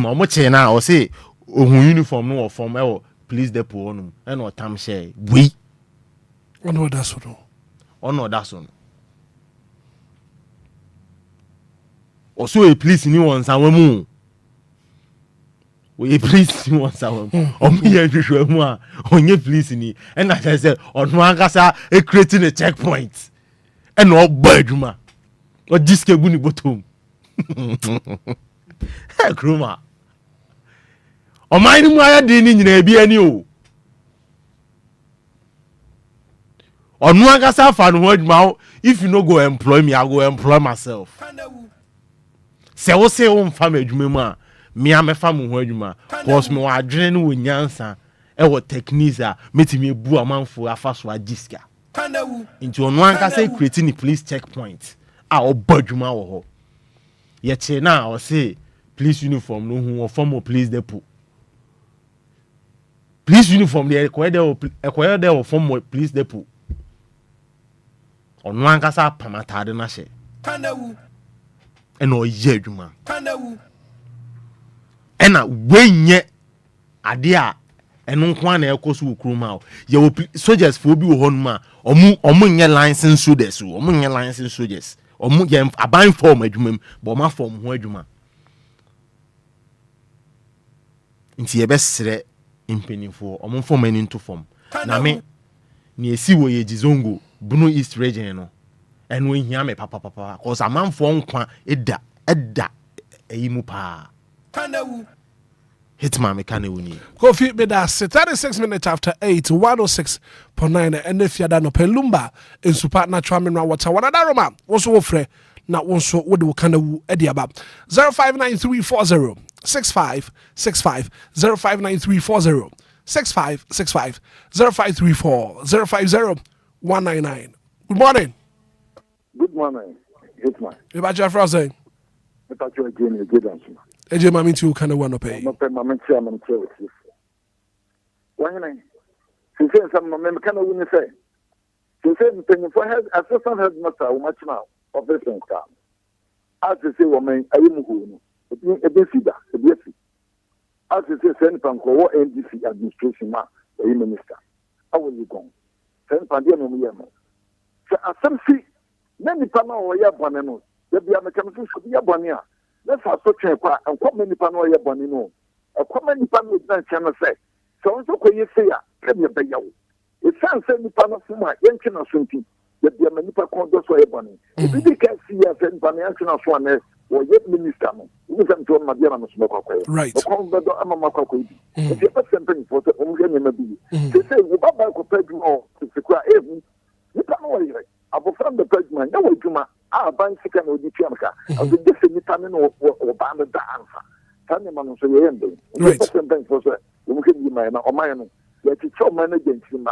omo che na o se uniform no or form or police depot on and or tam share we no that's one no that's one also a police ni one someone we police ni one someone me hwehwe mu a onye police ni and I say on one kasa e creating a checkpoint and all baduma or diske bu ni bottom hey kroma o man mu aya de ni nyina bi ani o onu akasa fa no adwuma if you no go employ me I go employ myself se wo se wo mfa ma adwuma mu a me amefa mo ho adwuma cause me wa adwene no wonyansa e wo techniques a metimi ebu amanfo afa so agiska into onu akasa creating the police checkpoint a obadwuma wo ho ye che na o say police uniform no hu or form of police depot police uniform dey require there or form of police depot onu akasa pamatade na hye eno ye adwuma ena wenye ade a eno nko na ekoso okroma o ye soldiers fo bi wo honuma omu nye license soldiers omu nye license soldiers omu ye aban form adwuma bo ma form ho adwuma nti ye besere impenifo omu form ani into form na me ni esi wo ye Gizongo Bunu East region no eno hia me papa cause amanfo nkwa eda eyimu pa Hitman mekane ni Kofi Bedase 36 minutes after 8 106.9 and if you da no pe Lumba in super natural mineral water one other Roma also wo frɛ na wonso wo de wo kana wu edi aba 059340 6565 059340 6565 0534 050 199. Good morning. Good morning, Hitman. You about your frozen? About your again, good answer. Eje mami tu kana wana pay. No pay mami tia mami tia with you. Why not? She says some mami kana wuni say. She says penny for head assistant headmaster wo match now operation car. As she say woman ayimu hu no. Ebesida, ebesi. As she say send panko wo NDC administration ma ayi minister. How will you go? Send pandia no yemo. So asamsi na nipa na wo ya bone no. Ya bia mekamso so ya bone a. Let's also check and come any panel ya bonino. A common panel is not channel say. So also can you say, let me be you. It sounds any panel for my engine or something. That the Manipa condos were bonny. If you can see a friend by the engine of one or yet minister, you can tell my dear smoke. Right. The combat I'm a macquaid. If you're something for the only maybe. They say, we bought back a pedal or to secure even. You can't worry. I will find the president. No way to my. Ban second or the Chamka, and the different Tamin or Band of the answer. Tanya man so you end. Sometimes for you can be my or mine. Let it show man against him.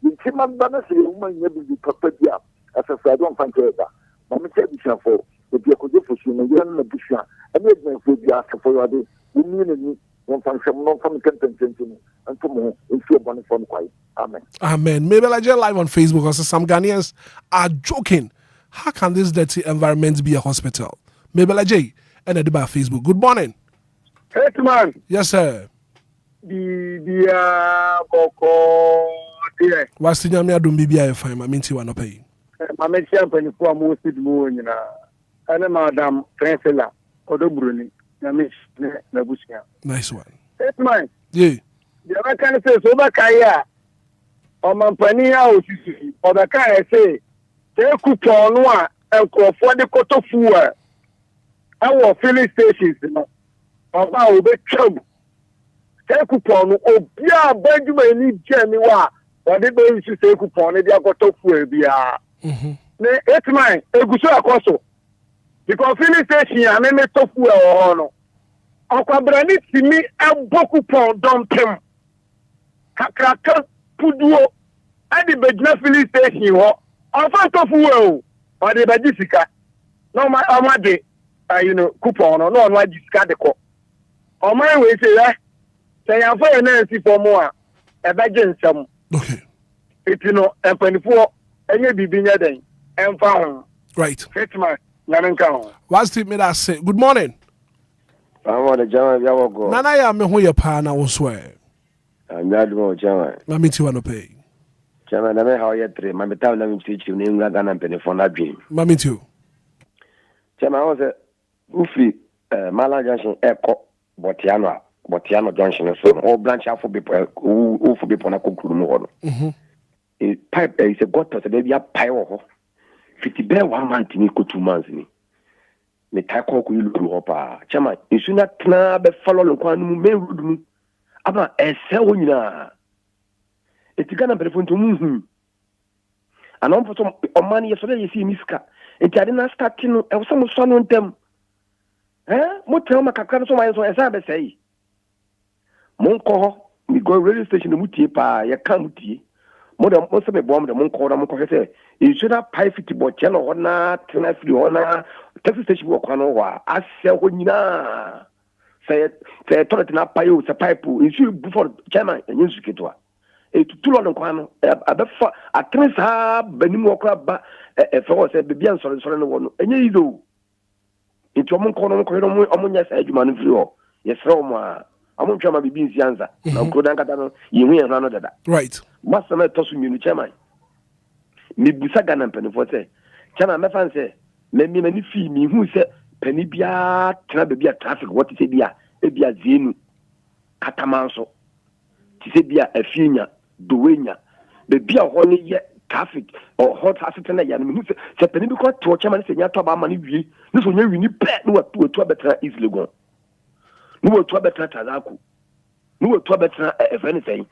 You can man banner say, woman, you be prepared as I don't find her. Mamma said, for the Diaco for you, and you're in the bush, and make me food the answer for your day. You mean one function, non from content and tomorrow in your bonnet from quiet. Amen. Amen. Maybe I just live on Facebook because some Ghanaians are joking. How can this dirty environment be a hospital? Maybe like Jay and a debate Facebook. Good morning. Hitman. Yes, sir. Boko dear. What's the name of BBI? I mean, you want to pay. My champion for most people, and Madam Francella, Odobruni, Namish, Nabushia. Nice one. Hitman. Yeah. The American says, Obakaya, or Mampania, or the kind say, take coupon one and call for the Kotofu. Our filling stations, our big trouble. Take coupon, Obia, Benjamin, Jenny, or the baby to take coupon, they are Kotofu. It's mine, a Gusua Coso. Because filling station, I may tofu or no. Uncle Brandy to me, and Bokupon, don't him. Kakraka, Puduo, and the Bedna filling station. Enfin, tofu or the Bajisica. No, my day, coupon or no, my discard. On my way, say that. Say, I'm for an answer for more. A badger some. Okay. If you know, and 24, and you be being a day, and found. Right. Hitman, Naranka. What's the mid I say? Good morning. I'm the German Yago. Nana ya me ho ye pa na wo so e. Nyadmo German. Mami ti wa no pay. German na me how ye tre, mami ta na me teach you in Ghana pen for na dream. Mami ti o. German was a ufi Mala Junction Eko Botiano Junction so all branch out for people who for people na kokuru no ho. A pipe is a got to be a pipe ho. 50 bear 1 month ni ko 2 months ni. Me ta ko ku ilu ho pa. Chama isu na tna be follow lo kwa no me rudu mu. Aba ese wo nyina. Etika na telefon to mu ana on poto o man ye so dey see miska. Enti ade na start no e so mo so no ntem. Mo tell ma kakra so ma so esa be sei. Mon ko ho mi go radio station mu tie pa ye ka mu tie. Mo da mo se me bom da mon ko da mon ko se e should have pipe fit bo chelo ho na tena free ho na taxi station wo kwa no wa ase ho nyina say toilet na payo se pipe e should before chairman enyin su ketwa e tutulo no kwa no abefa atresa banim wo kwa ba e fe wo se bibia nsore no wo no enye ido nti omon ko no ko no omonya sa adwuma no free ho yesre o mo a amon twama bibi nsianza na ko dan kata no yehu ye no dada right masana tosu minu chairman mi busa Ghana pen for say chairman me fan say me mani fi mi hu say pani bia tena be bia traffic what say bia e bia zenu katamanso ti say bia afinya dowenya be bia ho ne ye traffic or hot traffic na ya mi hu say pani bi ko to chairman say nya to ba ma ne wi ni so nya wi ni pe no wa to betra easily go no wa to betra tazaku no wa to betra if anything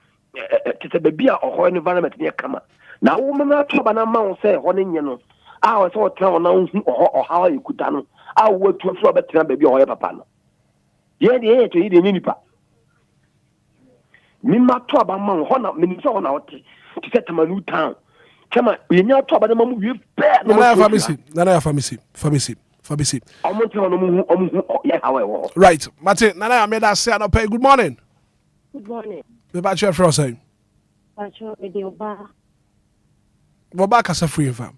tete baby a ho environment ne kama na wo mama to ba na ma wo say ho ne nye no a wo say wo tra na hu o ha ya kuta no a wo to fro ba tra baby ho ya papa no ye de to yi de nipa mi ma to ba ma ho na mi so ho na wote tete tamanu town kama ye nya to ba na ma mu wi pe no na ya famisi omo tra no mu hu ya ha wo right mate nana ya me da say no pay good morning. Good morning. Me ba che fro say Pacho Edioba. Boba kasa free fam.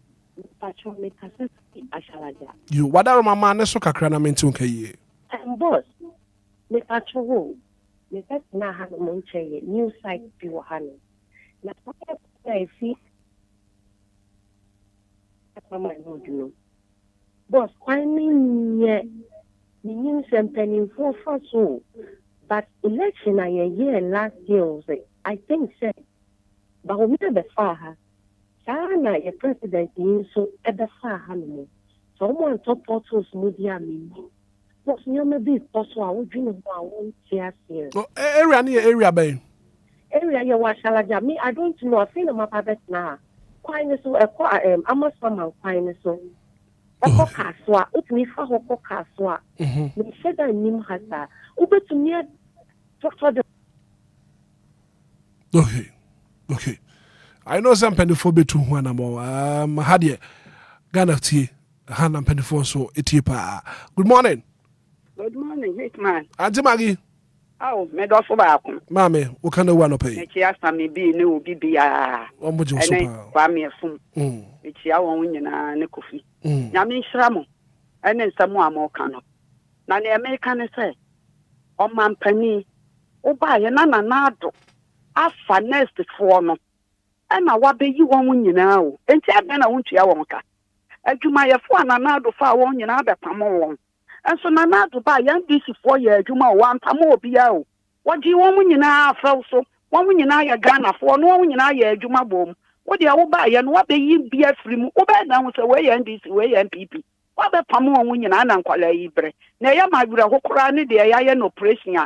Pacho me kasa ashalaja. You wadaro mama ne so kakra na menti unka yie. Boss. Me pacho wo. Me pet na ha no monche new site bi wo ha no. Na pa e fi. Mama no do. Boss, kwani nye. Ni nim sempeni fo so. But election a year last year I think said but we never far Sana your president in so ever far no someone top portals media me but you may be also I would dream of one here area near area bay area you wa shalaja me I don't know I think my papa na quite so I'm some quite so Oko kaswa, utmi fa oko kaswa. Me said that nim hasa. Ubetumia doctor. Okay. I know some penifo betu wana mo. Hadie Ghana tea Hana penifo so etipa. Good morning. Good morning, Hitman. Auntie Maggie. Oh, me do so ba ko. Mame, wo kan da wano pay. Me chia sa me bi ne obi bia. Omo je so pa. Kwa me fun. Me chia won nyina ne kofi. Nya me nhira mo. Ene nsam a mo ka no. Na ne America ne say o mampani o ba ye na na ado. Afa next for no. Ena wa be yi won nyina o. Enti abe na wontua won ka. Adwuma ye fo na ado fa won nyina be pam won. And so Nana to buy young DC 4 years, you know, one time more be out. What do you want when you now fell so? One when you now your Ghana for no when you now your Juma boom. What do you buy and what they be a free move? Obey down with away and this way and PP. What the Pamo when you now and call a Ibre? Nay, my good Hokorani, the Ayan operation.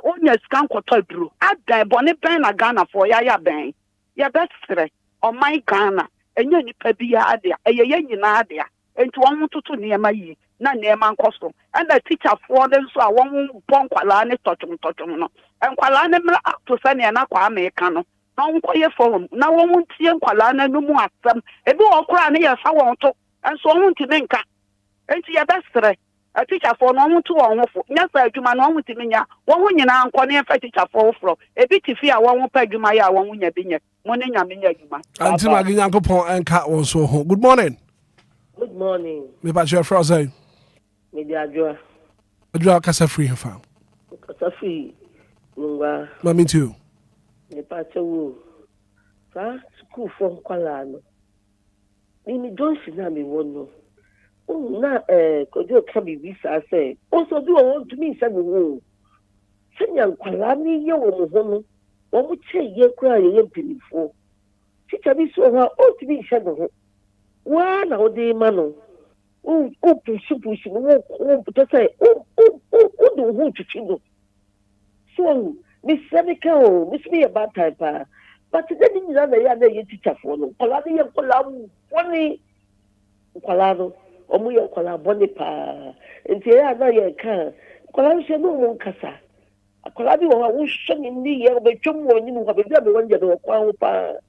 Only a scam quarter drew. At the bonnet pen a Ghana for Yaya Bang. Your best threat on my Ghana, and you need idea, a yen idea, and to 1 to near my ye. Na neman kosto and the teacher for them so I won't pon kwala ne tochum no and kwala ne mra to sane na kwa America no na nkoye forum na won tie kwala na no mu asem e bi okura ne ya sa won to and so won ti menka enti ya bestre a teacher for no won to won hofo nya sa adwuma no won ti menya won nyina anko ne fa teacher for fro e bi ti fi a won pa adwuma ya won nya bi nya mo ne nya menya adwuma anti magi nyankopon enka won so ho good morning. Good morning. Me ba your frozen Media Joa. Adwa kasa free fa. Kasa free. Ngwa. Mami too. Ne pacha wo. Fa school for kwala no. Mimi Johnson na me wono. Na kojo ka bibi sa say. Also do want to me say wo. Senya kwala ni ye wo mo ho no. Wo mo che ye kura ye mpinifo. Teacher bi so ha o ti bi say no. Wa na o de ma no. O push no to say o do hu chichigo. So Miss Seneca, Miss me about type, but then you know the teacher for no. Coladi and Colam, one Colado, or Muya Colabonipa, and here I know you can. Colam no one casa. A Colabi was shung in the year by Chum when you have a one year or Quampa.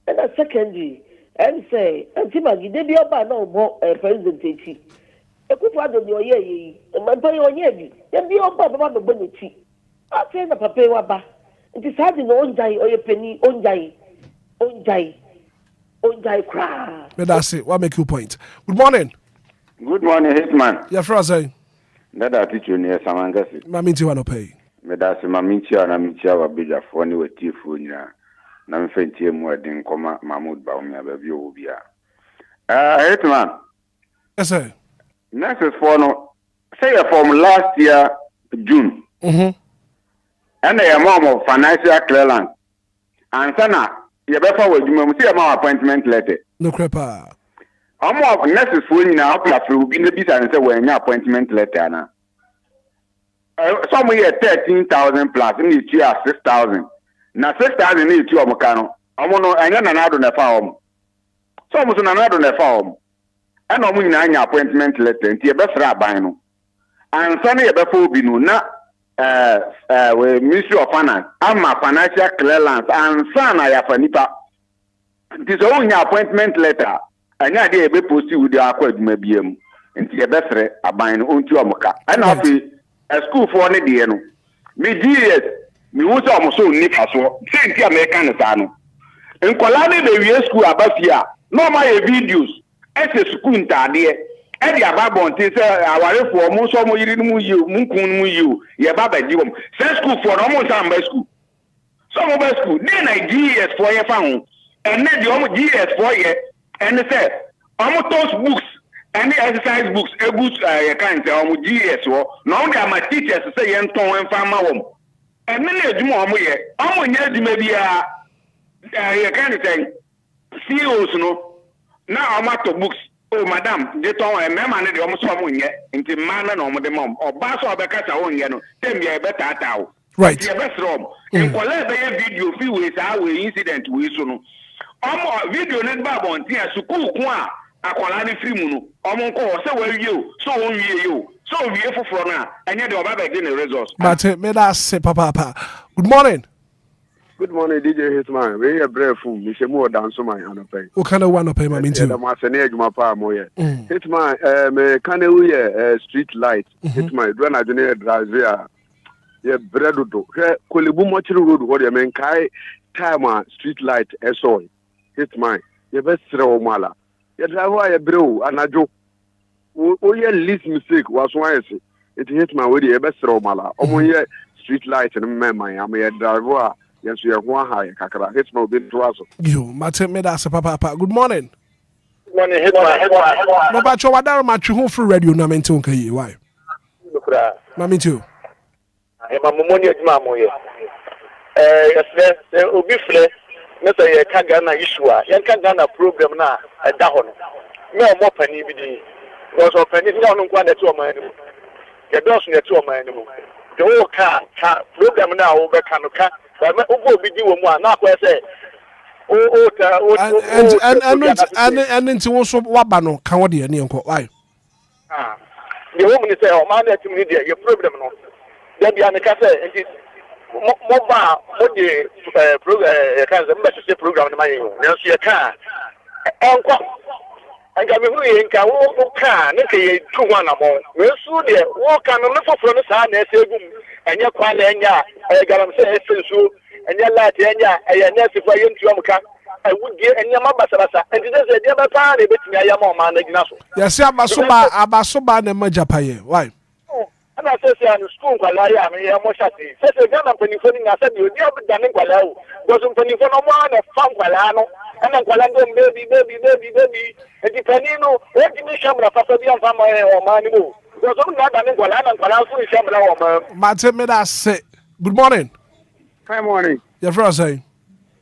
And a secondary, and say, and Timagi, they be about no more president. A good father of your year, and my boy on ye, then be about the bonity. I say the papa waba. It is hard in Onjai or a penny, Onjai cry. But that's it. What make you point? Good morning. Good morning, Hitman. Yeah, Fraser. Nada teacher near Samangasi. Mami ti wano pay. Medasi mamicha na micha wa bija foni we tifu nya. Na mfentie mwedin koma Mahmoud Baumia bebi Obia. Hitman. Yes, sir. Next is for no. Say from last year, June. And a mom of financial clearance. And sana, you better with you see my appointment letter. No crepa. I'm more necessary now to be in the business and say when your appointment letter now. Some year 13,000 plus, in each year 6,000. Now 6,000 in each year, Mokano. I'm on another on the farm. Some was another on the farm. And I'm in an appointment letter, and you better rabino. And Sunday, you better be no. Ministry of Finance, I'm a financial clearance, and son, I have a nipa. It is only an appointment letter, and I did be posted with the accord, maybe, and the best a buying on to Amoka. And I'll be a school for any day. Me GS, me was almost so nipa so, same American Sano. In Colani, the school above here, no my videos, as a school in Tadia. Edi ababon ti se aware for mo so mo yiri mu yi mu kun mu yi ye baba di wom se school for no mo san ba school so mo ba school dey na GS for ye fa ho and na di o mo GS for ye and say o mo toast books and exercise books e books ye kan say o mo GS wo no o dey my teachers say ye nton en fa ma wom and na eduma o mo ye o mo nya eduma bia ye kan say CEOs no na o ma to books. Oh, madam, they told me, man, they almost saw me yet. Into man and on the mom, or bass or Becca, on yano, tell me a better towel. Right. Your best room. In collect the video, few ways our incident with Sunu. Video net babon, tia, suku, qua, a colani frimuno, Omonco, so were you, so only you, so we for now, and yet your baby didn't resort. But may I say, Papa, good morning. Good morning, DJ Hitman. We are brave fool. We should more dance on my hand. What kind of one pay my minty? The Marseillais, my pa moye. Hitman, me can we street light. Hitman, when I didn't drive here. Yeah, bread do. Kolibu much road. What you mean? Kai time street light. SOI. Hitman. You best throw mala. You drive why bro and I do. Oh yeah, least mistake was why I say it Hitman with the best throw mala. Oh yeah, street light and my I'm a driver. Yes, we are one high. Kakara, it's no bit to us. You, Martin, me that's a papa. Good morning. Good morning, Hitman. No, but you are there, match you for radio. Na mention kai. Why? Mami too. I'm a momonia mamoye. Yes, there will be flare. Never a Kagana issue. Yan Kagana program na a dahon. Me a more penny with the was of penny down on one to my animal. Your doors near to my animal. The whole car program now over Kanuka. And into also Wabano, can what the name called why? The woman say, oh, man, that's media, your problem. Then be on the cassette, and it's mobile, what the program in my now see a car. And got me who can walk car, Nicky 2 1 more. We'll soon there, walk on the left from the sun, and you're quite I got him say so, and your light, and your nurse for you to I would get any Mabasa, and it is a dear party between a young man. Yes, Abasoba and Majapaye. Why? And I say, I'm school, I mean, I'm more shady. Says a young penny, I said, you never done in Gualao. Was in penny for no one, a farm Gualano, and then Gualando, baby. And depending on what you shall have a family or money. Was only not done in Gualano and Gualao, Shambla. Martin, may I say, good morning. Good morning. Your friend say,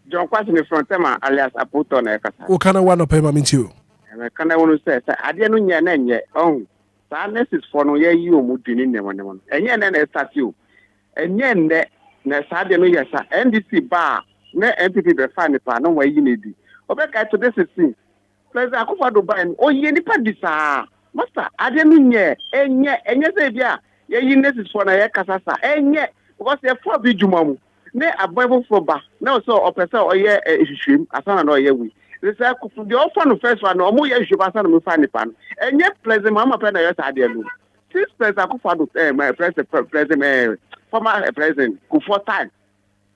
John Question from Tema, alias Aputo Nekasa. who can I want to pay my into? And I can't want to say, I didn't know yet. Oh, sadness is for no year you moving in them. And yet, then I start you. And yet, Nesadi no yes, NDC bar, ne MPP the final plan, no way you need it. Obeka to this is thing. Please, I could do buy. Oh, ye nipa disa. Master, I didn't know and yet, say, yeah, ye is for a casasa. And yet, because they're for Bijumamu. Ne Bible for ba. No, so a person or ye a stream, as an or ye we. This is the often first one, or more ye should pass on the final pan. And yet, pleasant Mamma Penna, yes, I did. This place I could find my president, former president, who 4 times.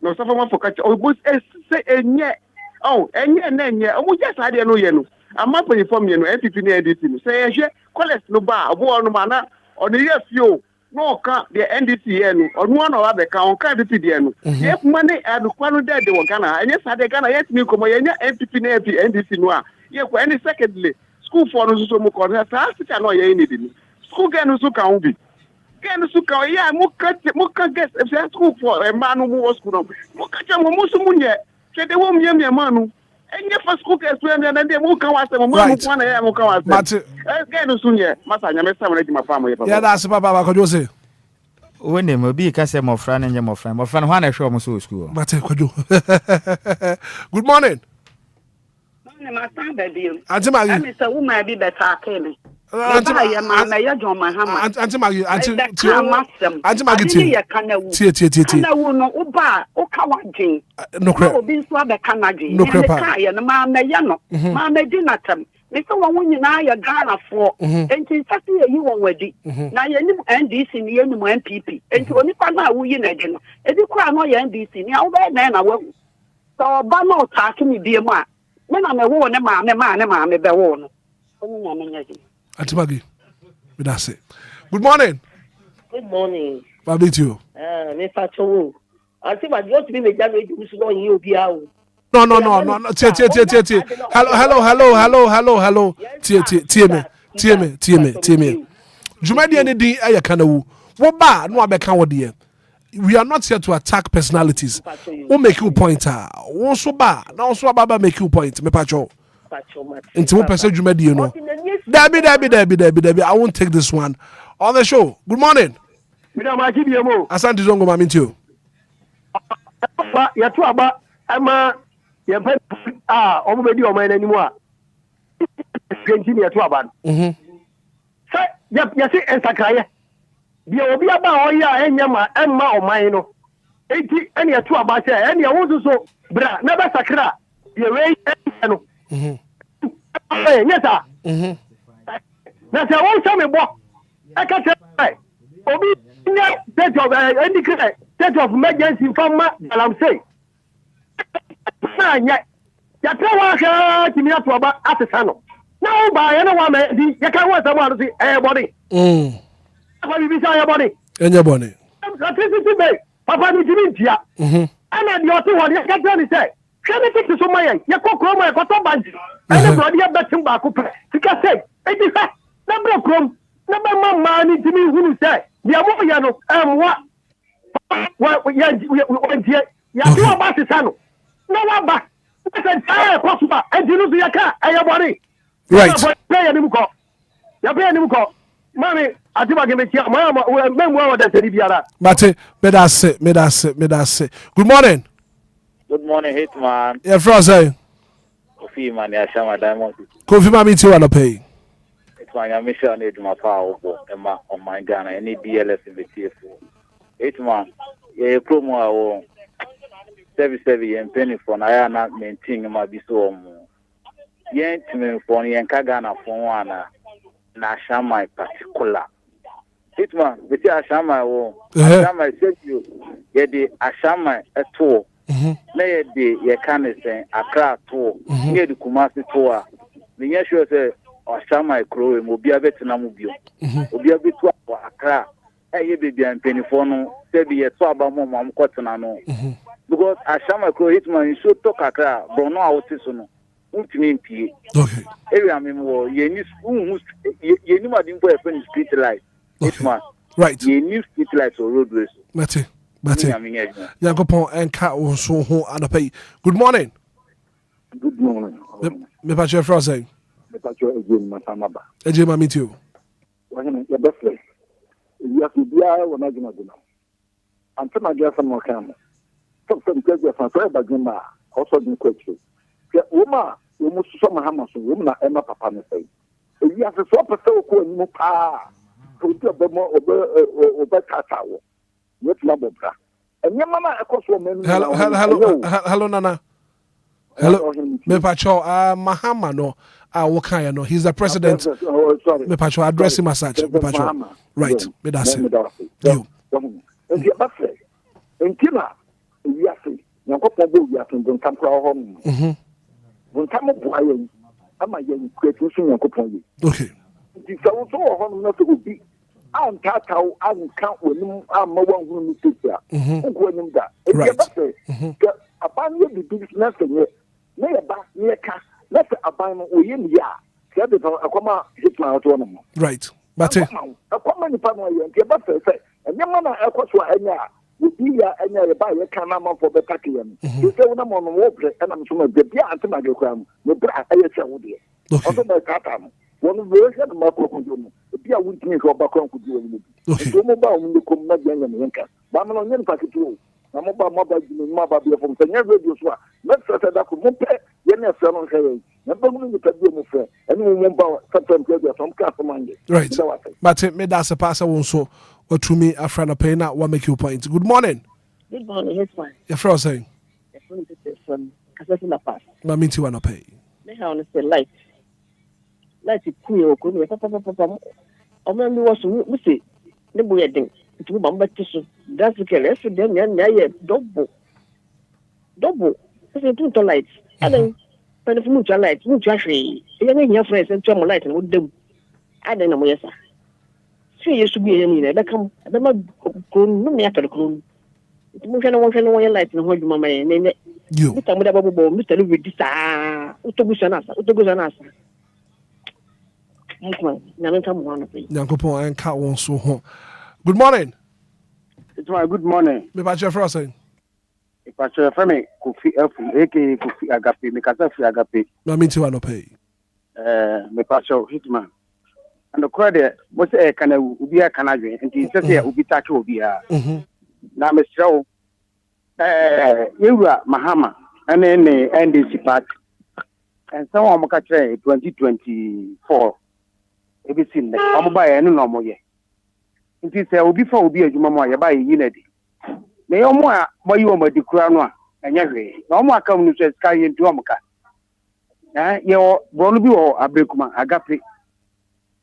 No, someone for catch. Oh, but say, and yet, oh, and yet, oh, yes, I didn't know you. I'm not paying for me, no, NPP near this. Say, call us no bar, war no manner, or the year few. No, can't the NDC or one or other count, can't be the If money and one day they were Ghana, and yes, I can't yet me come in NPP near the NDC noir. Yes, any secondly, school for no so much, I know you need school can so can be. Can so can, yeah, Muka get a school for a man who was school. Muka Musumunya, said they won't be a man. And if a school gets to them, and they won't come out of one. But again, soon, yeah, Master, my family. Yeah, that's Papa. Could you say? When they will be a case of friend and your friend, one I show my school. But could you? Good morning. My son, baby. Auntie Maggie. I'm a woman, be better. Auntie Maggie, Auntie Maggie, no crap. No crap. Mr. One and I are Ghana for, and since I see you already. Now you and this in the end MPP, and to only find out who you know. If you cry no NDC, now then I will. So, Bano talking me, dear man. When I'm a woman, a man, a bear one. Auntie Maggie, that's it. Good morning. Good morning. How did you? Me Facho. Auntie Maggie, you want to be the judge who's going you be out. No. Hello. TM. Jumadi any day I can what ba no abeka wo de. We are not here to attack personalities. Who make you pointer? Won so ba, na so aba make you point. Me pacho. Into one person Jumadi you know. Debbie. I won't take this one on the show. Good morning. Asante zongo mami too. Ya tu aba ama ya pe omo be di omo anymore. Continue to aba. Say ya say ensakraye. Bia obi aba oya enyama emma oman no. Enti ene ya tu aba say ene ya wo so bra na ba sakra ye we no. Yes sir. Na say won say me bo. Aka say obi state of indicate state of emergency from I'm saying. Ya trawa ka kimi ato ba atesa no. Na o ba ye no wa me di ya kan wa someone say body. Apa bi say body. Enya body. Electricity be papa ni timi ntia. Ana di oto wo ya ka ni say. Kene tik so mayen ya kokro mo ya ko to banji. Ana body ya betim ba ko pe. Tika say e di fa. Na bro krom. Na ba mama ni timi hunu say. Ya mo ya no wa ya do about the no ba say possible and you know yaka ayabori right play ni muko ya play ni muko mami atiba ge metia mama memu wa da tedi biara mate me da se good morning Hitman yeah from say Kofi man ya shama diamond Kofi mami ti wa no pay Hitman ya mission need my power ema on my Ghana any DLFM BTF Hitman ye promo awo service yen penny for na ya na maintain ma bi so omo yen timi for yen ka Ghana for one na shama particular Hitman beti ashama wo ashama said you ye di ashama eto na ye di ye kan sen Accra to ye di Kumasi to a me ye sure say ashama ekro e mo bia betina mu bio obi abetu Accra ɛyɛ baby and penifo no say be so about mom am kwatena no because ashama ko Hitman so to kakra bro no a wote so no untimi mpie okay area me wo yeni yeni madimpo e fen street light Hitman right yeni street light or roadways Mate Yankopon enka wo so ho anapay good morning me pa che frase me pa che again masamaba eje ma meet you wahene ya befle ya bia wona gina gina ante ma gya sam wakam so because fa so ba gina also din kwetro ke woma wo so mahama so wo na ema papa ne sai ya se so pa so ko ni mu pa to ti obemo obekatawo yet na bobra enye mama ekoso men hello nana hello me pacho mahama no wo kan no he's the president me pacho address him as such me pacho right me that's it you and the bafe enkina ya se nyankopon bo ya tun don kam kra ho don kam bo ayen ama yen create so nyankopon yi okay di so so ho no so bi an tatao an kan wonum amma wan hunu mi tsia ko nim da e bafe aban ye bi business ye na ye ba ye ka na se aban no oye ni ya se de akoma Hitman to no right but akoma ni pa no ye nke ba se enye na ekoso anya obi ya anya ye ba ye ka na man for better care no se wona mo no wo bre na me so ma be bia ante ma ge kwa mo me bra aye che wo de also na kata mo wonu we se na makro kunjo no bia wuntini ko ba kwa kunjo wo ni so mo ba wo ni ko na bia nya me nka ba mo no nya pa kitu na mo ba jini mo ba bia fom senya radio so a na se da ko mo pe ye na se no nkaye na ba mu ni pa bi mo fe eni mo ba satam ke bia fom ka fom ande right but me da se pass won so watumi afrana pay na what make you point good morning Hitman your friend saying from Kasasi La Paz ma minti wana pay me ha on say light ku o ko me papa o me mi wo so mu se ne bo ye den nti mo ba tiso that's okay let's do nya ye double so tu to light adan pen fu mu cha light mu cha hwe ye ne nya friends en to mo light no dem adan na mo yesa so ye su bi ye ni na be kam be ma ko no me atar ko mo hwe no ye light no ho djuma ma ye ne you mi ta mo da bobo mi ta lu bi sa utogusa na sa Yankopon enka won so ho good morning it's my good morning me pa che frase e pa che fa me Kofi Afu aka Kofi Agape me kasa fi Agape ma minti wana pay me pa che Hitman and the credit mo say kana Obia kana dwen nti se se obi ta che Obia na me srew yewura Mahama ene ne NDC party and some mo ka che 2024 ebi sin ne omo ba ye no no mo ye nti se obi fa obi adwuma mo ye ba ye yinadi na ye omo a boyi o madi kura no a anya hwe na omo aka mu so ska ye ntu omo ka ye o bro no bi o abekuma Agape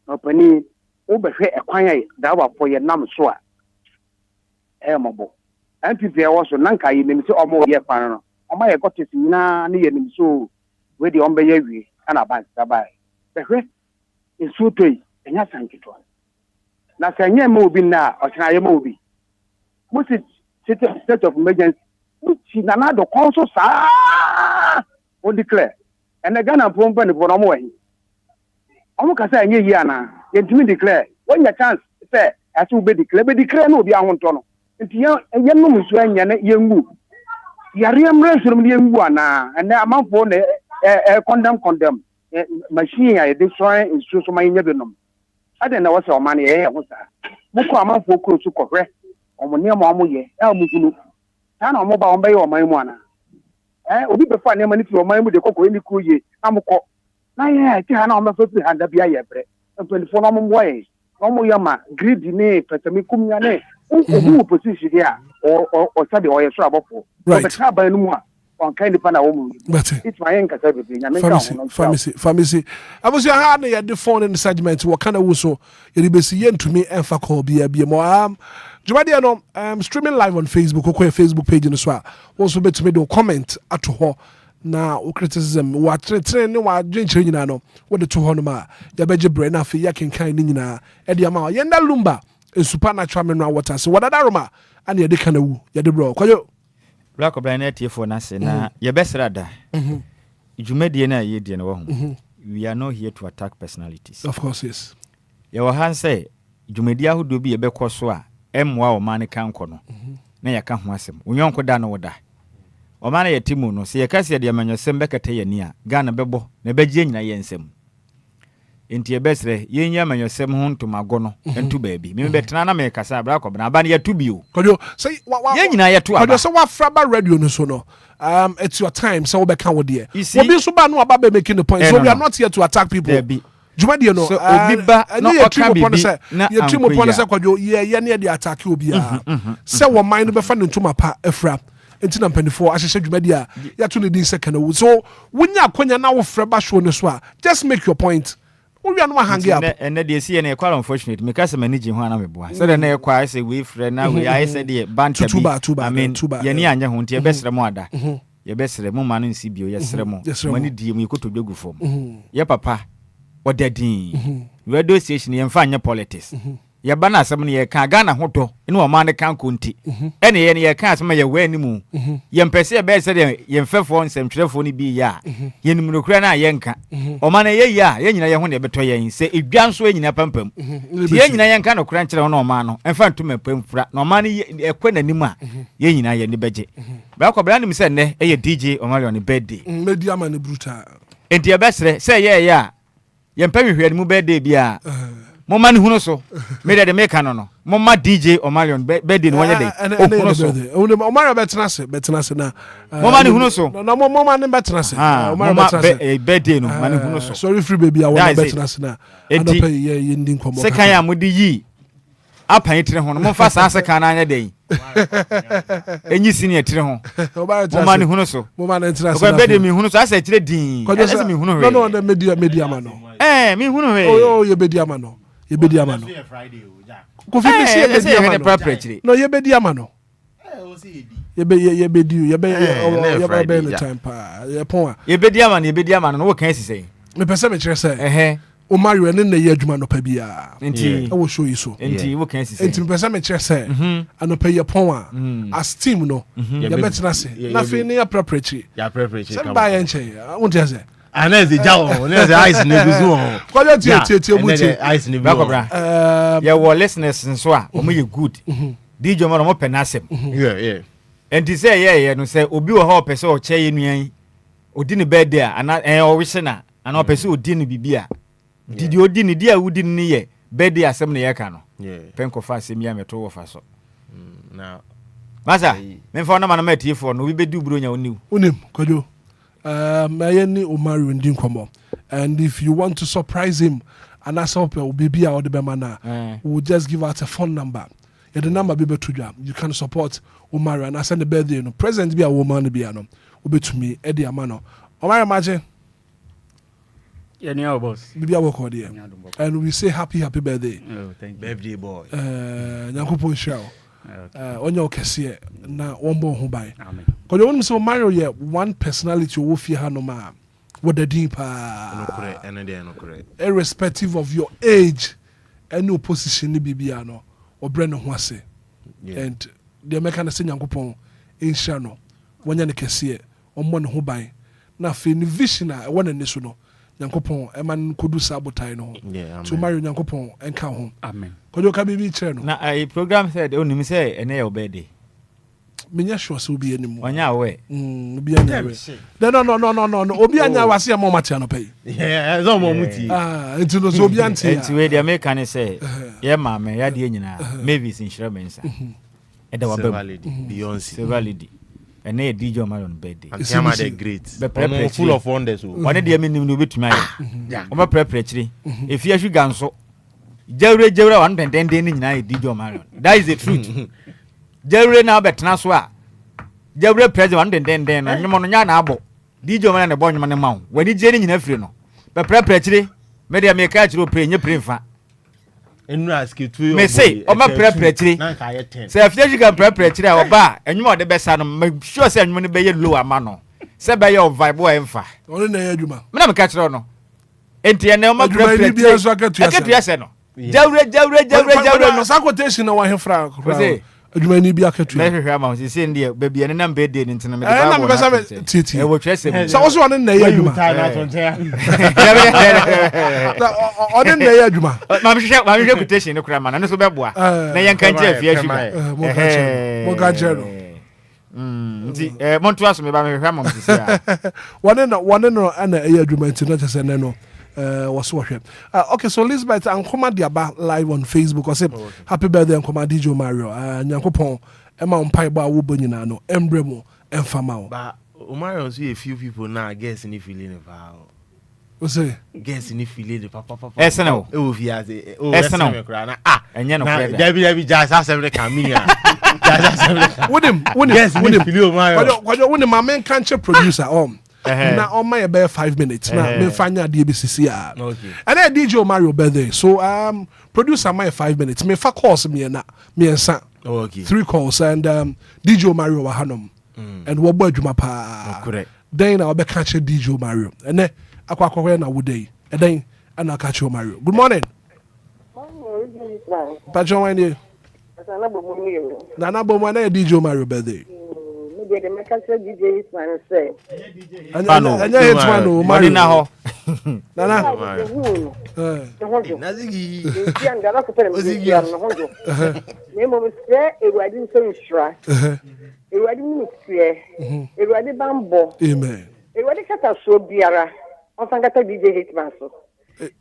opani o be hwe ekwan ye da wa po ye nam so a mobo anti se wo so nanka ye nim se omo ye kwan no omo ye gotesi nyina ne ye nim so we di ombe ye wi ana ba sa ba be hwe insultoi enya sankito na sanye ma obi na ochina ye ma obi mo state of emergency uchi na na do konso sa o declare and the Ghana pompa ni bono mo yi omo ka say anye yi ana ye ntimi declare when your chance say asu be declare na obi ahonto no nti ye no musu anya na ye ngu yare amra surum ye ngu ana and amanfo na condemn machine ya destroy instruction ma nya benom ade na wose o man ye ho sa muko amanfo kro su kohwe omone ma omo ye amukunu ta na omo ba ombe ye oman mu ana obi be fa ne ma ni fi oman mu de kokko ni ku ye amukọ na ye ti ha na omo fa fi handa bia ye bre 24 no mo ye omo ye ma grid ni petami kumya ne obu position dia o sabe o ye so abofo o be ta ba nu mu a on kind of na woman but it's my anchor pharmacy I was your hand at the phone in the segment what kind of wuso you be see to me and fuck all be more Jumadia no streaming live on Facebook or Facebook page in the swap also bet to me do comment at ho na criticism what train wa dwen no what the 200 ma ya beje brain afi ya ken kan ni nyina e dia ma yenda Lumba supernatural mineral water so wadada roma and yede kana wu yede bro kwayo black obran na tie for na se na ye besra da dwumadie na ye die na wo ho we are not here to attack personalities. Of course, yes. You will hand say, Jumedia who do be a bequaswa, M. Mani Kankono. Nay, can't was him. We uncle down order. O man a Timono, see a cassia de man, some becate near, Ghana Bebo, Nebejina yensem. Into your best, yen yaman your sem home to Magono and to baby. Maybe Trana make a sabra, but Abania to you. Could you say what yen I to us? So what Fraba radio no sono? It's your time, so we can dear. You see, we be making the point. So we are not here to attack people. Jumadi no. So Obiba no okabi. You trim upon us kwa ye near the attack Obia. Say what mind be fan into my pa efra. Into na penifo ahye Jumadi a ya to ne din second. So when you akwanya na wo fraba show no so a just make your point. We are not hanging up. And they see any quite unfortunate because I'm managing one of my so then I say we friend now we I said the banter I mean Yeni anya hunti your best remoda. Your best remoman in Sibio, yes, remo. Money dear me go to Dogu form. Your papa, what dead dean. We do station and find your politics. Your banner some near Kagana Hoto, in one man account county. Any cast may wear any moon. Yem Persia best yen fair phones and telephone be ya. Yen Mukrana yanka. O man ya, yen when they betray say if Jan swing in a pumpum. Yen yanka crunch on no man, and find to me pump no money a queen anima. Yen I any budget. Balco Brandon said, a DJ or Mario on the birthday. Medium and brutal. And your best say, yeah. Yen pay me mu birthday bia. Moman who so made the mechano. Mama DJ or Marion bedding 1 day. Only Omar Betnase na. Moman who so no more man Betnase. A bedding, man who so. Sorry, free baby. I want Betnase na. And pay ye in Dinko. Second, I am with the ye. Up painting on more fast as a canana day. And you senior Trehon. Moman who so. Moman and Trasa. Bedding me who I said to the dean. No, the media mano. Eh, me who oh, you bediamano. You be diamano. No, you be diamano. You be the time pa. You be diamano. No, what can you say? The person say, O Mario and then the Yajman of Pabia. I will show you so. Indeed, what can you say? Into person say, and pay your power. As team no. You better not say. Nothing near property. Ya property. Somebody and say, I won't say. And there's the jaw, there's the ice in the ice in the yeah, well, listeners and so on, you good. DJ Mono Penasem. Yeah. And to say, yeah, no say, Obi or Hopper, so chain me, or didn't bed there, and I always and I pursue didn't be beer. Did you didn't dear who didn't near bed there, some near cano? Yeah, Penco Fassi, me, I'm a two of us. Now, Massa, men for no man met here for no, we be do Bruno new. Unim, could you? Mayeni Omari and Dinkomo. And if you want to surprise him and ask up your baby or the Bemana, we'll just give out a phone number. And the number be to you. You can support Omari and I send the birthday. No present be a woman be ano. Will be to me Eddie Amano. Omari imagine. Yeah, no boss. Baby I work here. And we say happy birthday. Oh, thank you. Birthday boy. Nyankopon show. Onye okese na wombo ho bai because when so Mario ye one personality wo fi ha no ma wo da din pa no correct irrespective of your age any opposition ni bibia no obre no ho ase and the meka say Nyankopon insha no wonya ne kese ommo ne ho bai na fe ni vision a wona ne so no Nyankopon eman kodu sabotai no so Mario Nyankopon enka ho amen kojo ka bibi kire no na a program said only say ene your birthday menya sure so bi animu onya we obi anya we no obi anya wase am matia no pay yeah so mo muti enti no so obi ante enti we the American say ye ma me ya de nyina Mavis insurance e da wa Beyonce valid and a DJ Marion birthday. And Tiama the great. Full of wonders. One of the meaning will be to my preparatory. If you should ganso, Jerry 110 day in DJ Marion. That is the truth. Jerry now bet Naswa. Jerry president 110 day and Monoyan Abo. DJ Man and the Bonman amount. When he jetting in Afrino. But preparatory, maybe I make catch you pay your prefer. Me say, o ma preparatory. Say if you can preparatory or bar, and you are the best and make sure say you be ye low amano. Say by your vibe or emfa. Only na yaduma. Me na me catch no. Enti na o ma preparatory. I get yes no. Jawre no sa quotation no wa hefra adwuma ni bi akatu me hwehwe ama se se ndi baby ene na birthday ni ntina me de ba na titi e wo twese so wo so one na ya adwuma one na ya adwuma ma hwehwe quotation ne kura ma na so beboa na yenka nje afia adwuma mo ga jero nti monto aso me ba me hwehwe ama msisi a one no ana ya adwuma ntina tese ne no was worship. Okay, so Elizabeth and Koma Diaba live on Facebook. I said, happy birthday and Koma DJ Mario. Nyankopon, Emma on Paiba Wubunina, no, Embremo, and Famao. But Mario see a few people now, I guess, in the feeling of how. What's it? Guess in the feeling of Papa. SNO. Oh, he has a SNO. And you know, Debbie Jazz has every camera. With him, yes, with him. When my main country producer, na on my about 5 minutes na me fanya DBCC okay and I DJ Mario birthday so producer my 5 minutes me fa calls me na me ensa okay 3 calls and DJ Mario wa hanom and wo bo adwuma pa correct then I be catch DJ Mario and then akwa na wo day and then and I catch Mario. Good morning. Pacho wani na bomo na DJ Mario birthday. The mechanical DJ Hitman say. Anya Hitman no Mario na ho. Nana. Nazigi. Ndi anga ko pere muziki no hojo. Nemo mse ewadi nso nsura. Ewadi ni mse. Ewadi bambo. Amen. Ewadi kata so biara. Onsangata DJ Hitman so.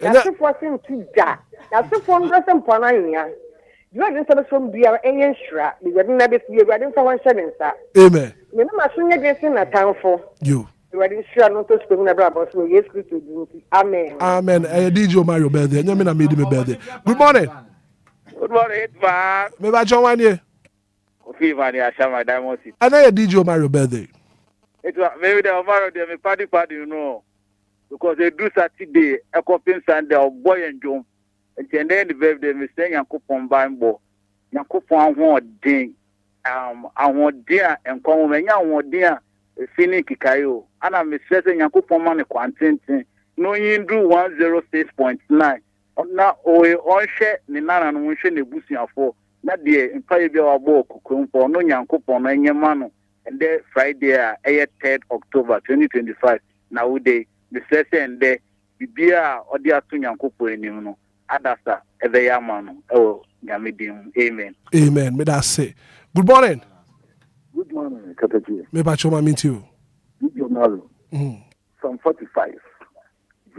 Na se fo sin tu da. Na se fo ndo se mpana nya. You are just from Bia and Shra, because never see a wedding for 1 7 star. Amen. You know, my son is in a town for you. You are sure not to speak about so yes, to Amen. Amen. I did your Mario birthday, and I made him a birthday. Good morning. Good morning, man. Maybe I join one year. I shall my diamond. And I did your Mario birthday. It was maybe the Mario, they party, you know, because they do Saturday, a copy Sunday, or boy and John. And then the birthday, me saying Yankupon Bambo, Yankupon won't ding. I want dear and come when you want dear, Fini Kikayo. And I'm saying Yankupon money quantin, no you do 106.9. Now, all share Nana and Winshin the Busia for that day in Pioneer Walk, for no Yankupon and Yamano. And then Friday, 3rd October 2025. Nowadays, the session there, Bibia or the Atun Yankupo, you know. Adasa Eveyamano. Oh, Gamidim. Amen. Amen. May that say. Good morning. Good morning, Kataji. May Bachoma meet you. Good morning. Psalm 45,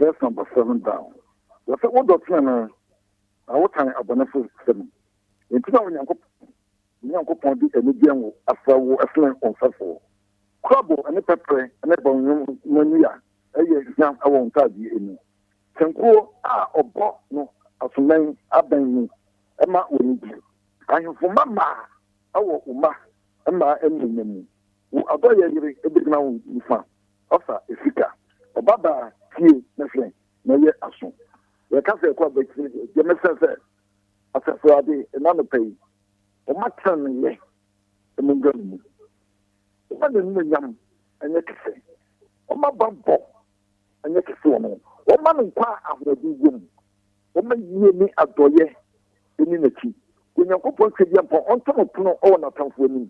verse number 7 down. You say, what doctrine? Our time a benefit 7. In 2000, Yankopon did a medium after war, a flame on Safo. Crabble and a pepper and a bone, Monia. A year exam, I won't tell you. Tenko obo no asuman aban ema woni ahemfo mama awo uma ema enenemu wo adoye yire ebegina wo nifa ofa efika obaba tie na flen na ye aso we ka se ko abeti je mesense asafo ade na no pay o matan ye emungam o ma de nyam anya kese o ma bambo anya kese wo woman kwa afrodizum woman yemi adoye eni nachi kunyankopon twediam po onto pono o na tamfo ni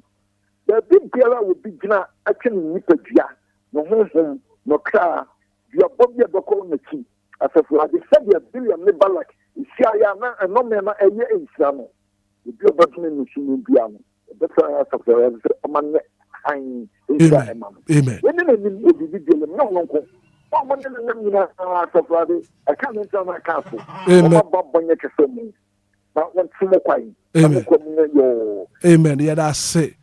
da bibiara wo bigina atwe nipadua no honhom no kra dia bobia doko nachi asafo ade sadia billion ne balak isia ya na enome na eye ensira no bi obadune ni sunu bia no befa asafo ade oman ne han ensira emam amen when na ni bi bi no nonko I can't tell my castle. Amen. Yeah, that's it.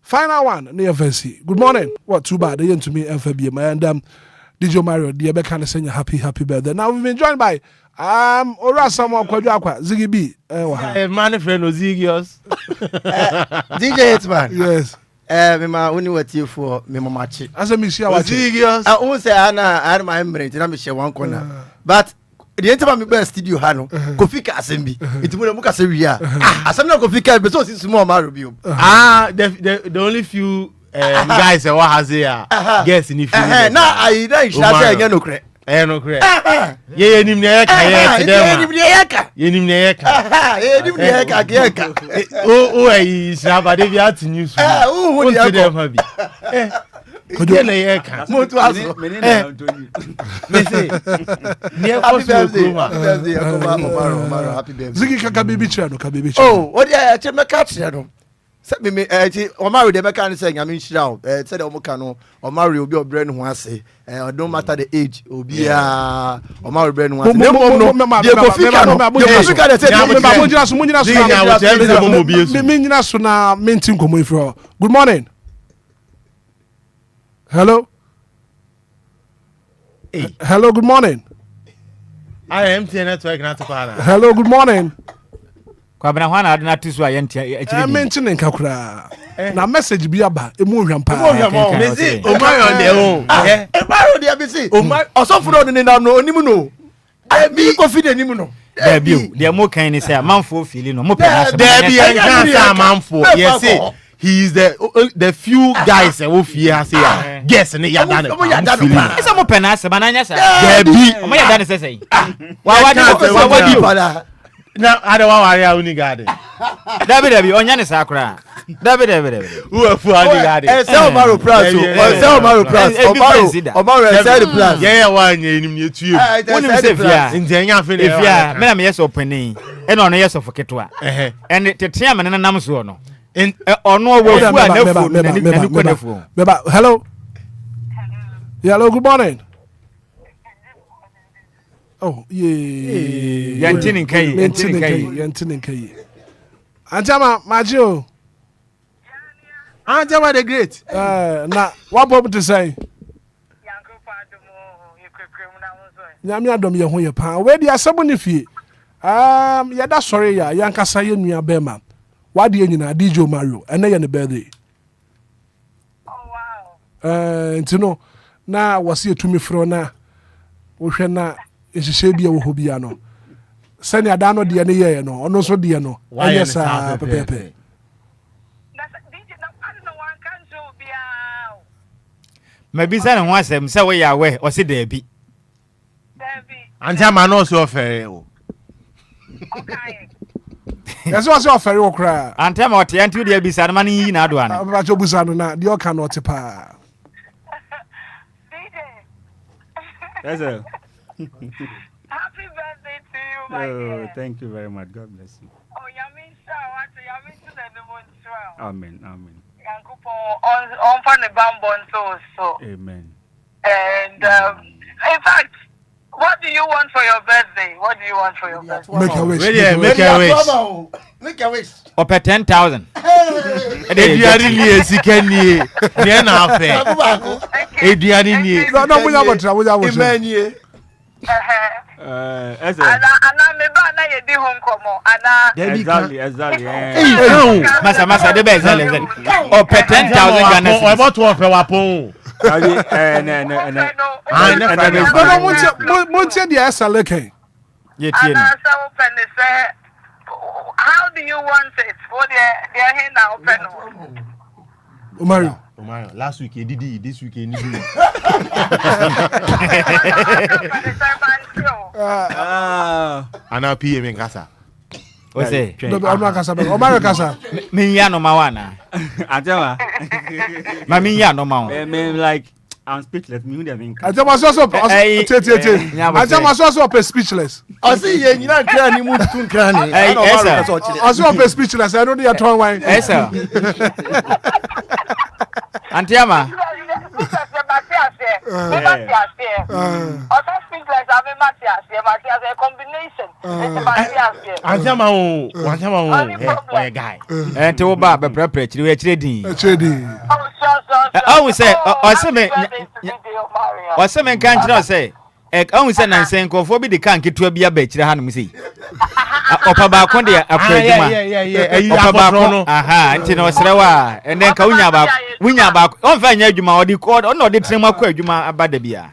Final one, near fancy. Good morning. What too bad? They ain't to me, FB, and DJ Mario, the Becca send you happy birthday. Now we've been joined by Ora someone called Ziggy B. Man friend was Ziggy's DJ Hitman. Yes. Me only what you for me mamachi. As a Michelle, I won't say Anna my embrace, and I'm share one corner. But the entire me studio hano, Kofika assembly. It's more muka severe. As I'm not Kofika, but so it's more Mario. The only few guys what has here guess in if now I say again no credit. no correct. Ye nim ne ka ye te dem. Ye nim ne ka. O ayi saba de bi at news. O te dem ha bi. Kojo na ye ka. Mo to aso. Me say. Ne ko so kuma. Omaro, happy birthday. Zigi kaka baby chano, ka baby chano. Oh, what ya che me catch no. Say me Omaro de me kan say nyame nhira o. Say de omo ka no Omaro obi obre no ho ase. No matter the age, Obia Omaro obre no ase. Ne mom no. De go fika no. De go fika de say me nyina so na menti nkomo ifro. Good morning. Hello. Hey. Hello, good morning. I am MTN network not to Kwana. Hello, good morning. Kwabena hwana adina tisu ayenti mention nkakura. Na message bi aba emu hwampa. Mezi Omaro on their own. Omaro dey be say. Omaro osofuro ni na no onimu no. Bi ko fi de nimu no. Debi, dey mo kan ni say amanfo fili no mo pe na. Debi en kan say amanfo. Yes say. He is the few guys who fear say guess ne ya dane. Isa mo pena se bananya sa. Debi. O mo ya dane say. Wa pada. Na ada wa wari uni garden. Debi onya ne sa kra. Debi. Who afu ani garden. Say Omaro plus. Say Omaro plus. Omaro say the plus. Yeah wa nya enim ne tue. Woni say fia. Ntenya fe ne. Fia, me na me yes opening. E no yes of ketewa. And tete am ne nam so no. Hello. Yeah, hello, good morning. Oh, yeah. Yantinin kai. Anjama, Majo. Anjama the great. Na, what Bob to say? Nyame adom ye ho ye pa. We dia saboni fie. Ya da sorry ya, yankasa ye nua bema. What do you know, DJ Mario? And then the birthday. Oh wow. You know, now was here to me from now. We shall not. It's a shady of Hobiano. Send your dano DNA, no, or no so diano. Why yes, Pepe. Maybe someone wants them, so we are away, or see Debbie. And time I know so fair. Okay. That's what's your ferry cry. And tell me what the anti will be sad money in Adwan. About your Busano, the cannot pa. That's a happy birthday to you, my dear. Thank you very much. God bless you. Oh, Yamin to the moon. Amen. On the bamboo so. Amen. And in fact, what do you want for your birthday? Make a wish. Make a wish. Or pay 10,000. Masa de bezali. Or pay 10,000 Ghana. How do you want it? What they are here now open. Omaro, last week he did it, this week he did it. Ana PM in casa. What's it? I'm not casa. Omaro casa. Me no mawana. Ajawa. Mami ya no maw. Me like I'm speechless. Me who mean. Ajama so speechless. I see you nyina kra ni mu tun kra ni. I so speechless. I don't need a tongue wine. Yes sir. Antiama. Antiama guy. And to ba be prepare we trading. I say o se me kan kira say I say nan say nkofo bi de kan ketua bia ba kira ha no say opa ba kon de akwaduma opa ba kon aha nti no serewa and then ka wunya ba on fa nya adwuma odi code on odi trema kwa adwuma abada bia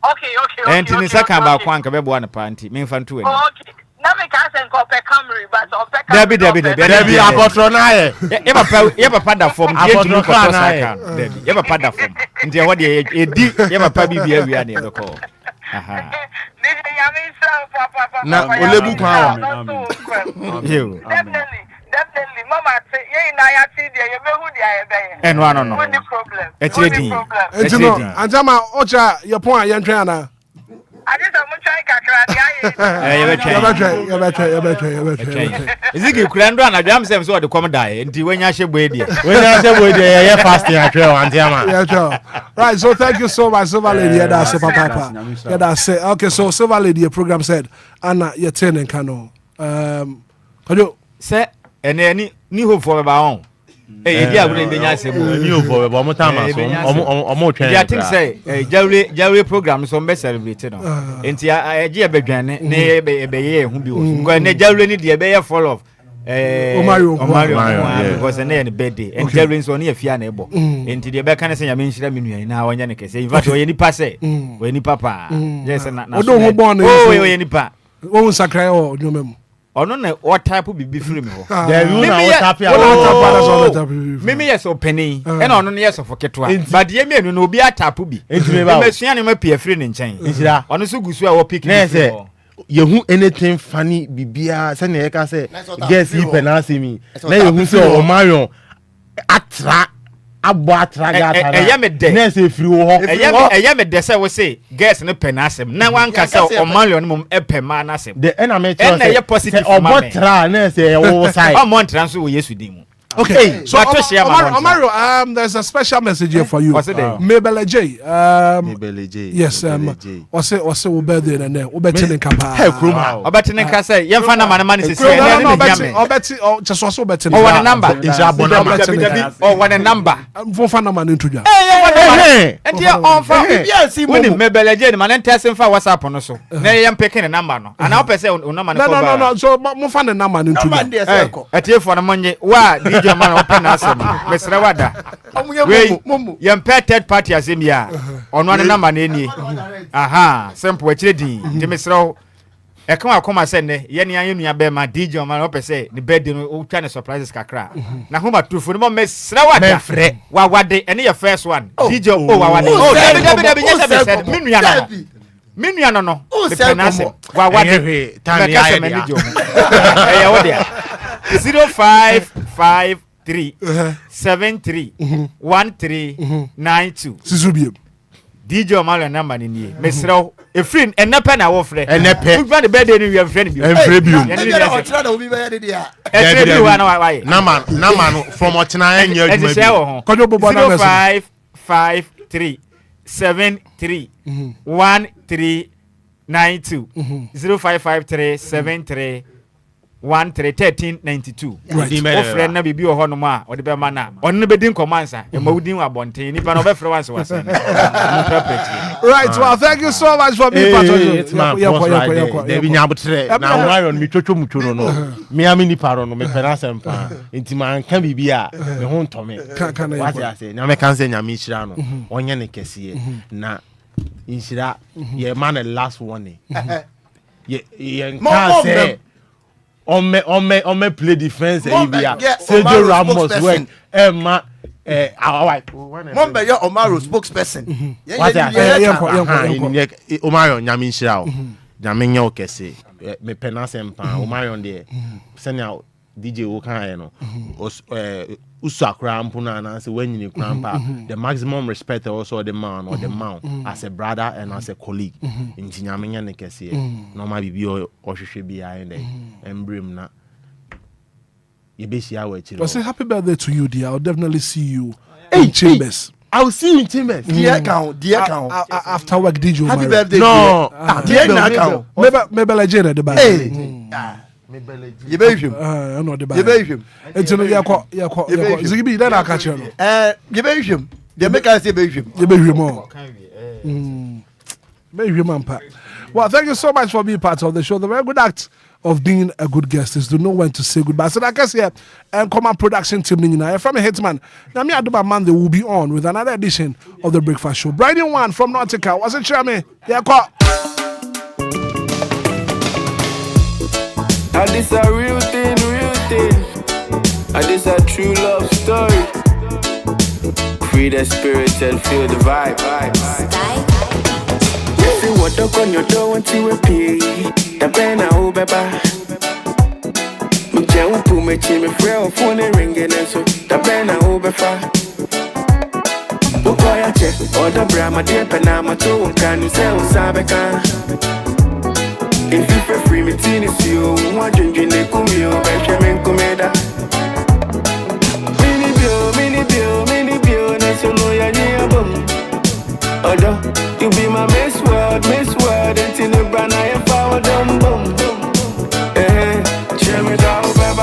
okay nti ni saka ba kon ka be bo na pa nti me fa nto ani okay na me ka say nkope camry but ope Debi abotro na ye ye papa da form die tumi ko saka Debi ye papa da form nti e ho de edi ye papa bibia wi na e be ko Na olebu kwa. Definitely, Mama say, "Yeah, na ya see there, you be who there be." And one no. Problem. It's Anjama Ocha, your point, Yantrana. I just am trying you better. Is it you can run? I am saying so the come die. Until when you share with you. When I say with you, fasting at trail, Anjama. Right, so thank you so much, Silver Lady. Yeah, that's Papa. Yeah, that's it. Okay, so Silver Lady, your program said, Anna, you're 10 and Kano. Could you say, and any new for about eh dia we dey nya sebo ni over bo mo time so omo twen dia think say jawre program so be celebrate no enti age e bedwane na e ye hu bi o so na jawre ni de be ye full of Mario because na any birthday and jawre so na afia na ebo enti de be kan say nya me nhira me nua na wonya ne kese in fact we ni pa say we ni papa yes na odo ho born we ni pa won sakrai o nyomem ono na what type of be free me ho there you na what type ya me yes openi e na ono na yes for ketwa but ye me no obi atapu bi me sua ne ma pia free ne nchen ono so gusu a wo pick na say yehu anything funny bibia say na ye ka say guess he penance me na yehu say o marion atra abo atraga na say free wo ho eya me de say we say guess no penance na wan ka say o marion mum e pema na say the enemy say positive obo tra na say wo side o mon trans wo yesu din mu. Okay, so Mario, there's a special message here for you. What's it there? Mabel J. Mabel J. Yes, what's it will be there and then we'll bet in Kapa. Hey, Kruma. I'll bet in a case, young fan of man is saying, I'll bet just also bet in one number. Or one number. For fan of man into you. And dear, on for winning Mabel J. Man and testing for what's up on us. Nay, I'm picking a number. And I'll say, no, so more fun than number into you. At you for the money. Why? Man open asem Mr. Wada we yam third party asem ya on one number na ni aha simple we din de Mr. e kan akoma se ne ye ne anu be ma DJ man o pese ne birthday no o twa ne surprises kakra na homa trufo no Mr. Wada wa wade ene your first one DJ wa wade dabi yes be minu no no the penance wa wade time ya ya wo dia 0553 73 1392 Sizubie DJ Omalo number ni nie mesrew e friend enepe na wo frɛ enepe we find the birthday ni we friend bi o tira da obi be ya de dia e bi wa na wa nama no from otena anya adwuma bi kojo bobo na 0553 73 1392 0553 73 1392 o friend na bibi o hono ma o de be ma na on ne be din command e ma wudin wa bonten ni pa no be frɛ once was right well thank you so much for being part of it de bi nyabotre na Marion mi twotwo mutwo no mi ami ni paro no me penance mpa enti man kan bibi a me ho ntome what ya say na me kan say nyame hira no onye ne kese na inshira ye man last warning ye kan say on me play defense Ibia Sergio Ramos work Emma our wife Mombe your Omaro spokesperson Omaro nyame nhira o nyame nya o kese me penance mpa Omaro de senior DJ wo kan no usu akra mpuna na say wanyini krampa the maximum respect also the man or the man as a brother and as a colleague nti nyame nya ne kese no ma bibi o hwehwe bia ende embrem na yebesia wa chiro. I say happy birthday to you dear. I'll definitely see you in Chambers. I'll see you in Chambers. Dear count after work DJ happy birthday. No dear count maybe like Jane at the back. You be him. I know the back. You be him. It's no yakwa. Zigibi that I catch you. You be him. They make us say be him. You be him more. Be him man. Well, thank you so much for being part of the show. The very good act of being a good guest is to know when to say goodbye. So like I said, Command Production team from a Hitman. Now me Aduba Monday will be on with another edition of the Breakfast Show. Brian One from Nautica. Was it Chame? Yeah, call. And this a real thing. And this a true love story. Free the spirit and feel the vibe. say what dog on your door until we pay. The banner Obeba. Me jump to me chim me frail phone ringing and so the banner Obefa. Okoya check or the brama dear penama to can you say Osabeka. If you free me tennis you want drinking the kumio Benjamin Comeda. Mini bill, that's so no ya boom. Although you be my miss word, until the brand I am power dumb boom.